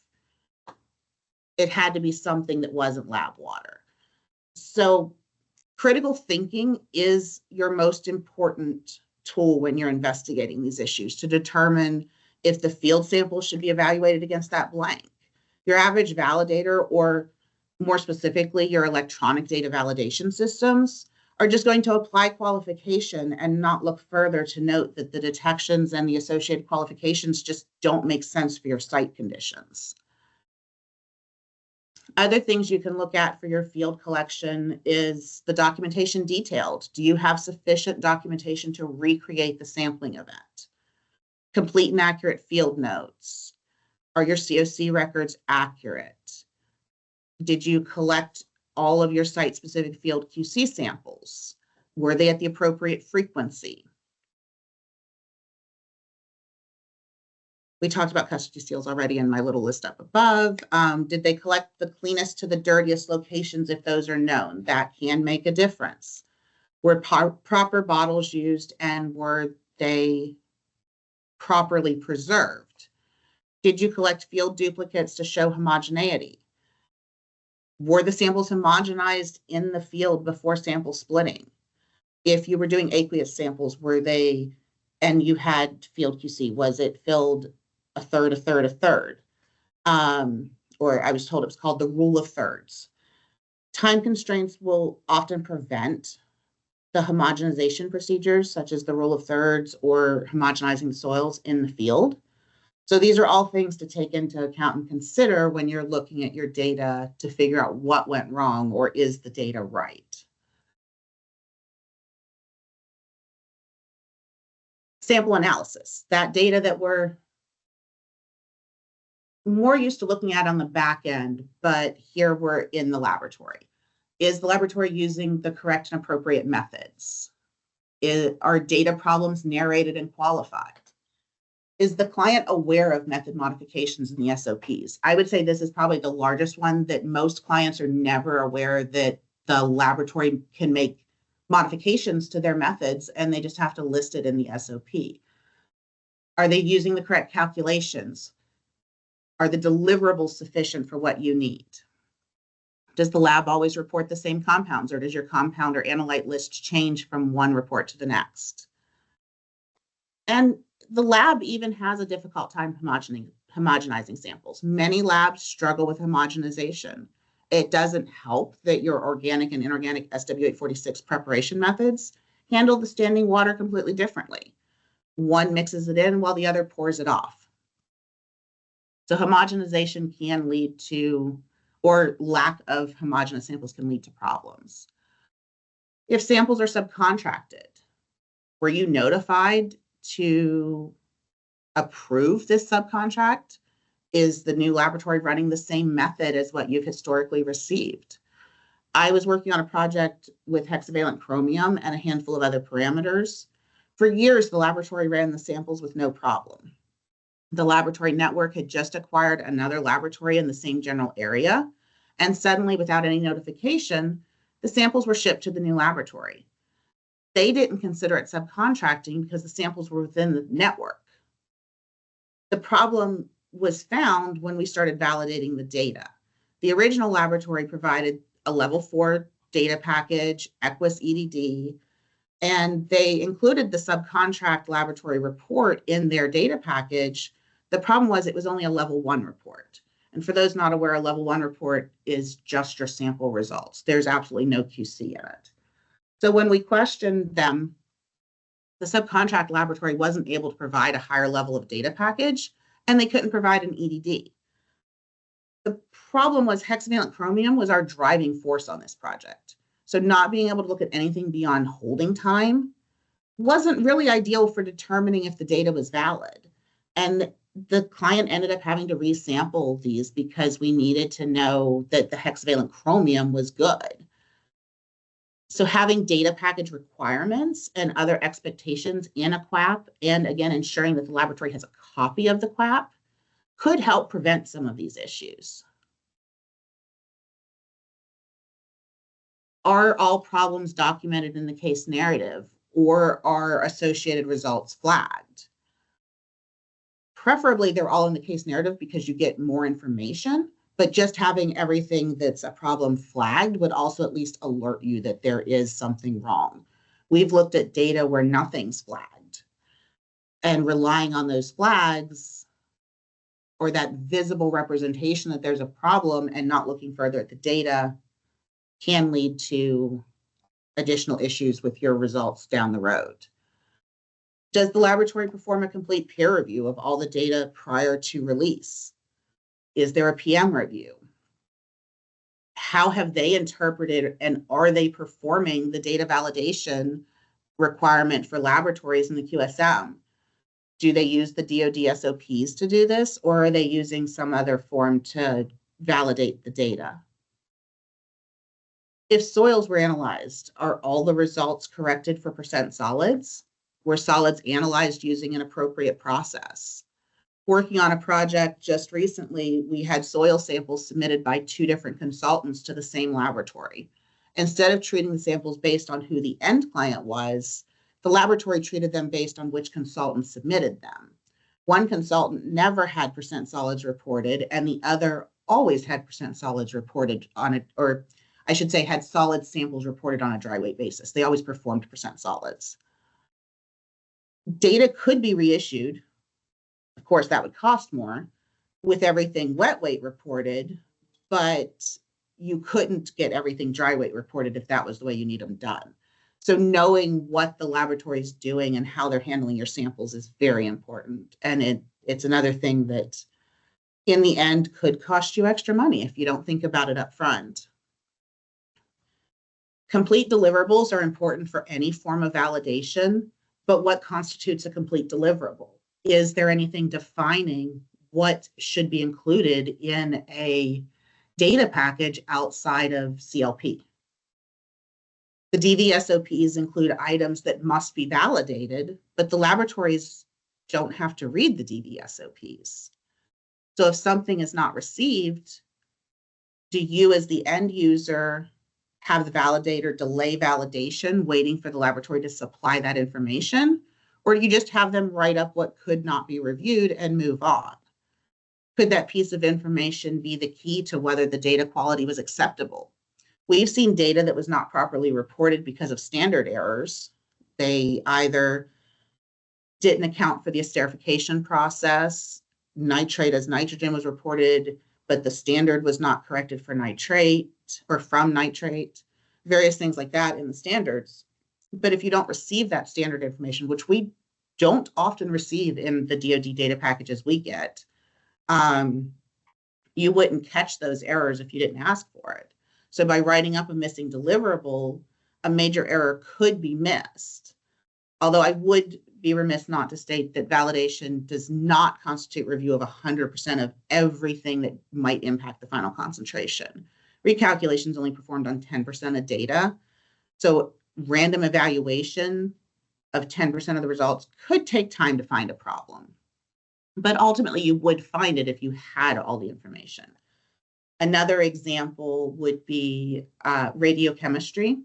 Speaker 6: it had to be something that wasn't lab water. So critical thinking is your most important tool when you're investigating these issues to determine if the field sample should be evaluated against that blank. Your average validator, or more specifically, your electronic data validation systems, are just going to apply qualification and not look further to note that the detections and the associated qualifications just don't make sense for your site conditions. Other things you can look at for your field collection is the documentation detailed. Do you have sufficient documentation to recreate the sampling event? Complete and accurate field notes. Are your COC records accurate? Did you collect all of your site-specific field QC samples? Were they at the appropriate frequency? We talked about custody seals already in my little list up above. Did they collect the cleanest to the dirtiest locations if those are known? That can make a difference. Were proper bottles used and were they properly preserved? Did you collect field duplicates to show homogeneity? Were the samples homogenized in the field before sample splitting? If you were doing aqueous samples, were they, and you had field QC, was it filled a third, a third, a third? Or I was told it was called the rule of thirds. Time constraints will often prevent the homogenization procedures, such as the rule of thirds or homogenizing the soils in the field. So these are all things to take into account and consider when you're looking at your data to figure out what went wrong or is the data right. Sample analysis, that data that we're more used to looking at on the back end, but here we're in the laboratory. Is the laboratory using the correct and appropriate methods? Are data problems narrated and qualified? Is the client aware of method modifications in the SOPs? I would say this is probably the largest one, that most clients are never aware that the laboratory can make modifications to their methods and they just have to list it in the SOP. Are they using the correct calculations? Are the deliverables sufficient for what you need? Does the lab always report the same compounds, or does your compound or analyte list change from one report to the next? And the lab even has a difficult time homogenizing samples. Many labs struggle with homogenization. It doesn't help that your organic and inorganic SW846 preparation methods handle the standing water completely differently. One mixes it in while the other pours it off. So homogenization can lead to, or lack of homogeneous samples can lead to problems. If samples are subcontracted, were you notified to approve this subcontract? Is the new laboratory running the same method as what you've historically received? I was working on a project with hexavalent chromium and a handful of other parameters. For years, the laboratory ran the samples with no problem. The laboratory network had just acquired another laboratory in the same general area, and suddenly, without any notification, the samples were shipped to the new laboratory. They didn't consider it subcontracting because the samples were within the network. The problem was found when we started validating the data. The original laboratory provided a level 4 data package, Equus EDD, and they included the subcontract laboratory report in their data package. The problem was it was only a level 1 report. And for those not aware, a level 1 report is just your sample results. There's absolutely no QC in it. So when we questioned them, the subcontract laboratory wasn't able to provide a higher level of data package, and they couldn't provide an EDD. The problem was hexavalent chromium was our driving force on this project. So not being able to look at anything beyond holding time wasn't really ideal for determining if the data was valid. And the client ended up having to resample these because we needed to know that the hexavalent chromium was good. So having data package requirements and other expectations in a QAP, and again, ensuring that the laboratory has a copy of the QAP, could help prevent some of these issues. Are all problems documented in the case narrative, or are associated results flagged? Preferably, they're all in the case narrative because you get more information, but just having everything that's a problem flagged would also at least alert you that there is something wrong. We've looked at data where nothing's flagged, and relying on those flags or that visible representation that there's a problem and not looking further at the data can lead to additional issues with your results down the road. Does the laboratory perform a complete peer review of all the data prior to release? Is there a PM review? How have they interpreted, and are they performing the data validation requirement for laboratories in the QSM? Do they use the DoD SOPs to do this, or are they using some other form to validate the data? If soils were analyzed, are all the results corrected for percent solids? Were solids analyzed using an appropriate process? Working on a project just recently, we had soil samples submitted by 2 different consultants to the same laboratory. Instead of treating the samples based on who the end client was, the laboratory treated them based on which consultant submitted them. One consultant never had percent solids reported, and the other always had percent solids reported on it, or I should say had solid samples reported on a dry weight basis. They always performed percent solids. Data could be reissued. Of course, that would cost more with everything wet weight reported, but you couldn't get everything dry weight reported if that was the way you need them done. So knowing what the laboratory is doing and how they're handling your samples is very important. And it's another thing that in the end could cost you extra money if you don't think about it up front. Complete deliverables are important for any form of validation, but what constitutes a complete deliverable? Is there anything defining what should be included in a data package outside of CLP? The DV SOPs include items that must be validated, but the laboratories don't have to read the DV SOPs. So if something is not received, do you as the end user have the validator delay validation waiting for the laboratory to supply that information? Or do you just have them write up what could not be reviewed and move on? Could that piece of information be the key to whether the data quality was acceptable? We've seen data that was not properly reported because of standard errors. They either didn't account for the esterification process, nitrate as nitrogen was reported, but the standard was not corrected for nitrate or from nitrate, various things like that in the standards. But if you don't receive that standard information, which we don't often receive in the DoD data packages we get, you wouldn't catch those errors if you didn't ask for it. So by writing up a missing deliverable, a major error could be missed. Although I would be remiss not to state that validation does not constitute review of 100% of everything that might impact the final concentration. Recalculation is only performed on 10% of data. So random evaluation of 10% of the results could take time to find a problem. But ultimately, you would find it if you had all the information. Another example would be radiochemistry.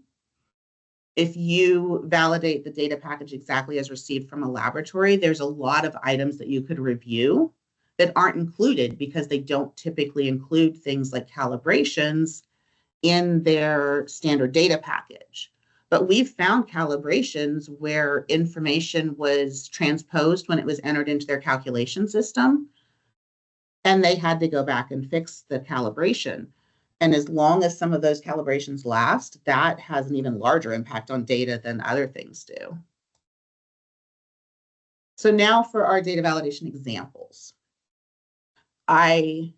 Speaker 6: If you validate the data package exactly as received from a laboratory, there's a lot of items that you could review that aren't included because they don't typically include things like calibrations in their standard data package. But we've found calibrations where information was transposed when it was entered into their calculation system, and they had to go back and fix the calibration. And as long as some of those calibrations last, that has an even larger impact on data than other things do. So now for our data validation examples. I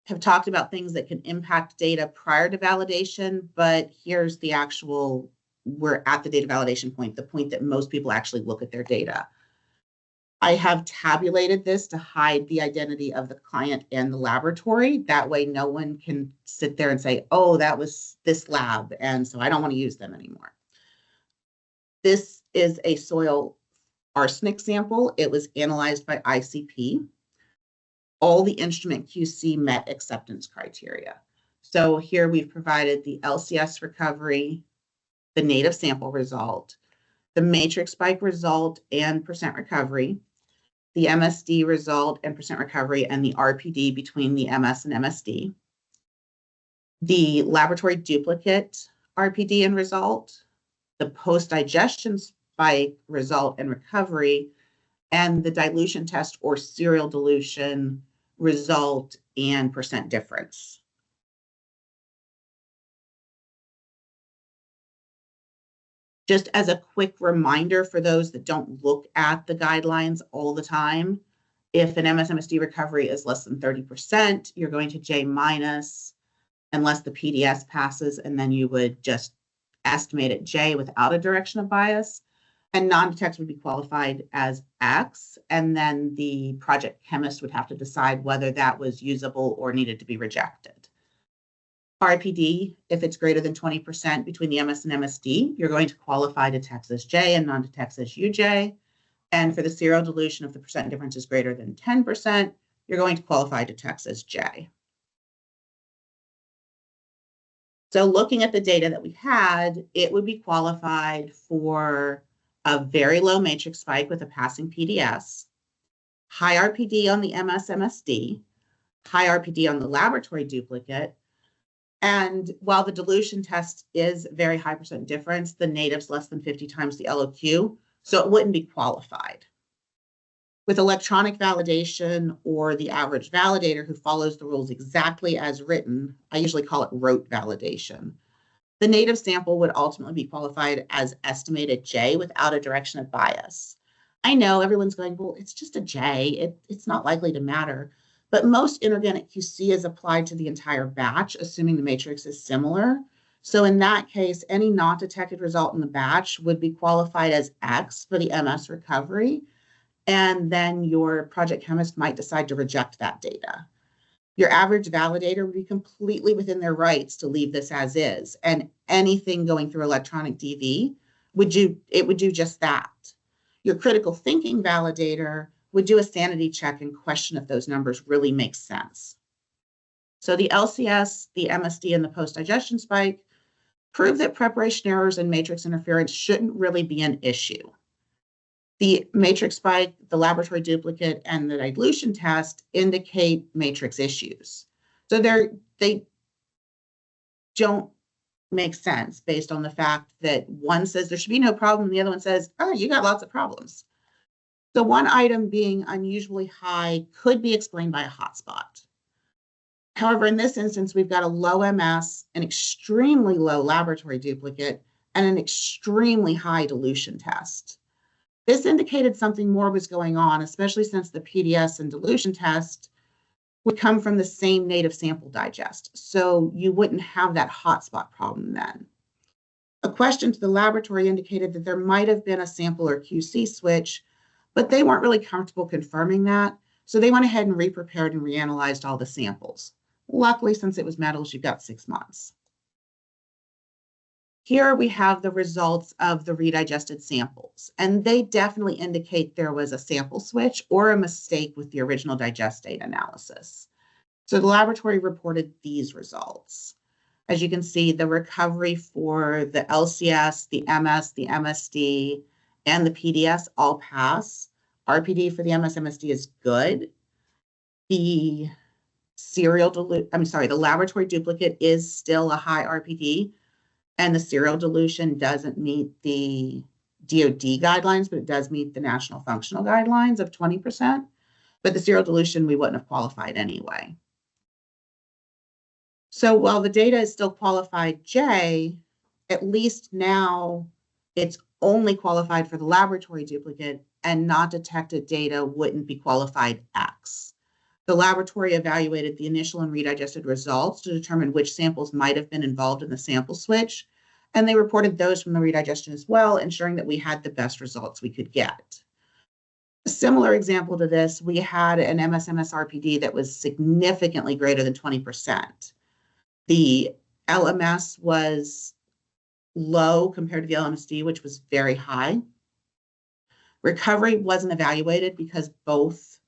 Speaker 6: have talked about things that can impact data prior to validation, but here's the actual, we're at the data validation point, the point that most people actually look at their data. I have tabulated this to hide the identity of the client and the laboratory. That way no one can sit there and say, oh, that was this lab, and so I don't want to use them anymore. This is a soil arsenic sample. It was analyzed by ICP. All the instrument QC met acceptance criteria. So here we've provided the LCS recovery, the native sample result, the matrix spike result and percent recovery, the MSD result and percent recovery, and the RPD between the MS and MSD, the laboratory duplicate RPD and result, the post-digestion spike result and recovery, and the dilution test or serial dilution result and percent difference. Just as a quick reminder for those that don't look at the guidelines all the time, if an MSMSD recovery is less than 30%, you're going to J minus unless the PDS passes, and then you would just estimate at J without a direction of bias. And non-detect would be qualified as X, and then the project chemist would have to decide whether that was usable or needed to be rejected. RIPD, if it's greater than 20% between the MS and MSD, you're going to qualify detects as J and non-detects as UJ. And for the serial dilution, if the percent difference is greater than 10%, you're going to qualify detects as J. So looking at the data that we had, it would be qualified for a very low matrix spike with a passing PDS, high RPD on the MS-MSD, high RPD on the laboratory duplicate, and while the dilution test is very high percent difference, the native's less than 50 times the LOQ, so it wouldn't be qualified. With electronic validation or the average validator who follows the rules exactly as written, I usually call it rote validation, the native sample would ultimately be qualified as estimated J without a direction of bias. I know everyone's going, well, it's just a J. It's not likely to matter. But most inorganic QC is applied to the entire batch, assuming the matrix is similar. So in that case, any not detected result in the batch would be qualified as X for the MS recovery. And then your project chemist might decide to reject that data. Your average validator would be completely within their rights to leave this as is, and anything going through electronic DV would do just that. Your critical thinking validator would do a sanity check and question if those numbers really make sense. So the LCS, the MSD, and the post-digestion spike prove that preparation errors and matrix interference shouldn't really be an issue. The matrix spike, the laboratory duplicate, and the dilution test indicate matrix issues. So they don't make sense based on the fact that one says there should be no problem, and the other one says, oh, you got lots of problems. So one item being unusually high could be explained by a hotspot. However, in this instance, we've got a low MS, an extremely low laboratory duplicate, and an extremely high dilution test. This indicated something more was going on, especially since the PDS and dilution test would come from the same native sample digest. So you wouldn't have that hotspot problem then. A question to the laboratory indicated that there might have been a sample or QC switch, but they weren't really comfortable confirming that. So they went ahead and re-prepared and reanalyzed all the samples. Luckily, since it was metals, you've got 6 months. Here we have the results of the redigested samples, and they definitely indicate there was a sample switch or a mistake with the original digest data analysis. So the laboratory reported these results. As you can see, the recovery for the LCS, the MS, the MSD, and the PDS all pass. RPD for the MS-MSD is good. The the laboratory duplicate is still a high RPD, and the serial dilution doesn't meet the DoD guidelines, but it does meet the national functional guidelines of 20%. But the serial dilution, we wouldn't have qualified anyway. So while the data is still qualified J, at least now it's only qualified for the laboratory duplicate, and not detected data wouldn't be qualified X. The laboratory evaluated the initial and redigested results to determine which samples might have been involved in the sample switch, and they reported those from the redigestion as well, ensuring that we had the best results we could get. A similar example to this, we had an MS-MS RPD that was significantly greater than 20%. The LMS was low compared to the LMSD, which was very high. Recovery wasn't evaluated because both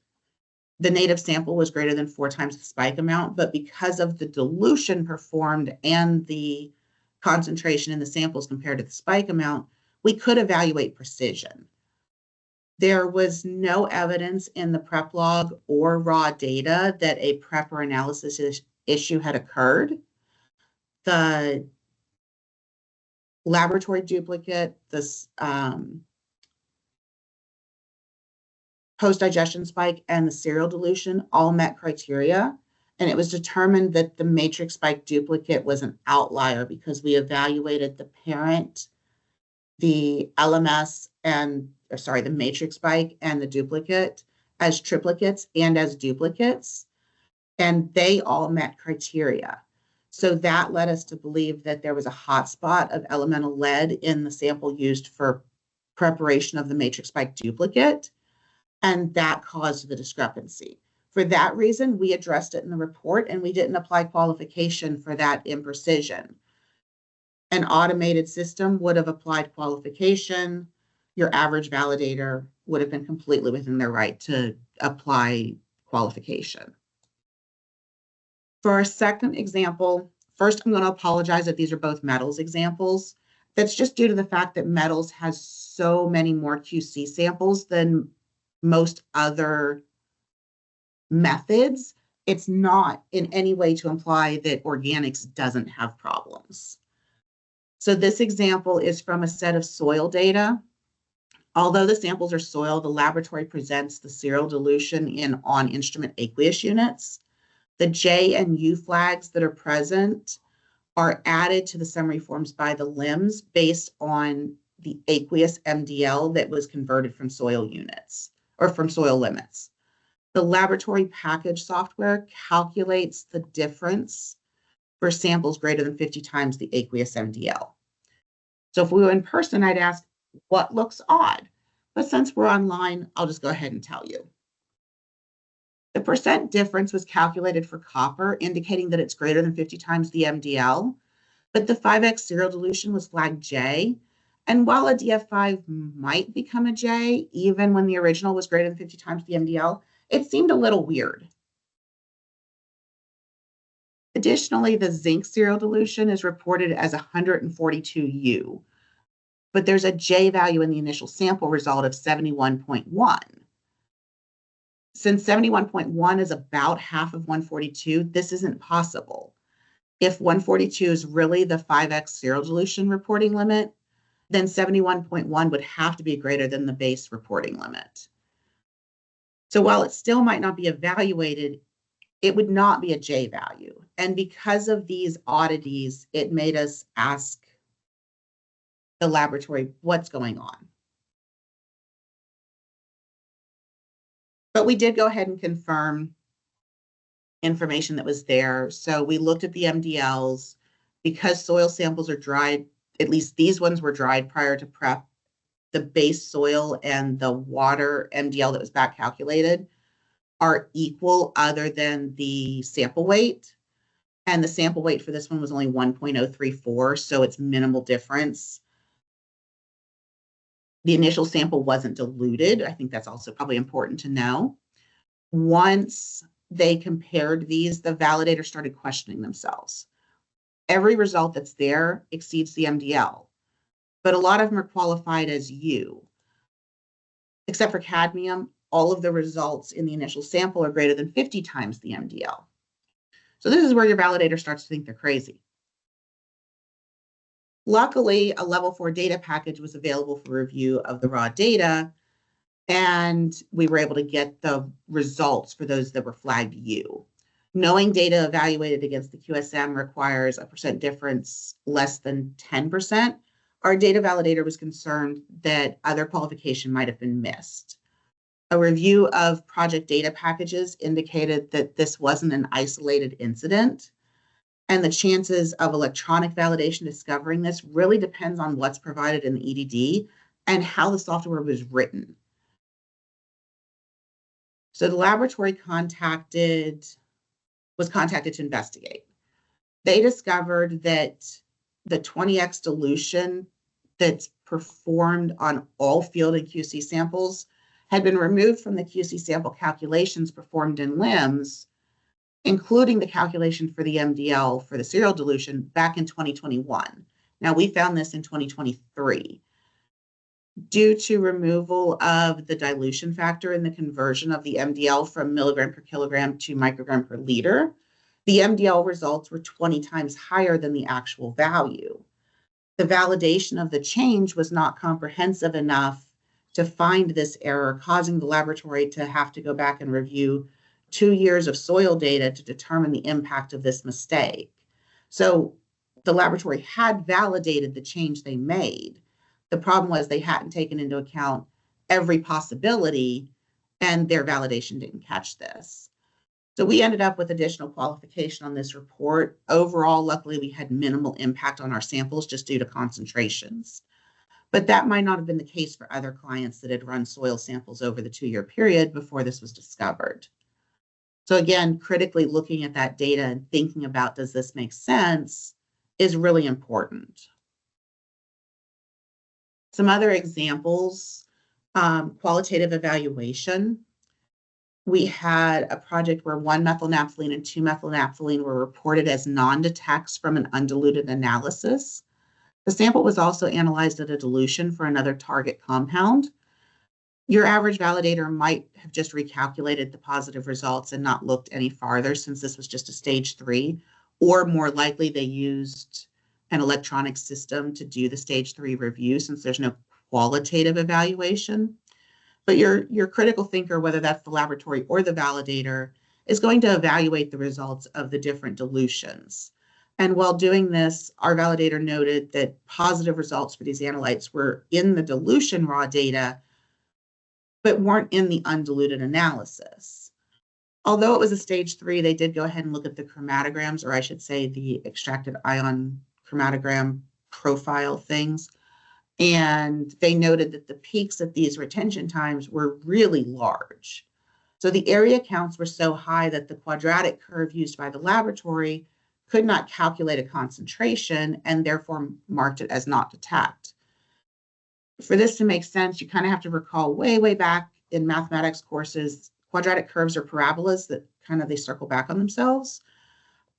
Speaker 6: the native sample was greater than 4 times the spike amount, but because of the dilution performed and the concentration in the samples compared to the spike amount, we could evaluate precision. There was no evidence in the prep log or raw data that a prep or analysis issue had occurred. The laboratory duplicate, this post-digestion spike, and the serial dilution all met criteria, and it was determined that the matrix spike duplicate was an outlier because we evaluated the parent the LMS the matrix spike and the duplicate as triplicates and as duplicates, and they all met criteria. So that led us to believe that there was a hotspot of elemental lead in the sample used for preparation of the matrix spike duplicate, and that caused the discrepancy. For that reason, we addressed it in the report, and we didn't apply qualification for that imprecision. An automated system would have applied qualification. Your average validator would have been completely within their right to apply qualification. For our second example, first I'm going to apologize that these are both metals examples. That's just due to the fact that metals has so many more QC samples than most other methods. It's not in any way to imply that organics doesn't have problems. So this example is from a set of soil data. Although the samples are soil, the laboratory presents the serial dilution in on-instrument aqueous units. The J and U flags that are present are added to the summary forms by the LIMS based on the aqueous MDL that was converted from soil units or from soil limits. The laboratory package software calculates the difference for samples greater than 50 times the aqueous MDL. So if we were in person, I'd ask, what looks odd? But since we're online, I'll just go ahead and tell you. The percent difference was calculated for copper, indicating that it's greater than 50 times the MDL, but the 5x serial dilution was flagged J. And while a DF5 might become a J, even when the original was greater than 50 times the MDL, it seemed a little weird. Additionally, the zinc serial dilution is reported as 142U, but there's a J value in the initial sample result of 71.1. Since 71.1 is about half of 142, this isn't possible. If 142 is really the 5x serial dilution reporting limit, then 71.1 would have to be greater than the base reporting limit. So while it still might not be evaluated, it would not be a J value. And because of these oddities, it made us ask the laboratory what's going on. But we did go ahead and confirm information that was there. So we looked at the MDLs. Because soil samples are dried, at least these ones were dried prior to prep, the base soil and the water MDL that was back calculated are equal other than the sample weight. And the sample weight for this one was only 1.034, so it's minimal difference. The initial sample wasn't diluted. I think that's also probably important to know. Once they compared these, the validator started questioning themselves. Every result that's there exceeds the MDL, but a lot of them are qualified as U. Except for cadmium, all of the results in the initial sample are greater than 50 times the MDL. So this is where your validator starts to think they're crazy. Luckily, a level 4 data package was available for review of the raw data, and we were able to get the results for those that were flagged U. Knowing data evaluated against the QSM requires a percent difference less than 10%. Our data validator was concerned that other qualification might have been missed. A review of project data packages indicated that this wasn't an isolated incident, and the chances of electronic validation discovering this really depends on what's provided in the EDD and how the software was written. So the laboratory was contacted to investigate. They discovered that the 20x dilution that's performed on all field and QC samples had been removed from the QC sample calculations performed in LIMS, including the calculation for the MDL for the serial dilution back in 2021. Now, we found this in 2023. Due to removal of the dilution factor in the conversion of the MDL from milligram per kilogram to microgram per liter, the MDL results were 20 times higher than the actual value. The validation of the change was not comprehensive enough to find this error, causing the laboratory to have to go back and review 2 years of soil data to determine the impact of this mistake. So the laboratory had validated the change they made, The problem was they hadn't taken into account every possibility, and their validation didn't catch this. So we ended up with additional qualification on this report. Overall, luckily, we had minimal impact on our samples just due to concentrations. But that might not have been the case for other clients that had run soil samples over the 2-year period before this was discovered. So again, critically looking at that data and thinking about, does this make sense, is really important. Some other examples, qualitative evaluation. We had a project where 1-methylnaphthalene and 2-methylnaphthalene were reported as non-detects from an undiluted analysis. The sample was also analyzed at a dilution for another target compound. Your average validator might have just recalculated the positive results and not looked any farther, since this was just a stage 3, or more likely they used an electronic system to do the stage 3 review, since there's no qualitative evaluation. But your critical thinker, whether that's the laboratory or the validator, is going to evaluate the results of the different dilutions. And while doing this, our validator noted that positive results for these analytes were in the dilution raw data, but weren't in the undiluted analysis. Although it was a stage 3, they did go ahead and look at the chromatograms, or I should say the extracted ion chromatogram profile things. And they noted that the peaks at these retention times were really large. So the area counts were so high that the quadratic curve used by the laboratory could not calculate a concentration and therefore marked it as not detect. For this to make sense, you kind of have to recall way back in mathematics courses, quadratic curves are parabolas that they circle back on themselves.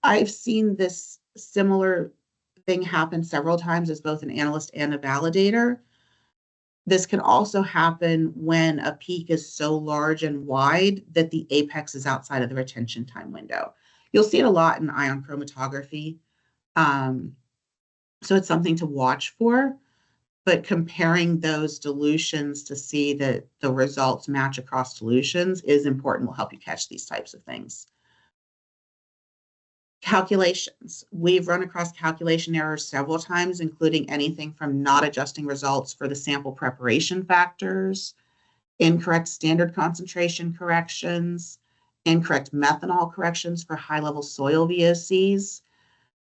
Speaker 6: I've seen this similar thing happen several times as both an analyst and a validator. This can also happen when a peak is so large and wide that the apex is outside of the retention time window. You'll see it a lot in ion chromatography. So it's something to watch for, but comparing those dilutions to see that the results match across dilutions is important, will help you catch these types of things. Calculations. We've run across calculation errors several times, including anything from not adjusting results for the sample preparation factors, incorrect standard concentration corrections, incorrect methanol corrections for high-level soil VOCs.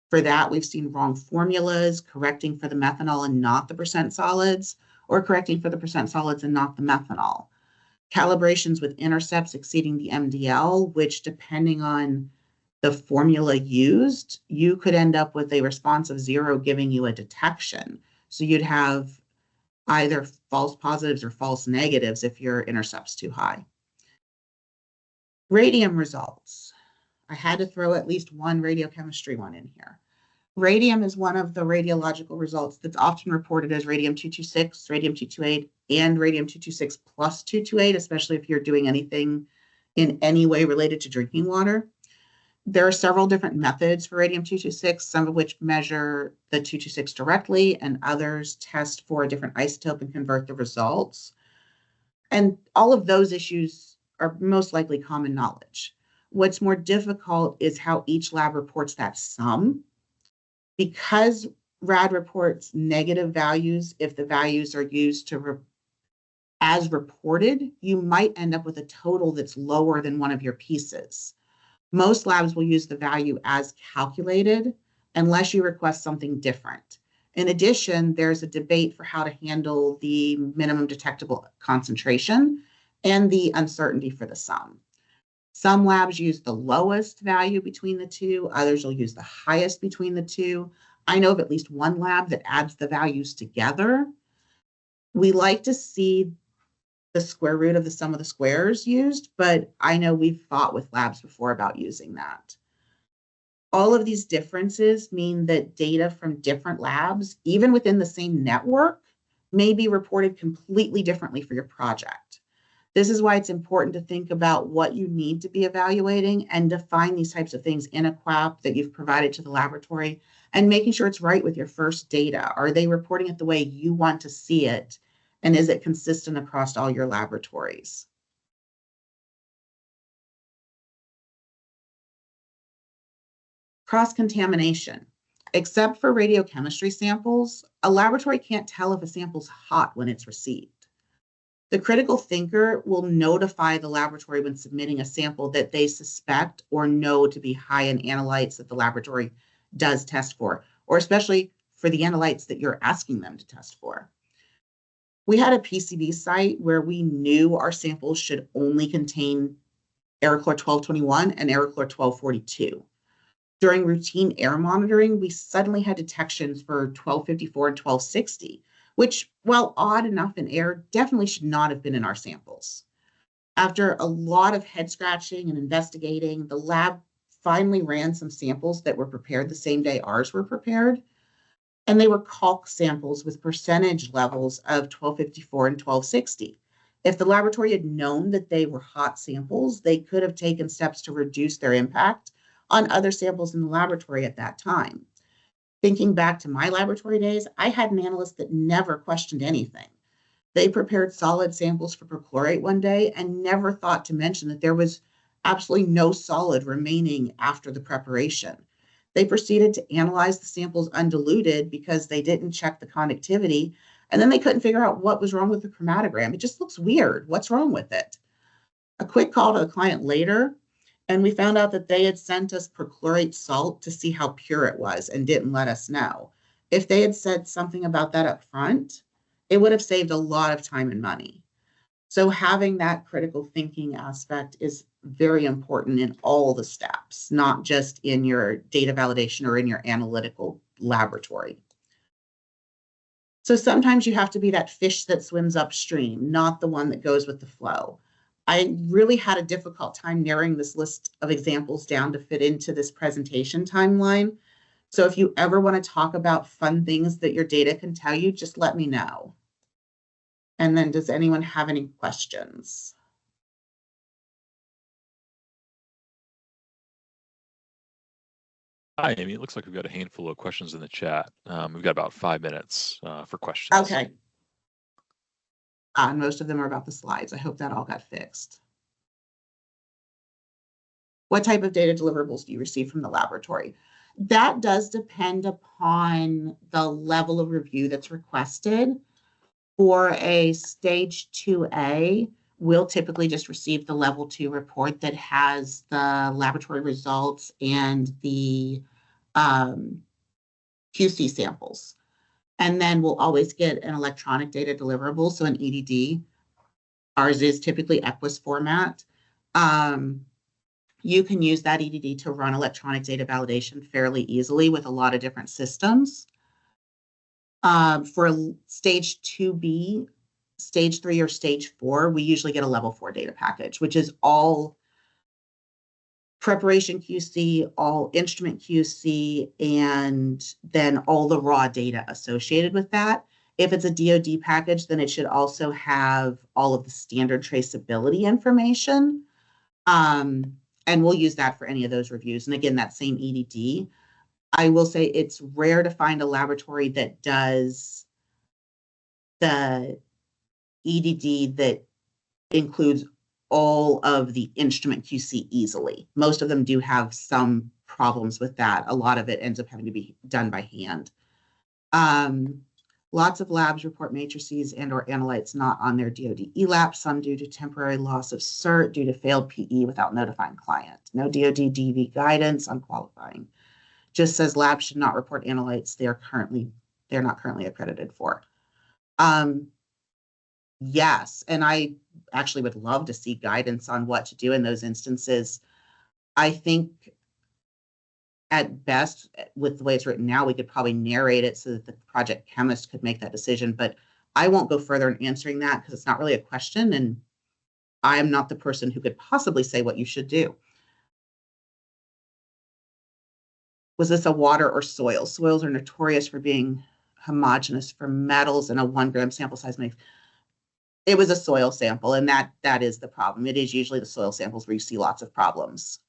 Speaker 6: For that, we've seen wrong formulas, correcting for the methanol and not the percent solids, or correcting for the percent solids and not the methanol. Calibrations with intercepts exceeding the MDL, which depending on the formula used, you could end up with a response of 0 giving you a detection. So you'd have either false positives or false negatives if your intercept's too high. Radium results. I had to throw at least one radiochemistry one in here. Radium is one of the radiological results that's often reported as radium-226, radium-228, and radium-226 plus 228, especially if you're doing anything in any way related to drinking water. There are several different methods for radium-226, some of which measure the 226 directly, and others test for a different isotope and convert the results. And all of those issues are most likely common knowledge. What's more difficult is how each lab reports that sum. Because RAD reports negative values, if the values are used as reported, you might end up with a total that's lower than one of your pieces. Most labs will use the value as calculated unless you request something different. In addition, there's a debate for how to handle the minimum detectable concentration and the uncertainty for the sum. Some labs use the lowest value between the two, others will use the highest between the two. I know of at least one lab that adds the values together. We like to see the square root of the sum of the squares used, but I know we've fought with labs before about using that. All of these differences mean that data from different labs, even within the same network, may be reported completely differently for your project. This is why it's important to think about what you need to be evaluating and define these types of things in a QAP that you've provided to the laboratory and making sure it's right with your first data. Are they reporting it the way you want to see it? And is it consistent across all your laboratories? Cross-contamination. Except for radiochemistry samples, a laboratory can't tell if a sample's hot when it's received. The critical thinker will notify the laboratory when submitting a sample that they suspect or know to be high in analytes that the laboratory does test for, or especially for the analytes that you're asking them to test for. We had a PCB site where we knew our samples should only contain Aerochlor 1221 and Aerochlor 1242. During routine air monitoring, we suddenly had detections for 1254 and 1260, which, while odd enough in air, definitely should not have been in our samples. After a lot of head scratching and investigating, the lab finally ran some samples that were prepared the same day ours were prepared, and they were calc samples with percentage levels of 1254 and 1260. If the laboratory had known that they were hot samples, they could have taken steps to reduce their impact on other samples in the laboratory at that time. Thinking back to my laboratory days, I had an analyst that never questioned anything. They prepared solid samples for perchlorate one day and never thought to mention that there was absolutely no solid remaining after the preparation. They proceeded to analyze the samples undiluted because they didn't check the conductivity, and then they couldn't figure out what was wrong with the chromatogram. It just looks weird. What's wrong with it? A quick call to the client later, and we found out that they had sent us perchlorate salt to see how pure it was and didn't let us know. If they had said something about that up front, it would have saved a lot of time and money. So having that critical thinking aspect is very important in all the steps, not just in your data validation or in your analytical laboratory. So sometimes you have to be that fish that swims upstream, not the one that goes with the flow. I really had a difficult time narrowing this list of examples down to fit into this presentation timeline. So if you ever want to talk about fun things that your data can tell you, just let me know. And then does anyone have any questions?
Speaker 2: Hi, Amy. It looks like we've got a handful of questions in the chat. We've got about 5 minutes for questions.
Speaker 6: Okay. And most of them are about the slides. I hope that all got fixed. What type of data deliverables do you receive from the laboratory? That does depend upon the level of review that's requested. For a stage 2A, we'll typically just receive the level 2 report that has the laboratory results and the QC samples. And then we'll always get an electronic data deliverable, so an EDD. Ours is typically Equus format. You can use that EDD to run electronic data validation fairly easily with a lot of different systems. For stage 2B, stage 3, or stage 4, we usually get a level 4 data package, which is all preparation QC, all instrument QC, and then all the raw data associated with that. If it's a DoD package, then it should also have all of the standard traceability information. And we'll use that for any of those reviews. And again, that same EDD. I will say it's rare to find a laboratory that does the EDD that includes all of the instrument QC easily. Most of them do have some problems with that. A lot of it ends up having to be done by hand. Lots of labs report matrices and or analytes not on their DoD ELAP, some due to temporary loss of cert due to failed PE without notifying client. No DoD DV guidance on qualifying. Just says labs should not report analytes they're not currently accredited for. Yes, and I actually would love to see guidance on what to do in those instances. I think at best, with the way it's written now, we could probably narrate it so that the project chemist could make that decision, but I won't go further in answering that because it's not really a question, and I am not the person who could possibly say what you should do. Was this a water or soil? Soils are notorious for being homogeneous for metals, and a 1 gram sample size makes. It was a soil sample, and that is the problem. It is usually the soil samples where you see lots of problems.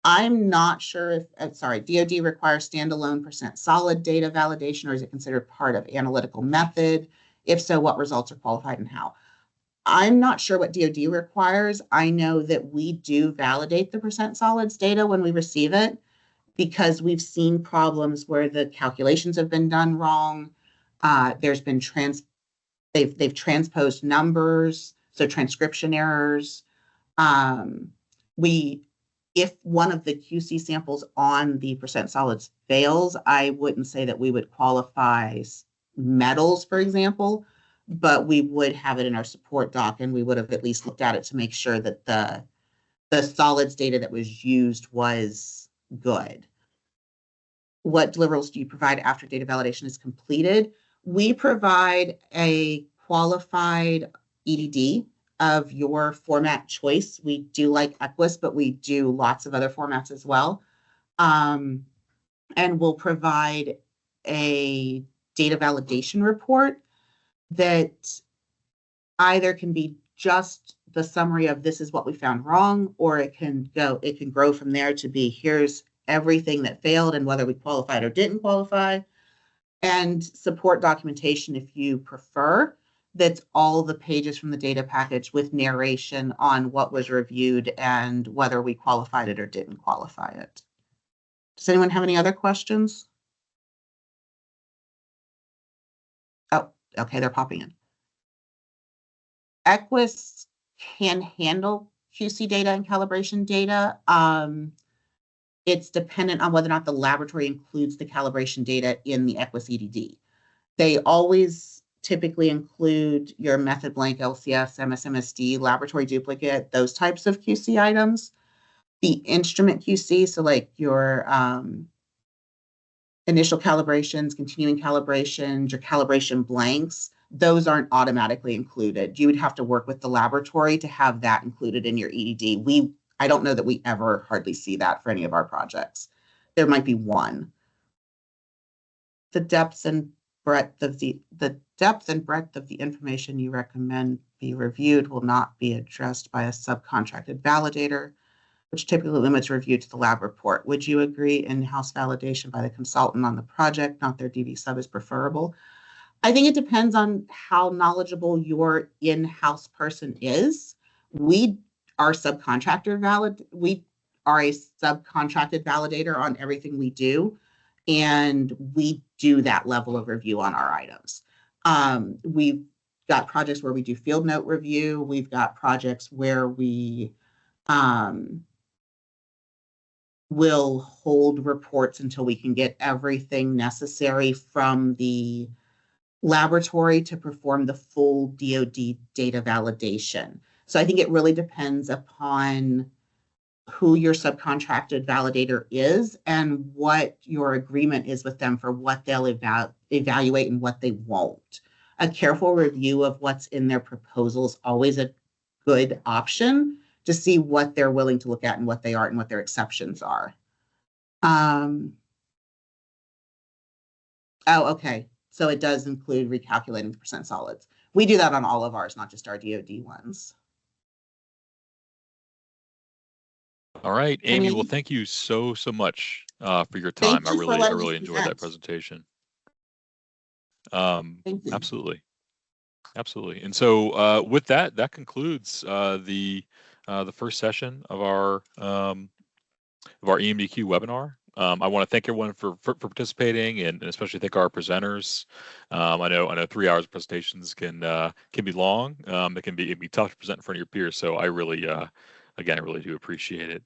Speaker 6: I'm not sure if, DoD requires standalone % solid data validation, or is it considered part of analytical method? If so, what results are qualified and how? I'm not sure what DoD requires. I know that we do validate the percent solids data when we receive it, because we've seen problems where the calculations have been done wrong. There's been they've transposed numbers, so transcription errors. If one of the QC samples on the percent solids fails, I wouldn't say that we would qualify metals, for example, but we would have it in our support doc, and we would have at least looked at it to make sure that the solids data that was used was good. What deliverables do you provide after data validation is completed? We provide a qualified EDD of your format choice. We do like Equus, but we do lots of other formats as well. And we'll provide a data validation report that either can be just the summary of this is what we found wrong, or it can grow from there to be here's everything that failed and whether we qualified or didn't qualify, and support documentation if you prefer. That's all the pages from the data package with narration on what was reviewed and whether we qualified it or didn't qualify it. Does anyone have any other questions? Oh, okay, they're popping in. Equus can handle QC data and calibration data. It's dependent on whether or not the laboratory includes the calibration data in the Equus EDD. They always typically include your method blank, LCS, MSMSD, laboratory duplicate, those types of QC items. The instrument QC, so like your initial calibrations, continuing calibrations, your calibration blanks, those aren't automatically included. You would have to work with the laboratory to have that included in your EDD. I don't know that we ever hardly see that for any of our projects. There might be one. The depth and breadth of the information you recommend be reviewed will not be addressed by a subcontracted validator, which typically limits review to the lab report. Would you agree in-house validation by the consultant on the project, not their DV sub, is preferable? I think it depends on how knowledgeable your in-house person is. We are a subcontracted validator on everything we do, and we do that level of review on our items. We've got projects where we do field note review. We've got projects where we will hold reports until we can get everything necessary from the laboratory to perform the full DoD data validation. So I think it really depends upon who your subcontracted validator is and what your agreement is with them for what they'll evaluate and what they won't. A careful review of what's in their proposal is always a good option to see what they're willing to look at and what they aren't and what their exceptions are. Oh, okay. So it does include recalculating the percent solids. We do that on all of ours, not just our DoD ones.
Speaker 2: All right, Amy. Well, thank you so much for your time. I really enjoyed that presentation. Absolutely. And so with that concludes the first session of our EMDQ webinar. I want to thank everyone for participating, and especially thank our presenters. I know 3 hours of presentations can be long. It can be tough to present in front of your peers. So I really, again, I really do appreciate it.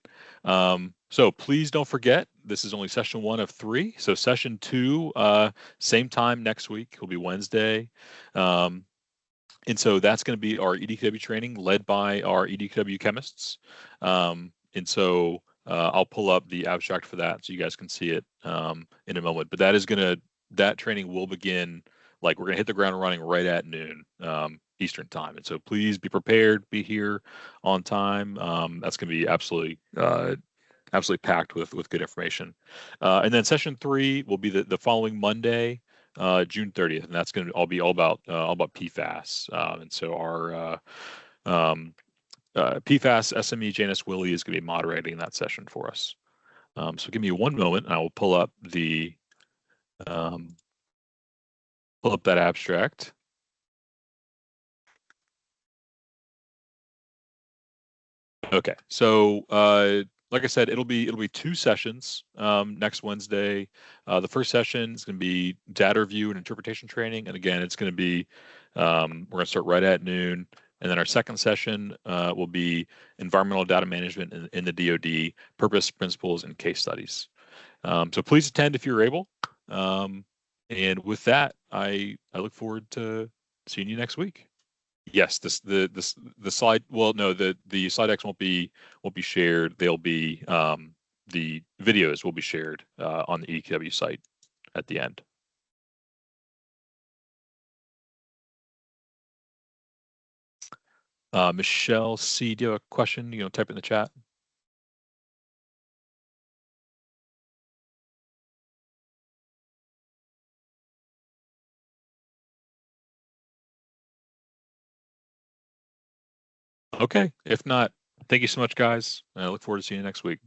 Speaker 2: So please don't forget, this is only session 1 of 3. So session 2, same time next week, will be Wednesday. And so that's going to be our EDQW training led by our EDQW chemists. And so I'll pull up the abstract for that so you guys can see it in a moment. But that training will begin, like, we're going to hit the ground running right at noon Eastern time. And so please be prepared, be here on time. That's going to be absolutely packed with good information. And then session 3 will be the following Monday, June 30th, and that's going to be all about PFAS. And so our PFAS SME Janice Willie is going to be moderating that session for us. So give me one moment, and I will pull up that abstract. Okay, so like I said, it'll be 2 sessions next Wednesday. The first session is going to be data review and interpretation training, and again, it's going to be we're going to start right at noon. And then our second session will be environmental data management in the DoD, purpose, principles, and case studies. So please attend if you're able. And with that, I look forward to seeing you next week. Yes, the slide. Well, no, the slide decks won't be shared. They'll be the videos will be shared on the EKW site at the end. Michelle C, do you have a question? Type in the chat. Okay, if not, thank you so much, guys. I look forward to seeing you next week.